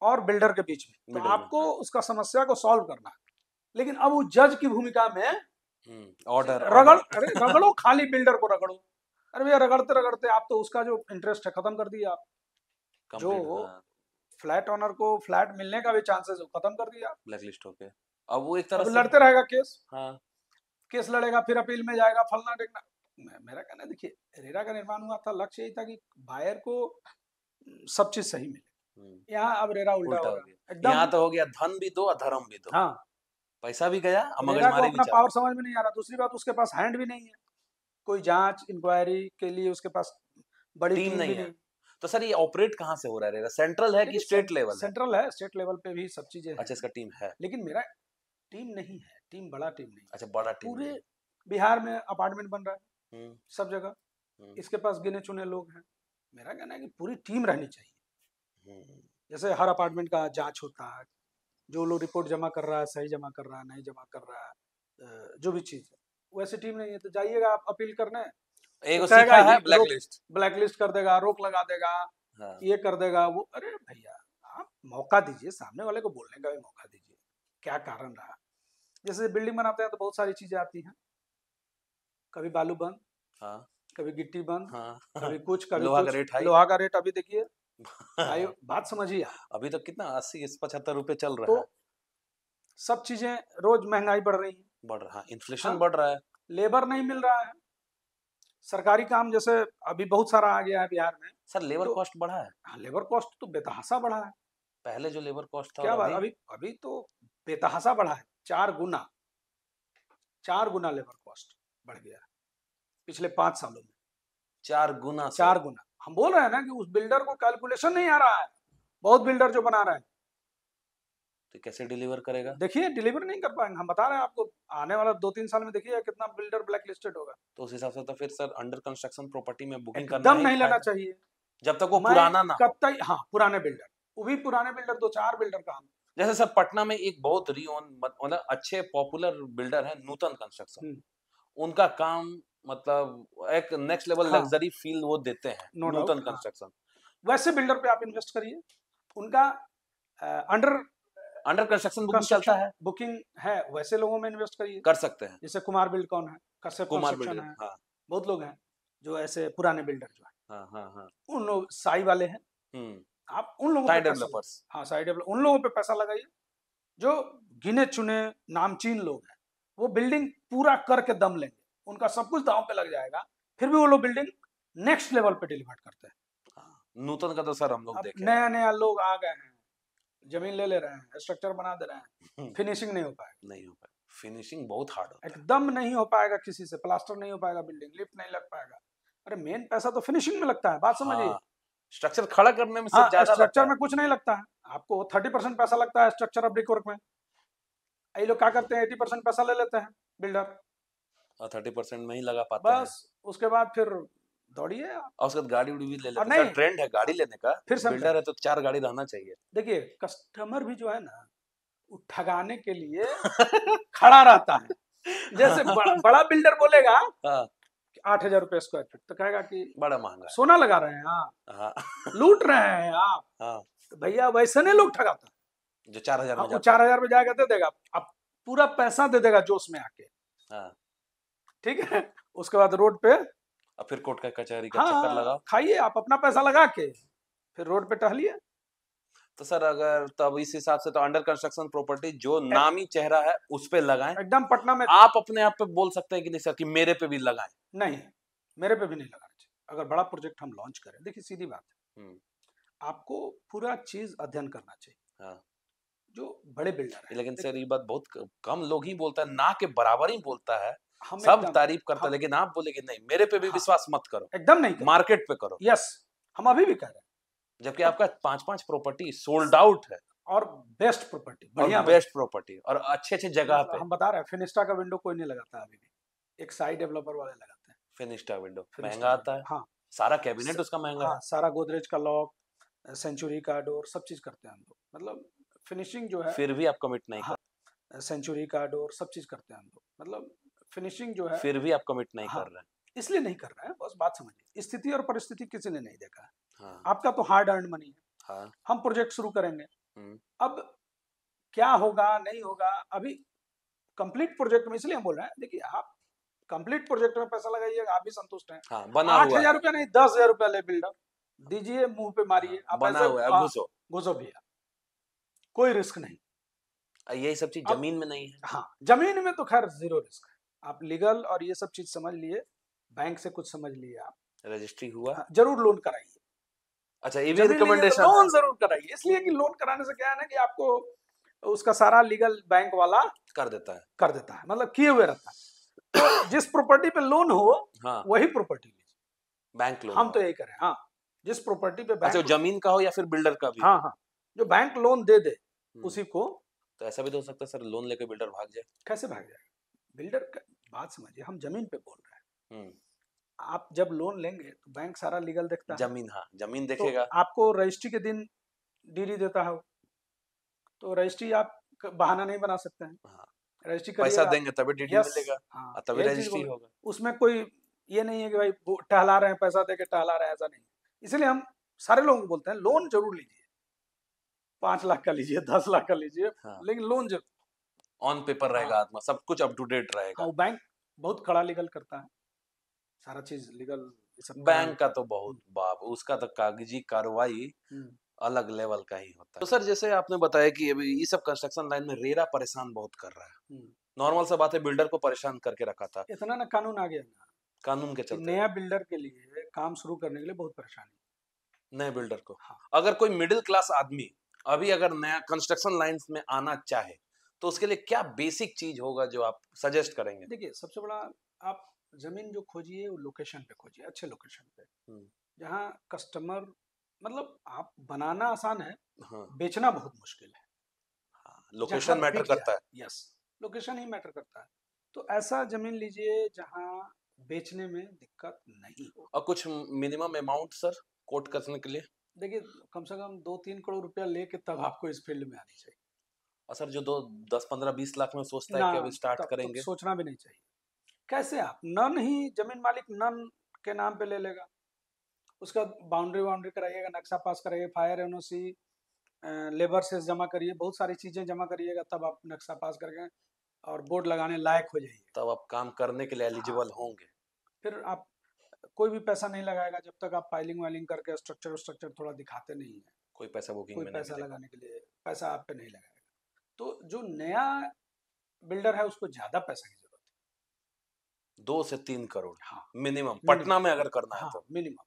और बिल्डर के बीच में, तो Middleman, आपको उसका समस्या को सॉल्व करना है। लेकिन अब वो जज की भूमिका में ऑर्डर अरे रगड़ो, खाली बिल्डर को रगड़ो। अरे भैया रगड़ते रगड़ते आप तो उसका जो इंटरेस्ट है खत्म कर दिया आप। जो फ्लैट ऑनर को फ्लैट मिलने का भी चांसेस खत्म कर दिया ब्लैक लिस्ट होके। अब वो एक तरह अब से लड़ते रहेगा केस। हाँ। केस लड़ेगा, फिर अपील में जाएगा, फलना टेकना। मेरा कहना है, देखिए रेरा का निर्माण हुआ था, लक्ष्य यही था कि बायर को सब चीज सही मिले। यहाँ अब रेरा उल्टा हो गया एकदम। यहाँ तो हो गया धन भी दो और धर्म भी दो। हाँ, पैसा भी गया, रेरा को अपना पावर समझ में नहीं आ रहा। दूसरी बात, उसके पास हैंड भी नहीं है, कोई जांच इंक्वायरी के लिए उसके पास बड़ी टीम नहीं है। तो सर ये ऑपरेट कहाँ से हो रहा है रेरा? सेंट्रल है कि स्टेट लेवल? सेंट्रल है, स्टेट लेवल पे भी सब चीजें। अच्छा, इसका टीम है, लेकिन मेरा टीम नहीं है, टीम बड़ा टीम नहीं। अच्छा बड़ा टीम। पूरे बिहार में अपार्टमेंट बन रहा है सब जगह, इसके पास गिने चुने लोग हैं। मेरा कहना है कि पूरी टीम रहनी चाहिए। जैसे हर अपार्टमेंट का जांच होता है, जो लोग रिपोर्ट जमा कर रहा है सही जमा कर रहा है, नहीं जमा कर रहा है, जो भी चीज है, वैसे टीम नहीं है। तो जाइएगा आप अपील करने, एक तो सीखा है ब्लैक लिस्ट कर देगा, रोक लगा देगा, हाँ। ये कर देगा वो। अरे भैया आप मौका दीजिए, सामने वाले को बोलने का भी मौका दीजिए, क्या कारण रहा। जैसे बिल्डिंग बनाते हैं तो बहुत सारी चीजें आती हैं, कभी बालू बंद, हाँ, कभी गिट्टी बंद, हाँ, कभी कुछ, कभी लोहा का रेट हाई। लोहा का रेट अभी देखिए भाई, बात समझिए, अभी तो कितना 80-75 रुपए चल रहा है। सब चीजें रोज महंगाई बढ़ रही है, बढ़ रहा है, इन्फ्लेशन बढ़ रहा है, लेबर नहीं मिल रहा है। सरकारी काम जैसे अभी बहुत सारा आ गया है बिहार में। सर लेबर कॉस्ट बढ़ा है? हाँ, लेबर कॉस्ट तो बेतहासा बढ़ा है। पहले जो लेबर कॉस्ट था क्या बात, अभी तो बेतहासा बढ़ा है, 4 गुना लेबर कॉस्ट बढ़ गया पिछले 5 सालों में। 4 गुना। हम बोल रहे हैं ना कि उस बिल्डर को कैलकुलेशन नहीं आ रहा है। बहुत बिल्डर जो बना रहा है तो कैसे डिलीवर करेगा? देखिए डिलीवर नहीं कर पाएंगे। हम बता रहे हैं आपको, आने वाला 2-3 साल में देखिए कितना बिल्डर ब्लैक लिस्टेड होगा। तो उस हिसाब से तो फिर सर अंडर कंस्ट्रक्शन प्रॉपर्टी में बुकिंग करना एकदम नहीं लेना चाहिए जब तक वो पुराना ना हो। हाँ, पुराने बिल्डर, वो भी पुराने बिल्डर 2-4 बिल्डर का। जैसे सर पटना में एक बहुत मतलब अच्छे पॉपुलर बिल्डर है नूतन कंस्ट्रक्शन, उनका काम मतलब एक नेक्स्ट लेवल लग्जरी फील वो देते हैं नूतन कंस्ट्रक्शन। वैसे बिल्डर पे आप इन्वेस्ट करिए, उनका अंडर कंस्ट्रक्शन बुकिंग चलता है, बुकिंग है, वैसे लोगों में इन्वेस्ट करिए, कर सकते हैं। जैसे कुमार बिल्ड कौन है, कश्यप कंस्ट्रक्शन है, हाँ। बहुत लोग हैं जो ऐसे पुराने बिल्डर जो है, हाँ, हाँ, हाँ। उन लोग साई वाले हैं, आप उन लोगों पे डेवलपर्स, हाँ साई डेवलपर, उन लोगों पे पैसा लगाइए जो गिने चुने नामचीन लोग हैं। वो बिल्डिंग पूरा करके दम लेंगे, उनका सब कुछ दांव पे लग जाएगा, फिर भी वो लोग बिल्डिंग नेक्स्ट लेवल पे डिलीवर करते हैं। नूतन का तो सर हम लोग देखे, नया लोग आ गए हैं, जमीन ले रहे हैं, स्ट्रक्चर बना दे रहे हैं, फिनिशिंग नहीं हो पाएगा। नहीं हो पाएगा, फिनिशिंग बहुत हार्ड होता है, एकदम नहीं हो पाएगा, किसी से प्लास्टर नहीं हो पाएगा, बिल्डिंग लिफ्ट नहीं लग पाएगा। अरे मेन पैसा तो फिनिशिंग में लगता है, बात समझिए। स्ट्रक्चर खड़ा करने में सिर्फ ज्यादा, स्ट्रक्चर में कुछ नहीं लगता है, आपको 30% पैसा लगता है स्ट्रक्चर और ब्रिक वर्क में। ये लोग क्या करते हैं, 80% पैसा ले लेते हैं बिल्डर और 30% में ही लगा पाते हैं बस। उसके बाद फिर दौड़िए, और उसके बाद गाड़ी उड़ी भी ले लेते हैं। ट्रेंड है गाड़ी लेने का, फिर बिल्डर है तो 4 गाड़ी रहना चाहिए। देखिए कस्टमर भी जो है ना, वो ठगाने के लिए खड़ा रहता है। जैसे बड़ा बिल्डर बोलेगा 8,000 रुपए स्क्वायर फीट, तो कहेगा कि बड़ा महंगा, सोना लगा रहे हैं आप, लूट रहे हैं आप। तो भैया वैसे नहीं लोग ठगाता, जो 4,000 में 4,000 में जाएगा दे देगा, अब पूरा पैसा दे देगा जोश में आके, ठीक है। उसके बाद रोड पे अब फिर कोर्ट का कचहरी का चक्कर लगाओ, खाइए आप अपना पैसा लगा के, फिर रोड पे टहलिए। तो सर अगर तब इस हिसाब से तो अंडर कंस्ट्रक्शन प्रॉपर्टी जो नामी चेहरा है उस पे लगाएं। एकदम पटना में आप अपने आप पे बोल सकते हैं कि नहीं सर कि मेरे पे भी लगाएं? नहीं, मेरे पे भी नहीं लगाना चाहिए। अगर बड़ा प्रोजेक्ट हम लॉन्च करें, देखिए सीधी बात है, आपको पूरा चीज अध्ययन करना चाहिए। हाँ। जो बड़े बिल्डर है, लेकिन सर ये बात बहुत कम लोग ही बोलता है, ना के बराबर ही बोलता है। हम सब एकदम तारीफ करता है, हम लेकिन आप बोले कि नहीं, मेरे पे भी हाँ विश्वास मत करो, एकदम नहीं करो, मार्केट पे करो। यस हम अभी भी कह रहे हैं। जबकि अब आपका 5-5 प्रॉपर्टी सोल्ड आउट है और बेस्ट प्रॉपर्टी, और बढ़िया बेस्ट प्रॉपर्टी और अच्छे जगह मतलब पे। हम बता रहे हैं फिनिस्टा का विंडो कोई नहीं लगाता अभी भी, एक साइड डेवलपर वाले लगाते हैं। फिनिस्टा विंडो फिनिस्टा महंगा आता है, हाँ सारा कैबिनेट उसका महंगा हाँ है। सारा गोदरेज का लॉक, सेंचुरी का डोर, सब चीज करते हैं हम लोग, मतलब फिनिशिंग जो है। फिर भी आप कमिट नहीं हाँ सेंचुरी का डोर सब चीज करते हैं हम लोग, मतलब फिनिशिंग जो है। फिर भी आप कमिट नहीं हाँ कर रहे हैं। इसलिए नहीं कर रहे हैं, बस बात समझिए, स्थिति और परिस्थिति किसी ने नहीं देखा है। हाँ आपका तो हार्ड अर्न मनी है, हाँ। हम प्रोजेक्ट शुरू करेंगे। हम्म, अब क्या होगा नहीं होगा, अभी कंप्लीट प्रोजेक्ट में इसलिए हम बोल रहे हैं, देखिए आप कंप्लीट प्रोजेक्ट में पैसा लगाइएगा, आप भी संतुष्ट हैं। हाँ बना आठ हुआ हजार है। रुपया नहीं 10,000 रुपया ले बिल्डर, दीजिए मुंह पे हाँ, मारिए, आप बना ऐसे हुआ है, घुसो। घुसो भैया, कोई रिस्क नहीं। यही सब चीज अब जमीन में नहीं है। हाँ जमीन में तो खैर जीरो रिस्क है, आप लीगल और ये सब चीज समझ लिए, बैंक से कुछ समझ लिए आप, रजिस्ट्री हुआ। हाँ, जरूर लोन कराइए। अच्छा ये भी जमीन लीजिए तो रिकमेंडेशन लोन है। जरूर कराइए, इसलिए कि लोन कराने से क्या है ना कि आपको उसका सारा लीगल बैंक वाला कर देता है। कर देता है, मतलब किए हुए रहता है। तो जिस प्रॉपर्टी पे लोन हो हाँ वही प्रॉपर्टी लीजिए, बैंक लोन हम हो। तो यही करें। हाँ जिस प्रॉपर्टी पे अच्छा बैंक, जमीन का हो या फिर बिल्डर का भी हाँ हो। हाँ जो बैंक लोन दे दे उसी को। तो ऐसा भी तो हो सकता है सर, लोन लेके बिल्डर भाग जाए। कैसे भाग जाएगा बिल्डर का, बात समझिए, हम जमीन पे बोल रहे हैं। हम्म, आप जब लोन लेंगे तो बैंक सारा लीगल देखता है, जमीन, हाँ जमीन तो देखेगा। आपको रजिस्ट्री के दिन डीडी देता है वो, तो रजिस्ट्री आप बहाना नहीं बना सकते हैं, हाँ रजिस्ट्री पैसा करिएगा। देंगे तभी डीडी यस मिलेगा हाँ और तभी यही चीज रजिस्ट्री बोल रहे हैं। होगा। उसमें कोई ये नहीं है कि भाई वो टहला रहे हैं पैसा दे के टहला रहे हैं, ऐसा नहीं। इसलिए हम सारे लोगों को बोलते हैं लोन जरूर लीजिए, 5 लाख का लीजिए, 10 लाख का लीजिए, हाँ लेकिन लोन जरूर। ऑन पेपर हाँ रहेगा आत्मा, सब कुछ अप टू डेट हाँ रहेगा। वो बैंक बहुत कड़ा लीगल करता है, सारा चीज लीगल ये सब करा बैंक का तो बहुत हम्म, बाप, उसका तो कागजी कार्रवाई हम्म, अलग लेवल का ही होता है। तो सर जैसे आपने बताया कि अभी ये सब कंस्ट्रक्शन लाइन में रेरा परेशान बहुत कर रहा है, हम्म। नॉर्मल सा बात है, बिल्डर को परेशान करके रखा था इतना ना कानून आ गया ना कानून के कि चलते। नया बिल्डर के लिए काम शुरू करने के लिए बहुत परेशानी। नए बिल्डर को, हाँ अगर कोई मिडिल क्लास आदमी अभी अगर नया कंस्ट्रक्शन लाइन में आना चाहे तो उसके लिए क्या बेसिक चीज होगा जो आप सजेस्ट करेंगे? देखिए सबसे बड़ा, आप जमीन जो खोजिए वो लोकेशन पे खोजिए, अच्छे लोकेशन पे, जहाँ कस्टमर, मतलब आप बनाना आसान है, हाँ बेचना बहुत मुश्किल है। जहाँ लोकेशन मैटर बिक करता है। जाए, यस लोकेशन ही मैटर करता है। तो ऐसा जमीन लीजिए जहाँ बेचने में दिक्कत नहीं हो। और कुछ मिनिमम अमाउंट सर कोट करने के लिए? देखिए कम से कम 2-3 करोड़ रुपया लेके तब आपको इस फील्ड में आनी चाहिए। और सर जो दो 10-15-20 लाख में सोचता है ना कि अब स्टार्ट तब तो करेंगे? सोचना भी नहीं चाहिए। कैसे आप नन ही जमीन मालिक नन के नाम पे ले लेगा, उसका बाउंड्री वाउंड्री कराइएगा, नक्शा पास कराइए, फायर एनओसी, लेबर सेस जमा करिए, बहुत सारी चीजें जमा करिएगा, तब आप नक्शा पास करके और बोर्ड लगाने लायक हो जाइए। तब आप काम करने के लिए हाँ एलिजिबल होंगे। फिर आप कोई भी पैसा नहीं लगाएगा जब तक आप फाइलिंग वाइलिंग करके स्ट्रक्चर थोड़ा दिखाते नहीं है। कोई पैसा बुकिंग कोई में नहीं पैसा मिलेगा। लगाने के लिए पैसा आप पे नहीं लगाएगा। तो जो नया बिल्डर है उसको ज्यादा पैसा की जरूरत है। 2 से 3 करोड़ हाँ मिनिमम, मिनिमम, पटना में अगर करना है हाँ तो मिनिमम।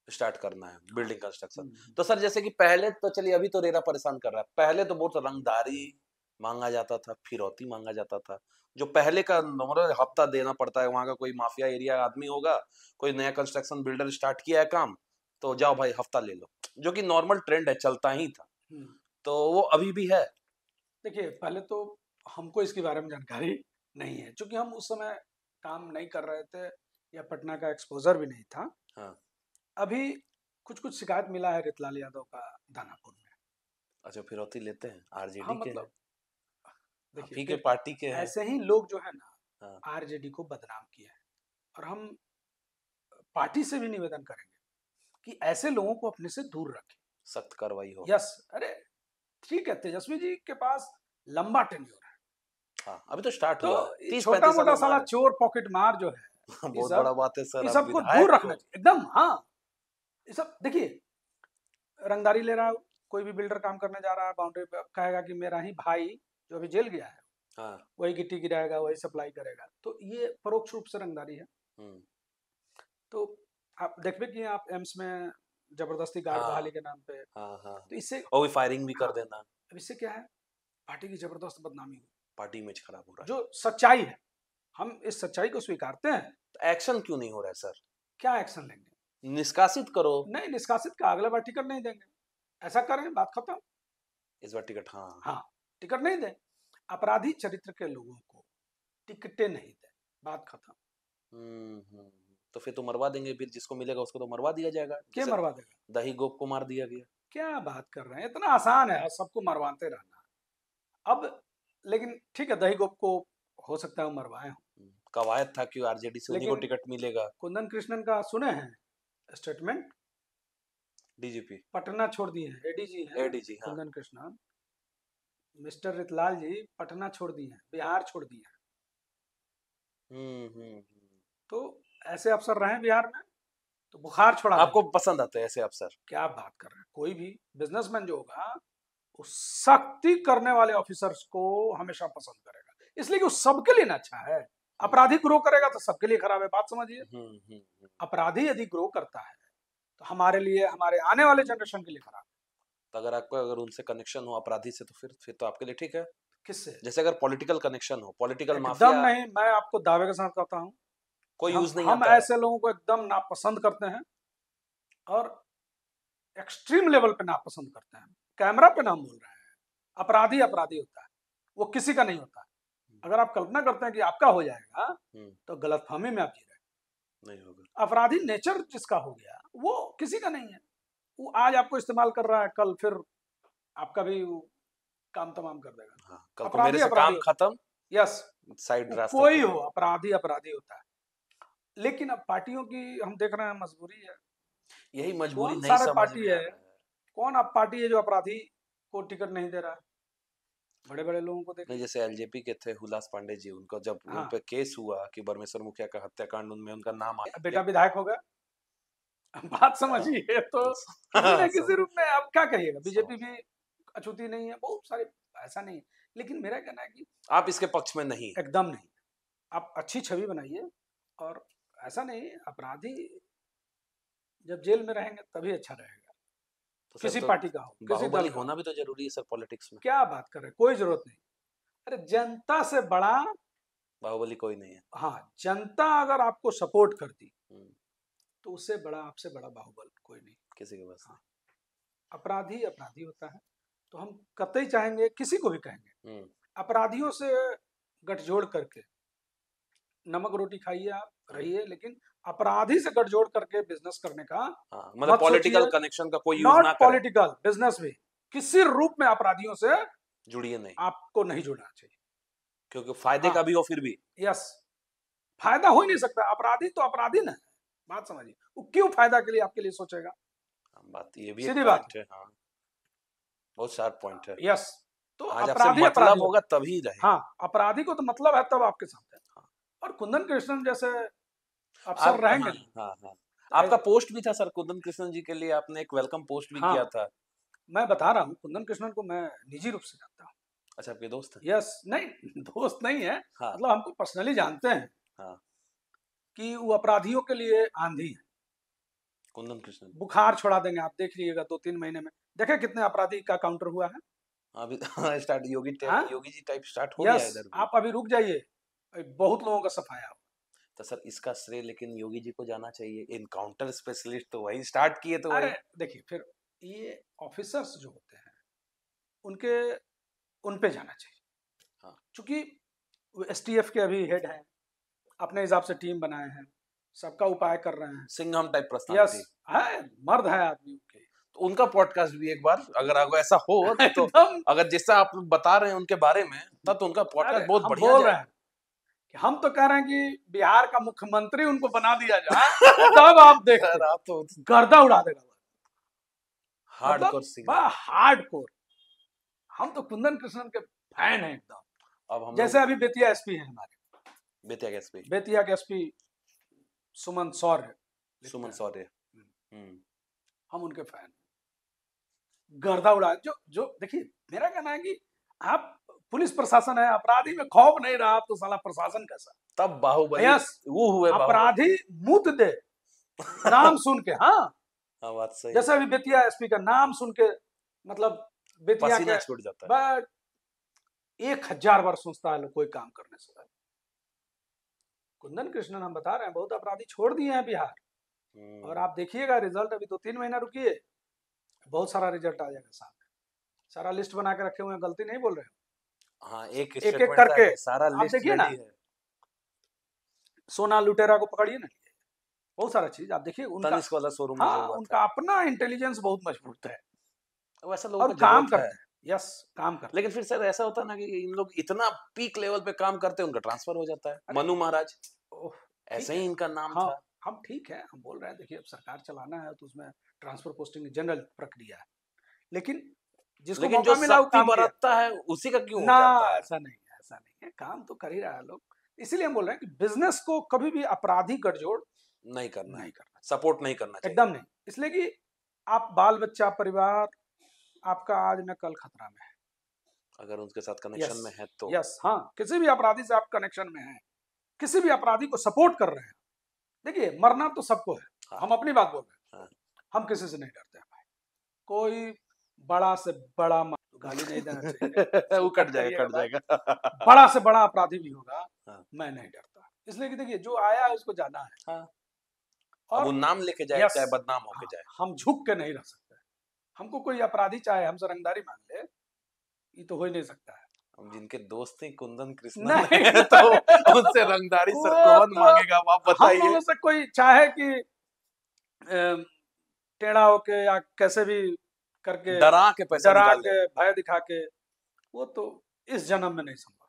स्टार्ट करना है हाँ बिल्डिंग कंस्ट्रक्शन। हम्म, तो सर जैसे कि पहले तो चलिए, अभी तो रेरा परेशान कर रहा है, पहले तो बहुत रंगदारी मांगा जाता था, फिरौती मांगा जाता था। जो पहले का नॉर्मल हफ्ता देना पड़ता है, वहां का कोई माफिया एरिया आदमी होगा, कोई नया कंस्ट्रक्शन बिल्डर स्टार्ट किया है काम, तो जाओ भाई हफ्ता ले लो, जो कि नॉर्मल ट्रेंड है, चलता ही था। हम्म। तो वो अभी भी है। देखिए पहले तो हमको इसके बारे में जानकारी नहीं है, क्योंकि हम उस समय काम नहीं कर रहे थे या पटना का एक्सपोजर भी नहीं था। हाँ अभी कुछ कुछ शिकायत मिला है रितलाल यादव का दानापुर में। अच्छा फिरौती लेते हैं, हाँ आरजेडी के मतलब आप ही के देखिए पार्टी के हैं। ऐसे ही लोग जो है ना हाँ आरजेडी को बदनाम किया है, और हम पार्टी से भी निवेदन करेंगे कि ऐसे लोगों को अपने से दूर रखें। सख्त कार्रवाई हो। यस अरे ठीक है, तेजस्वी जी के पास लंबा टेन्योर है, हाँ अभी तो स्टार्ट तो हुआ है, 30-35 छोटा साल मोटा उम्र साला है। चोर पॉकेट मार जो है ये बहुत सब, बड़ा बात है सर, ये अब सबको विधायक दूर रखना को। चाहिए एकदम। हाँ ये सब देखिए, रंगदारी ले रहा है कोई भी बिल्डर काम करने जा रहा है बाउंड्री पे, कहेगा कि मेरा ही भाई जो अभी जेल गया है हाँ वही गिट्टी गिराएगा, वही सप्लाई करेगा, तो ये परोक्ष रूप से रंगदारी है। हम्म, तो आप देखबे कि आप एम्स में जबरदस्ती गार्ड बहाली के नाम पे। हाँ। तो इससे और भी फायरिंग भी कर हाँ, देना। अब इससे क्या है, पार्टी की जबरदस्त बदनामी हुई, पार्टी इमेज खराब हो रहा है। जो सच्चाई है, हम इस सच्चाई को स्वीकारते हैं। तो एक्शन क्यों नहीं हो रहा है सर? क्या एक्शन लेंगे? निष्कासित करो। नहीं, निष्कासित का अगला बार टिकट नहीं देंगे, ऐसा करें, बात खत्म। इस बार टिकट, हाँ, टिकट नहीं दें, अपराधी चरित्र के लोगों को टिकटें नहीं दें, बात खत्म। तो फिर तो मरवा देंगे, फिर जिसको मिलेगा उसको तो मरवा दिया जाएगा। क्या मरवा देगा? दही गोप को मार दिया गया। क्या बात कर रहे हैं, इतना आसान है सबको मरवाते रहना। अब लेकिन ठीक है, दही गोप को हो सकता है मरवाए हो, कवायद था कि आरजेडी से उन्हीं को टिकट मिलेगा। कुंदन कृष्णन का सुने हैं स्टेटमेंट? डीजीपी पटना छोड़ दिए हैं, एडीजी है एडीजी, हाँ। कुंदन कृष्णन, मिस्टर रितलाल जी पटना छोड़ दिए हैं, बिहार छोड़ दिए हैं। तो ऐसे अफसर रहे बिहार में तो बुखार छोड़ा। आपको पसंद आते हैं ऐसे अफसर? क्या बात कर रहे हैं, कोई भी बिजनेसमैन जो होगा वो सख्ती करने वाले ऑफिसर्स को हमेशा पसंद करेगा, इसलिए कि वो सबके लिए ना अच्छा है। अपराधी ग्रो करेगा तो सबके लिए खराब है, बात समझिए। अपराधी यदि ग्रो करता है तो हमारे लिए, हमारे आने वाले जनरेशन के लिए खराब है। तो अगर आपको, अगर उनसे कनेक्शन हो अपराधी से, तो फिर तो आपके लिए ठीक है। किससे? जैसे अगर पॉलिटिकल कनेक्शन हो, पॉलिटिकल माफिया। एकदम नहीं, मैं आपको दावे के साथ कहता हूँ कोई यूज नहीं हम ऐसे लोगों को एकदम नापसंद करते हैं और एक्सट्रीम लेवल पे नापसंद करते हैं। कैमरा पे नाम बोल रहे हैं, अपराधी अपराधी होता है, वो किसी का नहीं होता। अगर आप कल्पना करते हैं कि आपका हो जाएगा तो गलतफहमी में आप जी रहे, नहीं होगा। अपराधी नेचर जिसका हो गया वो किसी का नहीं है, वो आज आपको इस्तेमाल कर रहा है, कल फिर आपका भी काम तमाम कर देगा। कल को मेरे से काम खत्म। यस, साइड रास्ता कोई हो, अपराधी अपराधी होता है। लेकिन अब पार्टियों की हम देख रहे हैं मजबूरी है, यही मजबूरी नहीं समझ पार्टी है। कौन अब पार्टी है जो अपराधी को टिकट नहीं दे रहा है? बड़े बड़े लोगों को देखिए, जैसे एलजेपी के थे हुलास पांडे जी, उनको जब उन पे केस हुआ कि बरमेश्वर मुखिया का हत्याकांड, उनमें उनका नाम आया, बेटा विधायक हो गया, बात समझिए। तो किसी न किसी रूप में आप क्या कहिएगा, बीजेपी भी अछूती नहीं है, बहुत सारे, ऐसा नहीं है। लेकिन मेरा कहना है कि आप इसके पक्ष में नहीं, एकदम नहीं। आप अच्छी छवि बनाइए, और ऐसा नहीं, अपराधी जब जेल में रहेंगे तभी अच्छा रहेगा। तो किसी पार्टी का हो, किसी दल का होना भी तो जरूरी है सर पॉलिटिक्स में। क्या बात कर रहे हैं, कोई जरूरत नहीं। अरे जनता से बड़ा बाहुबली कोई नहीं है। हाँ, जनता अगर आपको सपोर्ट करती तो उससे बड़ा, आपसे बड़ा बाहुबल कोई नहीं किसी के पास। हाँ, अपराधी अपराधी होता है। तो हम कतई चाहेंगे, किसी को भी कहेंगे, अपराधियों से गठजोड़ करके नमक रोटी खाइए, आप रहिए, लेकिन अपराधी से गठजोड़ करके बिजनेस करने का, मतलब पॉलिटिकल कनेक्शन का कोई यूज ना करें। पॉलिटिकल बिजनेस भी किसी रूप में अपराधियों से जुड़िए नहीं, आपको नहीं जुड़ना चाहिए, क्योंकि फायदे का भी हो फिर भी। यस, फायदा हो ही नहीं सकता। अपराधी तो अपराधी ना, बात समझिए, वो क्यों फायदा के लिए आपके लिए सोचेगा? बात ये भी सीधी बात है। हाँ, बहुत शार्प पॉइंट है। यस, तो अपराधी मतलब होगा तभी रहे। हाँ, अपराधी को तो मतलब है तब आपके साथ है। और कुंदन कृष्णन जैसे अफसर रहेंगे। हाँ, आपका पोस्ट भी था सर कुंदन कृष्णन जी के लिए, आपने एक वेलकम पोस्ट भी किया था। मैं बता रहा हूँ, कुंदन कृष्णन को मैं निजी रूप से जानता हूँ। अच्छा, आपके दोस्त हैं? यस, नहीं दोस्त नहीं है, मतलब हमको पर्सनली जानते हैं कि वो अपराधियों के लिए आंधी है। कुंदन कृष्णन बुखार छोड़ा देंगे, आप देख लीजिएगा 2-3 महीने में। देखे कितने अपराधी का काउंटर हुआ है अभी। Start Yogi ji type start हो गया है इधर। आप अभी रुक जाइए, बहुत लोगों का सफाया। तो सर इसका श्रेय लेकिन योगी जी को जाना चाहिए, इनकाउंटर स्पेशलिस्ट तो वही स्टार्ट किए। तो अरे देखिए, फिर ये ऑफिसर्स जो होते हैं उनके, उन पे जाना चाहिए। चूंकि एसटीएफ के अभी हेड हैं, अपने हिसाब से टीम बनाए हैं, सबका उपाय कर रहे हैं, सिंघम टाइप पर्सनालिटी। यस है, मर्द है आदमी के। तो उनका पॉडकास्ट भी एक बार अगर आपको ऐसा हो तो अगर जैसा आप बता रहे हैं उनके बारे में, तब तो उनका पॉडकास्ट बहुत बढ़िया बोल रहे हैं कि हम तो कह रहे हैं कि बिहार का मुख्यमंत्री उनको बना दिया जाए, तब आप देख आप तो गर्दा उड़ा देगा। हार्डकोर। हम तो कुंदन कृष्णन के फैन हैं एकदम। अब हम जैसे अभी बेतिया एसपी हैं हमारे, बेतिया के एसपी सुमन सौर्य, हम उनके फैन, गर्दा उड़ा। जो देखिए, मेरा कहना है कि आप पुलिस प्रशासन है, अपराधी में खौफ नहीं रहा तो साला प्रशासन कैसा? तब बाहुबली वो हुए, अपराधी मुंह दे नाम सुन के। हाँ, हाँ बात सही। जैसे अभी बेतिया एसपी का नाम सुन के मतलब बेतिया पसीना के छूट जाता है। बस 1000 बार सोचता है लोग कोई काम करने से पहले। कुंदन कृष्णन हम बता रहे हैं बहुत अपराधी छोड़ दिए हैं बिहार, और आप देखिएगा रिजल्ट अभी 2-3 महीना रुकिए, बहुत सारा रिजल्ट आ जाएगा साथ में। सारा लिस्ट बना के रखे हुए हैं, गलती नहीं बोल रहे हैं। हाँ एक एक करके सारा आप लिस्ट देखिए ना, रेडी है। सोना लुटेरा को पकड़िए ना, बहुत सारा चीज आप देखिए उनका। तनिष्क वाला शोरूम में हाँ, जो हुआ उनका अपना इंटेलिजेंस बहुत मजबूत है वैसा लोगों और को काम जरूरत है। करते हैं। यस, काम करते लेकिन फिर सर ऐसा होता है ना कि इन लोग इतना पीक लेवल पे काम करते हैं, उनका ट्रांसफर हो जाता है। मनु महाराज ऐसे ही इनका नाम हाँ, था। हम ठीक है, हम बोल रहे हैं देखिए अब सरकार चलाना है तो उसमें ट्रांसफर पोस्टिंग जनरल प्रक्रिया है, लेकिन जिसको लेकिन मौका जो मिला वो शक्ति काम किया बरतता है उसी का क्यों हो ना। जाता है? ऐसा नहीं है, ऐसा नहीं है, काम तो कर ही रहा है लोग। इसीलिए हम बोल रहे हैं कि बिजनेस को कभी भी अपराधी गठजोड़ नहीं करना, नहीं करना, सपोर्ट नहीं करना चाहिए एकदम नहीं। इसलिए कि आप बाल बच्चा परिवार आपका आज न कल खतरा में है, अगर उनके साथ कनेक्शन में है तो। यस, हाँ, किसी भी अपराधी से आप कनेक्शन में हैं, किसी भी अपराधी को सपोर्ट कर रहे हैं, देखिए मरना तो सबको है। हाँ, हम अपनी बात बोल रहे हैं। हाँ, हम किसी से नहीं डरते हैं भाई, कोई बड़ा से बड़ा गाली नहीं देना चाहिए वो कट जाएगा बड़ा से बड़ा अपराधी भी होगा। हाँ, मैं नहीं डरता, इसलिए कि देखिए जो आया है उसको जाना है। हाँ, और वो नाम लेके जाए चाहे बदनाम होके जाए, हम झुक के नहीं रह सकते। हमको कोई अपराधी चाहे हमसे रंगदारी मांग ले, ये तो हो ही नहीं सकता है। हम जिनके दोस्त ही कुंदन कृष्णन तो उनसे रंगदारी सर कौन मांगेगा, आप बताइए। हम लोगों से कोई चाहे कि टेढ़ा होके या कैसे भी करके डरा के पैसा डरा के भय दिखा के, वो तो इस जन्म में नहीं संभव,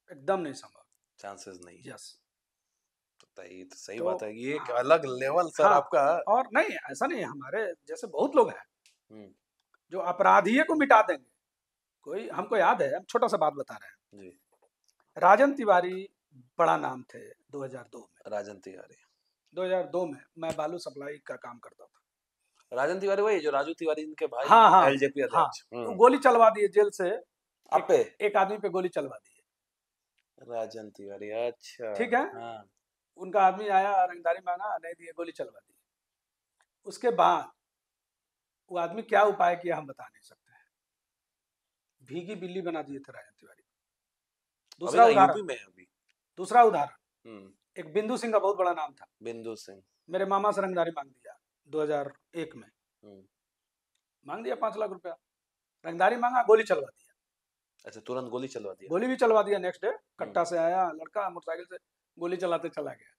एकदम नहीं संभव, चांसेस नहीं। यस, तो सही बात है, ये एक अलग लेवल सर आपका। और नहीं ऐसा नहीं है, हमारे जैसे बहुत लोग हैं जो अपराधी को मिटा देंगे। कोई हमको याद है, हम छोटा सा बात बता रहे हैं जी। राजन तिवारी बड़ा नाम थे 2002 में। राजन तिवारी 2002 में मैं बालू सप्लाई का काम करता था। राजन तिवारी वही जो राजू तिवारी इनके भाई। हाँ, एलजेपी अध्यक्ष। तो गोली चलवा दिए जेल से, एक आदमी पे गोली चलवा दी है राजन तिवारी। अच्छा, ठीक है। हाँ। उनका आदमी आया, रंगदारी मांगा, नहीं दिए, गोली चलवा दी। उसके बाद वो आदमी क्या उपाय किया हम बता नहीं सकते हैं, भीगी बिल्ली बना दिए थे राजन तिवारी। दूसरा उदाहरण में अभी दूसरा उदाहरण, एक बिंदु सिंह का बहुत बड़ा नाम था, बिंदु सिंह। मेरे मामा से रंगदारी मांग दिया 2001 में, मांग दिया 5 लाख रुपया, रंगदारी मांगा, गोली चलवा दिया। अच्छा, तुरंत गोली चलवा दिया? गोली भी चलवा दिया। नेक्स्ट डे कट्टा से आया लड़का, मोटरसाइकिल से गोली चलाते चला गया।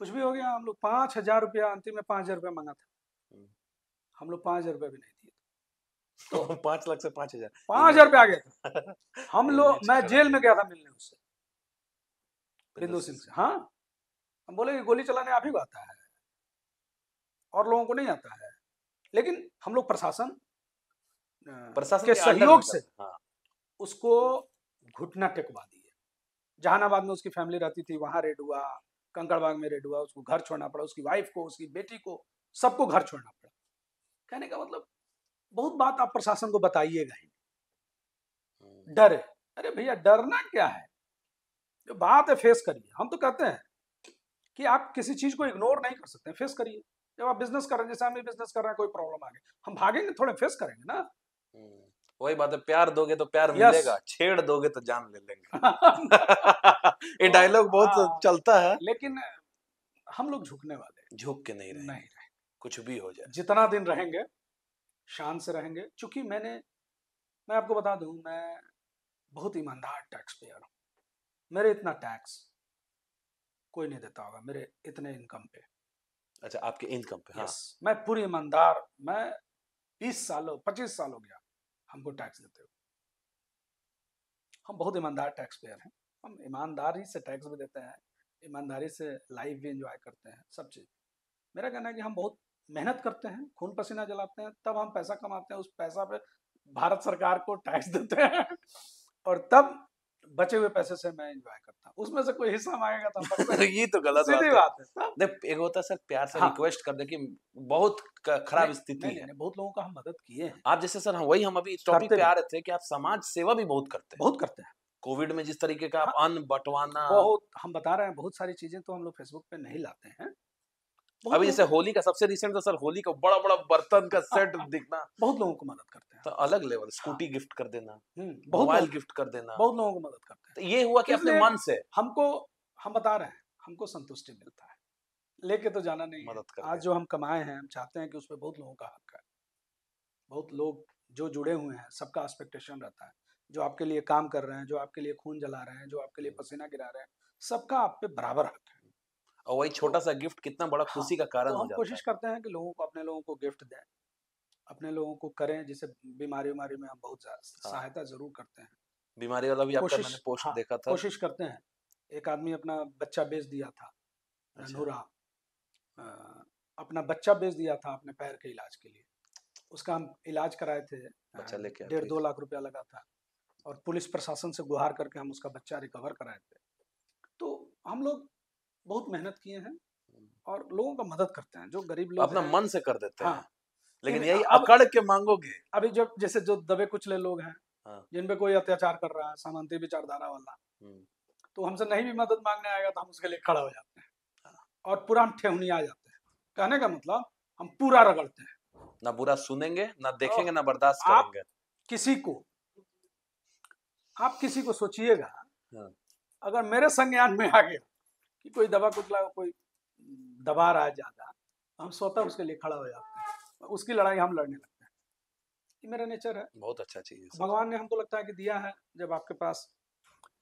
कुछ भी हो गया, हम लोग 5000 रुपया, अंतिम में 5000 रुपया मांगा था, हम लोग 5000 रुपया भी नहीं दिए, तो 5 लाख से 5000, 5000 रुपया आ गया था। हम लोग, मैं जेल में गया था मिलने उससे, बिंदु सिंह से। हाँ, हम बोले गोली चलाने आप ही को आता है, और लोगों को नहीं आता है, लेकिन हम लोग प्रशासन के सहयोग से उसको घुटना टेकवा दिए। जहानाबाद में उसकी फैमिली रहती थी, वहां रेड हुआ, कंकड़बाग में रेड हुआ, उसको घर छोड़ना पड़ा, उसकी वाइफ को, उसकी बेटी को, सबको घर छोड़ना पड़ा। कहने का मतलब बहुत बात आप प्रशासन को बताइएगा ही, डरे। अरे भैया डरना क्या है, जो बात है फेस करिए। हम तो कहते हैं कि आप किसी चीज को इग्नोर नहीं कर सकते, फेस करिए। जब आप बिजनेस कर रहे हैं, जैसे हम बिजनेस कर रहे हैं, कोई प्रॉब्लम आ गई, हम भागेंगे थोड़े, फेस करेंगे ना। वही बात है, प्यार दोगे तो प्यार मिलेगा, छेड़ दोगे तो जान ले लेंगे। ये डायलॉग बहुत चलता है, लेकिन हम लोग झुकने वाले, झुक के नहीं रहे, कुछ भी हो जाए। जितना दिन रहेंगे शान से रहेंगे। चूंकि मैं आपको बता दूं, मैं बहुत ईमानदार टैक्स पेयर हूं। मेरे इतना टैक्स कोई नहीं देता होगा मेरे इतने इनकम पे। अच्छा, आपके इनकम पे? यस, मैं पूरी ईमानदार, मैं 20 सालों 25 साल हो गया हमको टैक्स देते हुए। हम बहुत ईमानदार टैक्स पेयर हैं, हम ईमानदारी से टैक्स भी देते हैं, ईमानदारी से लाइफ भी एंजॉय करते हैं, सब चीज़। मेरा कहना है कि हम बहुत मेहनत करते हैं, खून पसीना जलाते हैं, तब हम पैसा कमाते हैं, उस पैसा पे भारत सरकार को टैक्स देते हैं, और तब बचे हुए पैसे से मैं एंजॉय करता हूँ। उसमें से कोई हिस्सा मांगेगा तो ये तो गलत बात है। देख, एक होता है सर प्यार से रिक्वेस्ट कर दे कि बहुत खराब स्थिति है। बहुत लोगों का हम मदद किए हैं। आप जैसे सर, हम अभी इस टॉपिक पे आ रहे थे कि आप समाज सेवा भी बहुत करते हैं। बहुत करते हैं। कोविड में जिस तरीके का आप अन्न बंटवाना, बहुत, हम बता रहे हैं, बहुत सारी चीजें तो हम लोग फेसबुक पे नहीं लाते हैं, अभी जैसे होली का सबसे रिसेंट तो सर होली का बड़ा बड़ा बर्तन का सेट दिखना, बहुत लोगों को मदद करते हैं। तो अलग लेवल, स्कूटी गिफ्ट कर देना, बहुत मोबाइल गिफ्ट कर देना, बहुत लोगों को मदद करते हैं। तो ये हुआ कि अपने मन से हमको, हम बता रहे हैं, हमको संतुष्टि मिलता है, लेके तो जाना नहीं है। आज जो हम कमाए हैं, हम चाहते हैं कि उसमें बहुत लोगों का हक है। बहुत लोग जो जुड़े हुए हैं, सबका एक्सपेक्टेशन रहता है, जो आपके लिए काम कर रहे हैं, जो आपके लिए खून जला रहे हैं, जो आपके लिए पसीना गिरा रहे हैं, सबका आप पे बराबर हक है। और वही छोटा सा गिफ्ट कितना बड़ा खुशी का कारण तो हो हम जाता कोशिश करते हैं कि लोगों को, अपने लोगों को गिफ्ट दें, अपने लोगों को करें, जिसे बीमारी में हम बहुत सहायता जरूर करते हैं। बीमारी वाला भी आपका मैंने पोस्ट देखा था। कोशिश करते हैं। एक आदमी अपना बच्चा बेच दिया था, नूरा, अपना बच्चा बेच दिया था अपने पैर के इलाज के लिए। उसका हम इलाज कराए थे, 1.5-2 लाख रुपया लगा था, और पुलिस प्रशासन से गुहार करके हम उसका बच्चा रिकवर कराए थे। तो हम लोग बहुत मेहनत किए हैं और लोगों का मदद करते हैं, जो गरीब लोग अपना मन से कर देते हैं। लेकिन यही अब अकड़ के मांगोगे, अभी जो जैसे जो दबे कुचले लोग हैं, जिन पे कोई अत्याचार कर रहा है, सामंती विचारधारा वाला, तो हमसे नहीं भी मदद मांगने आएगा तो हम उसके लिए खड़ा हो जाते हैं और पूरा हम ठेहुनी आ जाते हैं। कहने का मतलब हम पूरा रगड़ते हैं, ना बुरा सुनेंगे, ना देखेंगे, ना बर्दाश्त करेंगे। आप किसी को सोचिएगा, अगर मेरे संज्ञान में आ गया कि कोई दबा कुचला, कोई दबा रहा है ज्यादा, हम स्वतः उसके लिए खड़ा हो जाते हैं, उसकी लड़ाई हम लड़ने लगते हैं। ये मेरा नेचर है। बहुत अच्छा चीज है। भगवान ने हमको लगता है कि दिया है, जब आपके पास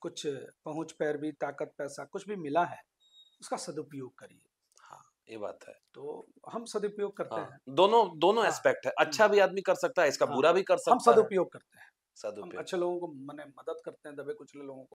कुछ पहुंच, पैरवी, ताकत, पैसा कुछ भी मिला है, उसका सदुपयोग करिए। हाँ, ये बात है। तो हम सदुपयोग करते हैं। दोनों एस्पेक्ट है। अच्छा भी आदमी कर सकता है, इसका बुरा भी कर सकता है। हम सदुपयोग करते हैं। हम अच्छे लोगों को मदद करते हैं, दबे कुचले लोगों को